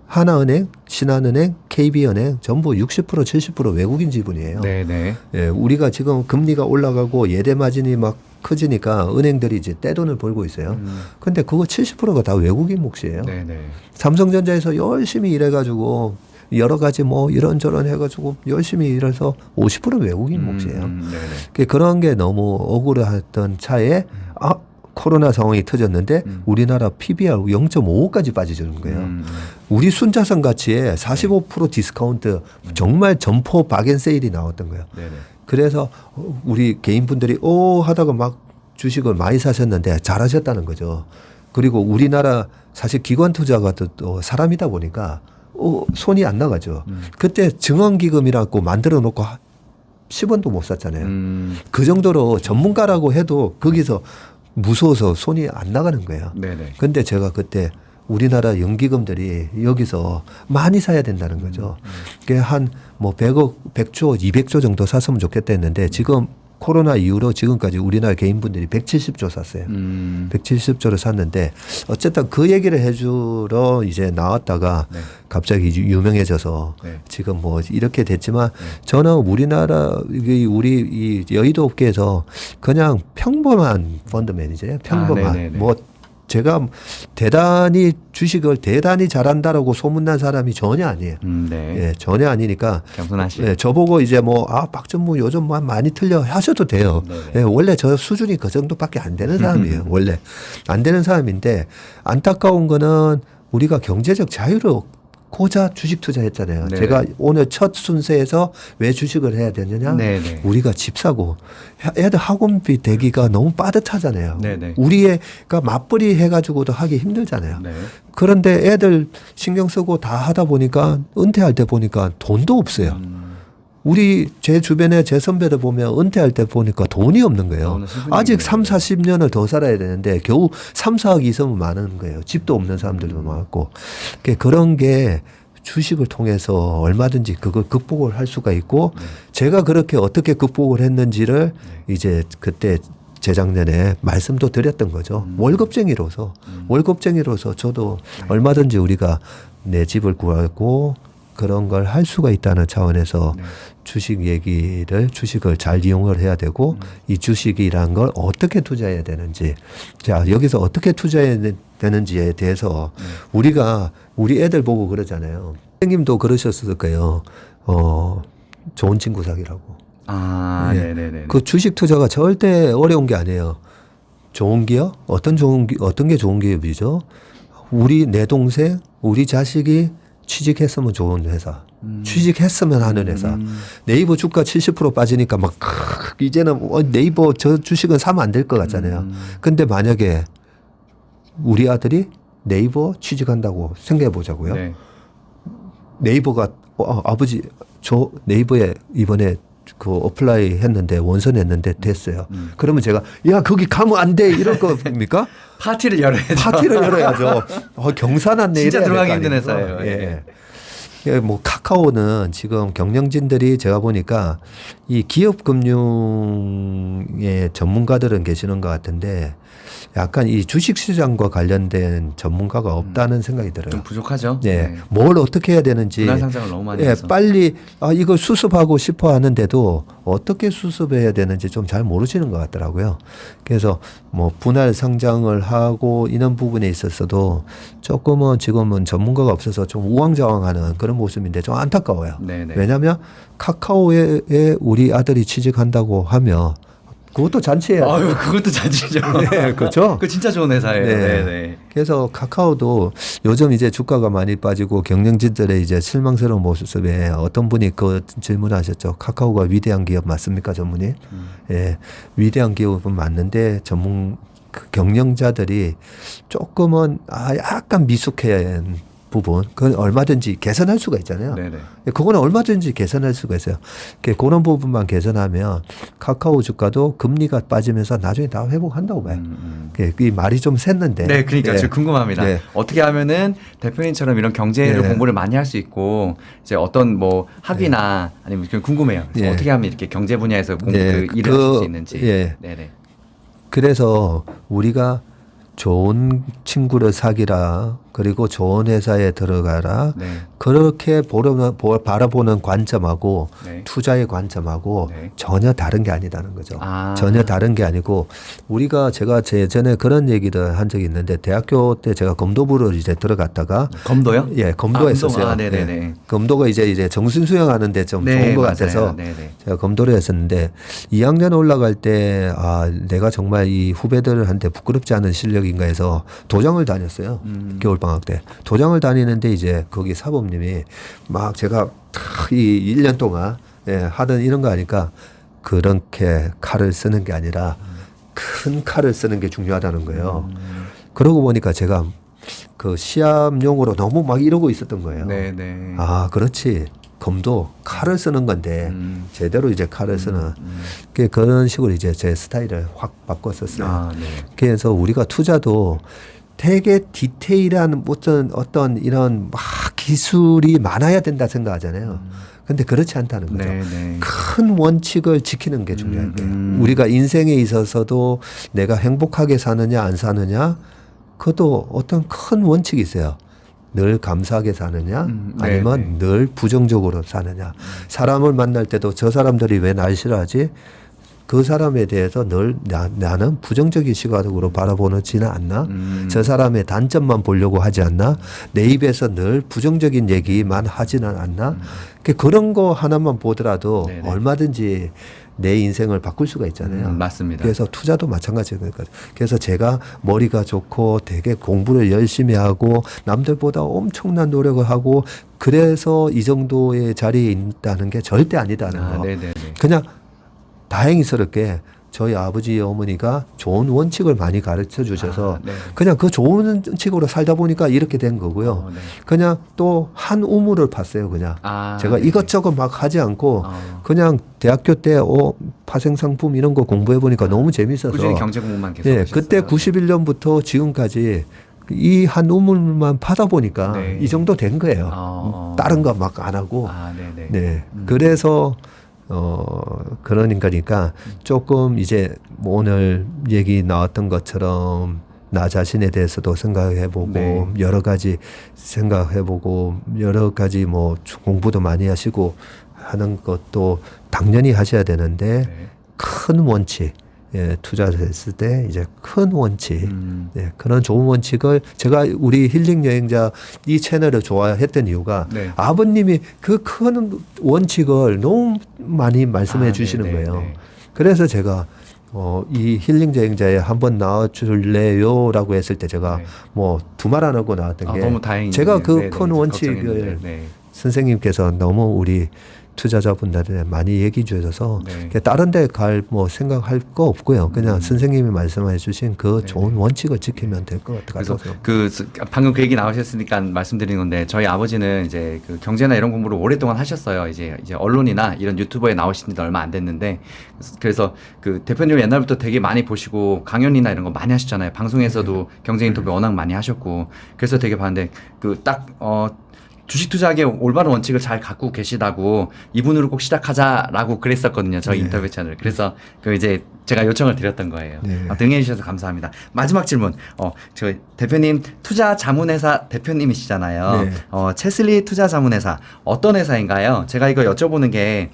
하나은행, 신한은행, KB은행 전부 60% 70% 외국인 지분이에요. 네네. 예, 우리가 지금 금리가 올라가고 예대 마진이 막 커지니까 은행들이 이제 떼돈을 벌고 있어요. 근데 그거 70%가 다 외국인 몫이에요. 네네. 삼성전자에서 열심히 일해가지고 여러 가지 뭐 이런저런 해가지고 열심히 일해서 50% 외국인 몫이에요. 네네. 그런 게 너무 억울했던 차에 코로나 상황이 터졌는데 우리나라 PBR 0.55까지 빠져주는 거예요. 우리 순자산 가치에 45% 디스카운트 정말 점포 박앤 세일이 나왔던 거예요. 네네. 그래서 우리 개인분들이 하다가 막 주식을 많이 사셨는데 잘하셨다는 거죠. 그리고 우리나라 사실 기관 투자가 또 사람이다 보니까 손이 안 나가죠. 그때 증언기금이라고 만들어 놓고 10원도 못 샀잖아요. 그 정도로 전문가라고 해도 거기서 무서워서 손이 안 나가는 거예요. 네네. 근데 제가 그때 우리나라 연기금들이 여기서 많이 사야 된다는 거죠. 그게 한 뭐 100억, 100조, 200조 정도 샀으면 좋겠다 했는데 지금 코로나 이후로 지금까지 우리나라 개인분들이 170조 샀어요. 170조를 샀는데 어쨌든 그 얘기를 해주러 이제 나왔다가 네. 갑자기 유명해져서 네. 지금 뭐 이렇게 됐지만 저는 우리나라 우리 이 여의도 업계에서 그냥 평범한 펀드 매니저예요. 평범한 네네네. 뭐 제가 대단히 주식을 대단히 잘한다라고 소문난 사람이 전혀 아니에요. 네. 예, 전혀 아니니까. 겸손하시. 예, 저보고 이제 뭐 박전무 요즘 많이 틀려 하셔도 돼요. 네네. 예, 원래 저 수준이 그 정도밖에 안 되는 사람이에요. 원래 안 되는 사람인데 안타까운 거는 우리가 경제적 자유를 고자 주식 투자했잖아요. 네네. 제가 오늘 첫 순서에서 왜 주식을 해야 되느냐? 네네. 우리가 집 사고 애들 학원비 대기가 너무 빠듯하잖아요. 네네. 우리가 맞벌이 해가지고도 하기 힘들잖아요. 네. 그런데 애들 신경 쓰고 다 하다 보니까 은퇴할 때 보니까 돈도 없어요. 우리 제 주변에 제 선배들 보면 은퇴할 때 보니까 돈이 없는 거예요. 아직 3, 40년을 더 살아야 되는데 겨우 3, 4억 있으면 많은 거예요. 집도 없는 사람들도 많고. 그런 게 주식을 통해서 얼마든지 그걸 극복을 할 수가 있고 제가 그렇게 어떻게 극복을 했는지를 이제 그때 재작년에 말씀도 드렸던 거죠. 월급쟁이로서 저도 얼마든지 우리가 내 집을 구하고 그런 걸 할 수가 있다는 차원에서 주식을 잘 이용을 해야 되고 이 주식이란 걸 어떻게 투자해야 되는지 자 여기서 어떻게 투자해야 되는지에 대해서 우리가 우리 애들 보고 그러잖아요. 선생님도 그러셨을 거예요. 좋은 친구 사귀라고. 예. 네네네. 그 주식 투자가 절대 어려운 게 아니에요. 좋은 기업? 어떤 게 좋은 기업이죠? 내 동생, 우리 자식이 취직했으면 좋은 회사. 취직했으면 하는 회사. 네이버 주가 70% 빠지니까 막 이제는 네이버 저 주식은 사면 안 될 것 같잖아요. 근데 만약에 우리 아들이 네이버 취직한다고 생각해 보자고요. 네. 네이버가 아버지 저 네이버에 이번에 그 어플라이 했는데 원서 냈는데 됐어요. 그러면 제가 야 거기 가면 안 돼 이럴 겁니까? 파티를 열어야죠. 파티를 열어야죠. 경사났네. 진짜 이래야 들어가기 될 힘든 거 아니에요. 회사예요. 예. 뭐 카카오는 지금 경영진들이 제가 보니까 이 기업 금융의 전문가들은 계시는 것 같은데 약간 이 주식 시장과 관련된 전문가가 없다는 생각이 들어요. 좀 부족하죠. 예. 네. 뭘 어떻게 해야 되는지 분할 상장을 너무 많이 예, 해서. 빨리 이걸 수습하고 싶어 하는데도 어떻게 수습해야 되는지 좀 잘 모르시는 것 같더라고요. 그래서 뭐 분할 상장을 하고 이런 부분에 있어서도 조금은 지금은 전문가가 없어서 좀 우왕좌왕하는 그런 모습인데 좀 안타까워요. 네네. 왜냐하면 카카오에 우리 아들이 취직한다고 하면 그것도 잔치예요. 아유, 그것도 잔치죠. 네, 그렇죠. 그 진짜 좋은 회사예요. 네. 네네. 그래서 카카오도 요즘 이제 주가가 많이 빠지고 경영진들의 이제 실망스러운 모습에 어떤 분이 그 질문하셨죠. 카카오가 위대한 기업 맞습니까, 전문의? 예, 위대한 기업은 맞는데 그 경영자들이 조금은 약간 미숙한 부분, 그건 얼마든지 개선할 수가 있잖아요. 네네. 그거는 얼마든지 개선할 수가 있어요. 그런 부분만 개선하면 카카오 주가도 금리가 빠지면서 나중에 다 회복한다고 봐요. 이 말이 좀 샜는데. 네, 그러니까 예. 저 궁금합니다. 네. 어떻게 하면은 대표님처럼 이런 경제를 네. 공부를 많이 할 수 있고 이제 어떤 뭐 학위나 아니면 그냥 궁금해요. 그래서 네. 어떻게 하면 이렇게 경제 분야에서 네, 그 일을 하실 수 있는지. 예. 네네. 그래서 우리가 좋은 친구를 사귀라 그리고 좋은 회사에 들어가라. 네. 그렇게 바라보는 관점하고 네. 투자의 관점하고 네. 전혀 다른 게 아니다는 거죠. 아. 전혀 다른 게 아니고 제가 예전에 그런 얘기를 한 적이 있는데 대학교 때 제가 검도부를 이제 들어갔다가 검도요? 예, 검도했었어요. 검도. 네네네. 예. 검도가 이제 정신 수양하는데 좀 네, 좋은 것 맞아요. 같아서 네네. 제가 검도를 했었는데 2학년 올라갈 때 내가 정말 이 후배들한테 부끄럽지 않은 실력인가 해서 도장을 다녔어요. 겨울방학 때. 도장을 다니는데 이제 거기 사범님이 막 제가 이 1년 동안 하던 이런 거 하니까 그렇게 칼을 쓰는 게 아니라 큰 칼을 쓰는 게 중요하다는 거예요. 그러고 보니까 제가 그 시합용으로 너무 막 이러고 있었던 거예요. 네네. 그렇지. 검도 칼을 쓰는 건데 제대로 이제 칼을 쓰는 그런 식으로 이제 제 스타일을 확 바꿨었어요. 네. 그래서 우리가 투자도 되게 디테일한 어떤 이런 막 기술이 많아야 된다 생각하잖아요. 근데 그렇지 않다는 거죠. 네네. 큰 원칙을 지키는 게 중요한 거예요. 우리가 인생에 있어서도 내가 행복하게 사느냐 안 사느냐 그것도 어떤 큰 원칙이 있어요. 늘 감사하게 사느냐 아니면 늘 부정적으로 사느냐. 사람을 만날 때도 저 사람들이 왜 날 싫어하지? 그 사람에 대해서 늘 나는 부정적인 시각으로 바라보지는 않나? 저 사람의 단점만 보려고 하지 않나? 내 입에서 늘 부정적인 얘기만 하지는 않나? 그런 거 하나만 보더라도 네네. 얼마든지 내 인생을 바꿀 수가 있잖아요. 맞습니다. 그래서 투자도 마찬가지예요. 그래서 제가 머리가 좋고 되게 공부를 열심히 하고 남들보다 엄청난 노력을 하고 그래서 이 정도의 자리에 있다는 게 절대 아니다는 거. 네네네. 그냥 다행스럽게 저희 아버지 어머니가 좋은 원칙을 많이 가르쳐 주셔서 네. 그냥 그 좋은 원칙으로 살다 보니까 이렇게 된 거고요. 네. 그냥 또 한 우물을 팠어요. 그냥 제가 네네. 이것저것 막 하지 않고 그냥 대학교 때 파생상품 이런 거 공부해 보니까 너무 재밌어서 꾸준히 경제 공부만 계속 예, 하셨어요. 그때 91년부터 지금까지 이 한 우물만 파다 보니까 네. 이 정도 된 거예요. 다른 거 막 안 하고. 네네. 네. 그래서 그러니까 조금 이제 뭐 오늘 얘기 나왔던 것처럼 나 자신에 대해서도 생각해보고 네. 여러 가지 생각해보고 여러 가지 뭐 공부도 많이 하시고 하는 것도 당연히 하셔야 되는데 네. 큰 원칙 투자를 했을 때 이제 큰 원칙 그런 좋은 원칙을 제가 우리 힐링 여행자 이 채널을 좋아했던 이유가 네. 아버님이 그 큰 원칙을 너무 많이 말씀해 주시는 네네. 거예요. 네. 그래서 제가 이 힐링 여행자에 한번 나와줄래요? 라고 했을 때 제가 네. 뭐 두 말 안 하고 나왔던 게 너무 다행이네요. 제가 그 네네. 큰 원칙을 걱정했는데. 선생님께서 너무 우리 투자자분들한테 많이 얘기해 주셔서 네. 다른 데 갈 뭐 생각할 거 없고요. 그냥 선생님이 말씀해 주신 그 네. 좋은 원칙을 지키면 될 것 그래서 같아서. 방금 그 얘기 나오셨으니까 말씀드리는 건데 저희 아버지는 이제 그 경제나 이런 공부를 오랫동안 하셨어요. 이제 언론이나 이런 유튜버에 나오신 지 얼마 안 됐는데 그래서 그 대표님 옛날부터 되게 많이 보시고 강연이나 이런 거 많이 하셨잖아요. 방송에서도 경제 인터뷰 워낙 많이 하셨고 그래서 되게 봤는데 주식 투자하기에 올바른 원칙을 잘 갖고 계시다고 이분으로 꼭 시작하자라고 그랬었거든요. 저희 인터뷰 채널. 그래서 이제 제가 요청을 드렸던 거예요. 네. 등해해 주셔서 감사합니다. 마지막 질문. 저 대표님 투자 자문회사 대표님이시잖아요. 네. 체슬리 투자 자문회사 어떤 회사인가요? 제가 이거 여쭤보는 게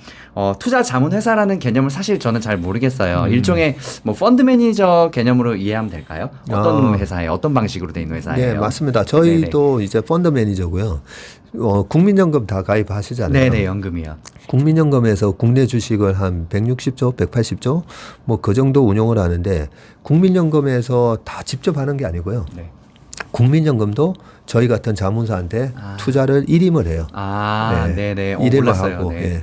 투자 자문회사라는 개념을 사실 저는 잘 모르겠어요. 일종의 뭐 펀드 매니저 개념으로 이해하면 될까요? 어떤 회사예요? 어떤 방식으로 돼 있는 회사예요? 네, 맞습니다. 저희도 이제 펀드 매니저고요. 국민연금 다 가입하시잖아요. 네네, 연금이요. 국민연금에서 국내 주식을 한 160조, 180조 뭐 그 정도 운용을 하는데 국민연금에서 다 직접 하는 게 아니고요. 네. 국민연금도 저희 같은 자문사한테 투자를 일임을 해요. 네네. 일임을 몰랐어요. 하고. 네. 예.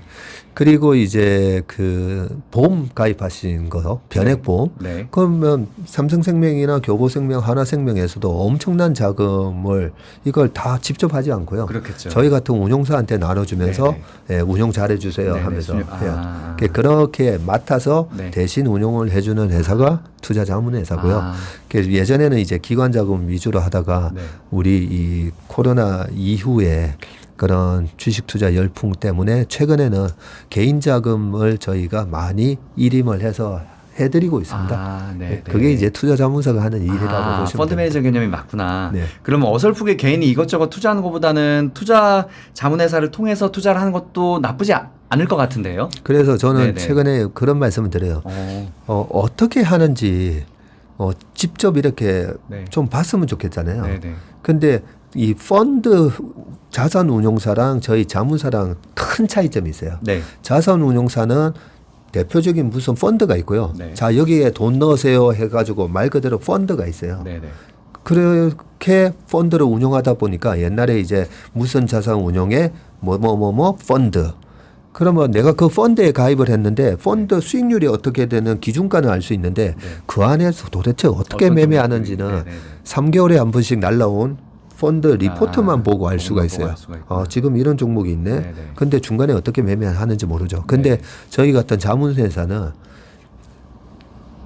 그리고 이제 그 보험 가입하신 거, 변액보험. 네. 그러면 삼성생명이나 교보생명, 하나생명에서도 엄청난 자금을 이걸 다 직접 하지 않고요. 그렇겠죠. 저희 같은 운용사한테 나눠주면서 네네. 운용 잘해주세요 네네. 하면서 순- 해요. 그렇게 맡아서 네. 대신 운용을 해주는 회사가 투자자문회사고요. 예전에는 이제 기관자금 위주로 하다가 네. 우리 이 코로나 이후에 그런 주식 투자 열풍 때문에 최근에는 개인 자금을 저희가 많이 일임을 해서 해드리고 있습니다. 아, 네, 네. 그게 이제 투자자문사가 하는 일이라고 아, 보시면 펀드 됩니다. 매니저 개념이 맞구나. 네. 그러면 어설프게 개인이 이것저것 투자하는 것보다는 투자 자문회사를 통해서 투자를 하는 것도 나쁘지 않을 것 같은데요. 그래서 저는 네네. 최근에 그런 말씀을 드려요. 어떻게 하는지 직접 이렇게 네. 좀 봤으면 좋겠잖아요. 네네. 근데 이 펀드 자산 운용사랑 저희 자문사랑 큰 차이점이 있어요. 네. 자산 운용사는 대표적인 무슨 펀드가 있고요. 네. 자, 여기에 돈 넣으세요 해가지고 말 그대로 펀드가 있어요. 네네. 그렇게 펀드를 운용하다 보니까 옛날에 이제 무슨 자산 운용에 뭐 펀드. 그러면 내가 그 펀드에 가입을 했는데 펀드 수익률이 어떻게 되는 기준가는 알 수 있는데 네. 그 안에서 도대체 어떻게 어떤 매매하는지는 네네네. 3개월에 한 번씩 날라온 펀드 리포트만 보고 알 수가 보고 있어요. 알 수가 있구나. 지금 이런 종목이 있네. 네네. 근데 중간에 어떻게 매매하는지 모르죠. 근데 네. 저희 같은 자문회사는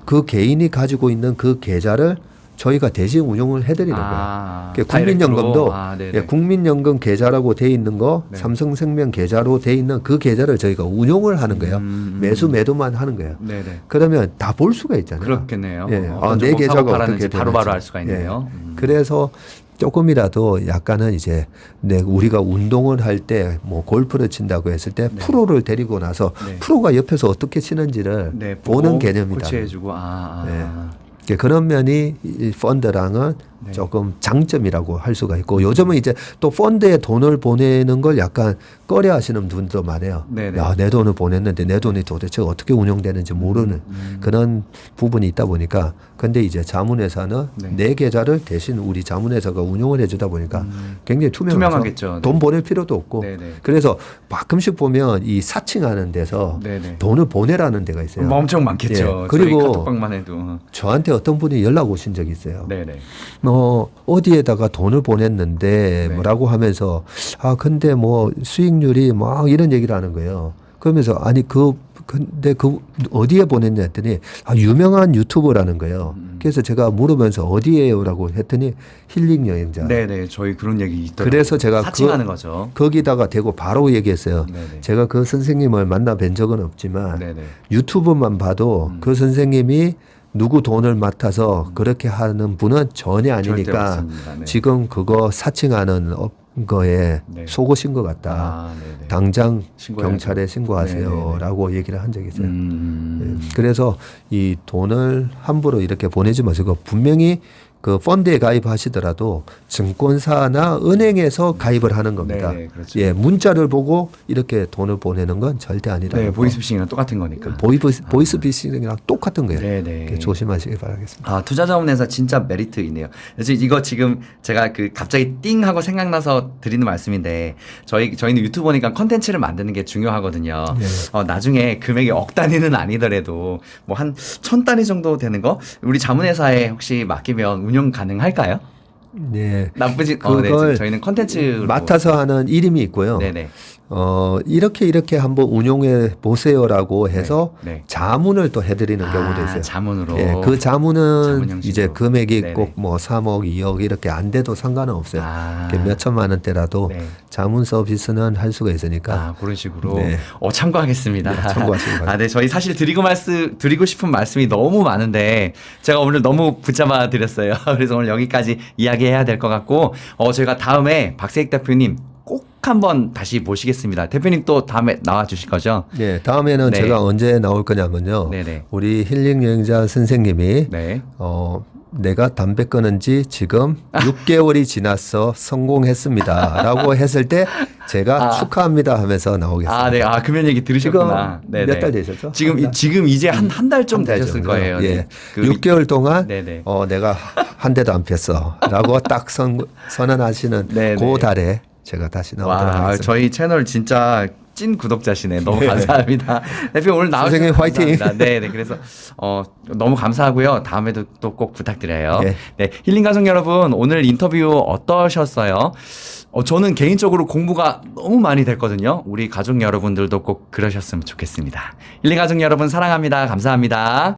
그 개인이 가지고 있는 그 계좌를 저희가 대신 운용을 해드리는 거예요. 그러니까 국민연금도 네네. 국민연금 계좌라고 돼 있는 거, 네. 삼성생명 계좌로 돼 있는 그 계좌를 저희가 운용을 하는 거예요. 매도만 하는 거예요. 네네. 그러면 다 볼 수가 있잖아요. 그렇겠네요. 예. 어떤 내 종목 계좌가 사고 팔았는지 어떻게 바로바로 되는지. 알 수가 있네요. 예. 그래서 조금이라도 약간은 이제 우리가 운동을 할 때 뭐 골프를 친다고 했을 때 네. 프로를 데리고 나서 네. 프로가 옆에서 어떻게 치는지를 네, 보는 보고 개념이다. 코치해주고 네. 그런 면이 이 펀드랑은 네. 조금 장점이라고 할 수가 있고 요즘은 이제 또 펀드에 돈을 보내는 걸 약간 꺼려 하시는 분도 많아요. 네네. 야, 내 돈을 보냈는데 내 돈이 도대체 어떻게 운영되는지 모르는 그런 부분이 있다 보니까 근데 이제 자문회사는 네. 내 계좌를 대신 우리 자문회사가 운용을 해주다 보니까 굉장히 투명하겠죠. 돈 네. 보낼 필요도 없고 네네. 그래서 가끔씩 보면 이 사칭하는 데서 네네. 돈을 보내라는 데가 있어요. 뭐 엄청 많겠죠. 예. 그리고 저희 카톡방만 해도. 저한테 어떤 분이 연락 오신 적이 있어요. 네네. 어디에다가 돈을 보냈는데 네. 뭐라고 하면서 근데 뭐 수익률이 막 이런 얘기를 하는 거예요. 그러면서 아니 근데 어디에 보냈냐 했더니 유명한 유튜버라는 거예요. 그래서 제가 물으면서 어디에요라고 했더니 힐링 여행자. 네네. 저희 그런 얘기 있더라고요. 그래서 제가 사칭하는 거죠. 거기다가 대고 바로 얘기했어요. 네네. 제가 그 선생님을 만나 뵌 적은 없지만 네네. 유튜브만 봐도 그 선생님이 누구 돈을 맡아서 그렇게 하는 분은 전혀 절대 아니니까 맞습니다. 네. 지금 그거 사칭하는 거에 네. 속으신 것 같다. 아, 네네. 당장 신고해야죠. 경찰에 신고하세요라고 얘기를 한 적이 있어요. 음. 그래서 이 돈을 함부로 이렇게 보내지 마시고 분명히 그 펀드에 가입하시더라도 증권사나 은행에서 가입을 하는 겁니다. 네, 그렇죠. 예, 문자를 보고 이렇게 돈을 보내는 건 절대 아니라는 네, 거. 보이스피싱이랑 똑같은 거니까. 보이스피싱이랑 똑같은 거예요. 네네. 조심하시기 바라겠습니다. 아, 투자자문회사 진짜 메리트 있네요. 그래서 이거 지금 제가 갑자기 띵 하고 생각나서 드리는 말씀인데 저희는 유튜버니까 컨텐츠를 만드는 게 중요하거든요. 네. 나중에 금액이 억 단위는 아니더라도 뭐 한 1000단위 정도 되는 거 우리 자문회사에 혹시 맡기면 운영 가능할까요? 네. 나쁘지 네, 그걸 저희는 컨텐츠로 맡아서 하는 이름이 있고요. 네네. 이렇게 한번 운용해 보세요라고 해서 네. 자문을 또 해드리는 경우도 있어요. 자문으로. 예, 그 자문은 자문 형식으로. 이제 금액이 네네. 꼭 뭐 3억, 2억 이렇게 안 돼도 상관은 없어요. 아. 몇 천만 원대라도 네. 자문 서비스는 할 수가 있으니까. 아, 그런 식으로. 네. 참고하겠습니다. 네, 참고하시기 바랍니다. 네, 저희 사실 드리고 싶은 말씀이 너무 많은데 제가 오늘 너무 붙잡아 드렸어요. 그래서 오늘 여기까지 이야기해야 될 것 같고, 저희가 다음에 박세익 대표님 꼭 한번 다시 모시겠습니다. 대표님 또 다음에 나와 주실 거죠? 네, 다음에는 네. 제가 언제 나올 거냐면요. 네네. 우리 힐링 여행자 선생님이 네. 내가 담배 끊은 지 지금 6개월이 지났어 성공했습니다. 라고 했을 때 제가 축하합니다 하면서 나오겠습니다. 아, 네. 아, 금연 얘기 들으셨구나. 지금 몇 달 되셨죠? 지금 이제 한 달 좀 한달 되셨을 정도요. 거예요. 예. 네. 6개월 동안 네네. 내가 한 대도 안 폈어. 라고 딱 선언하시는 네네. 그 달에 제가 다시 나오도록 와, 하겠습니다. 저희 채널 진짜 찐 구독자시네. 너무 감사합니다. 대표 오늘 나와주셔서 선생님 화이팅! 감사합니다. 네, 그래서 너무 감사하고요. 다음에도 또 꼭 부탁드려요. 네. 네, 힐링 가족 여러분 오늘 인터뷰 어떠셨어요? 저는 개인적으로 공부가 너무 많이 됐거든요. 우리 가족 여러분들도 꼭 그러셨으면 좋겠습니다. 힐링 가족 여러분 사랑합니다. 감사합니다.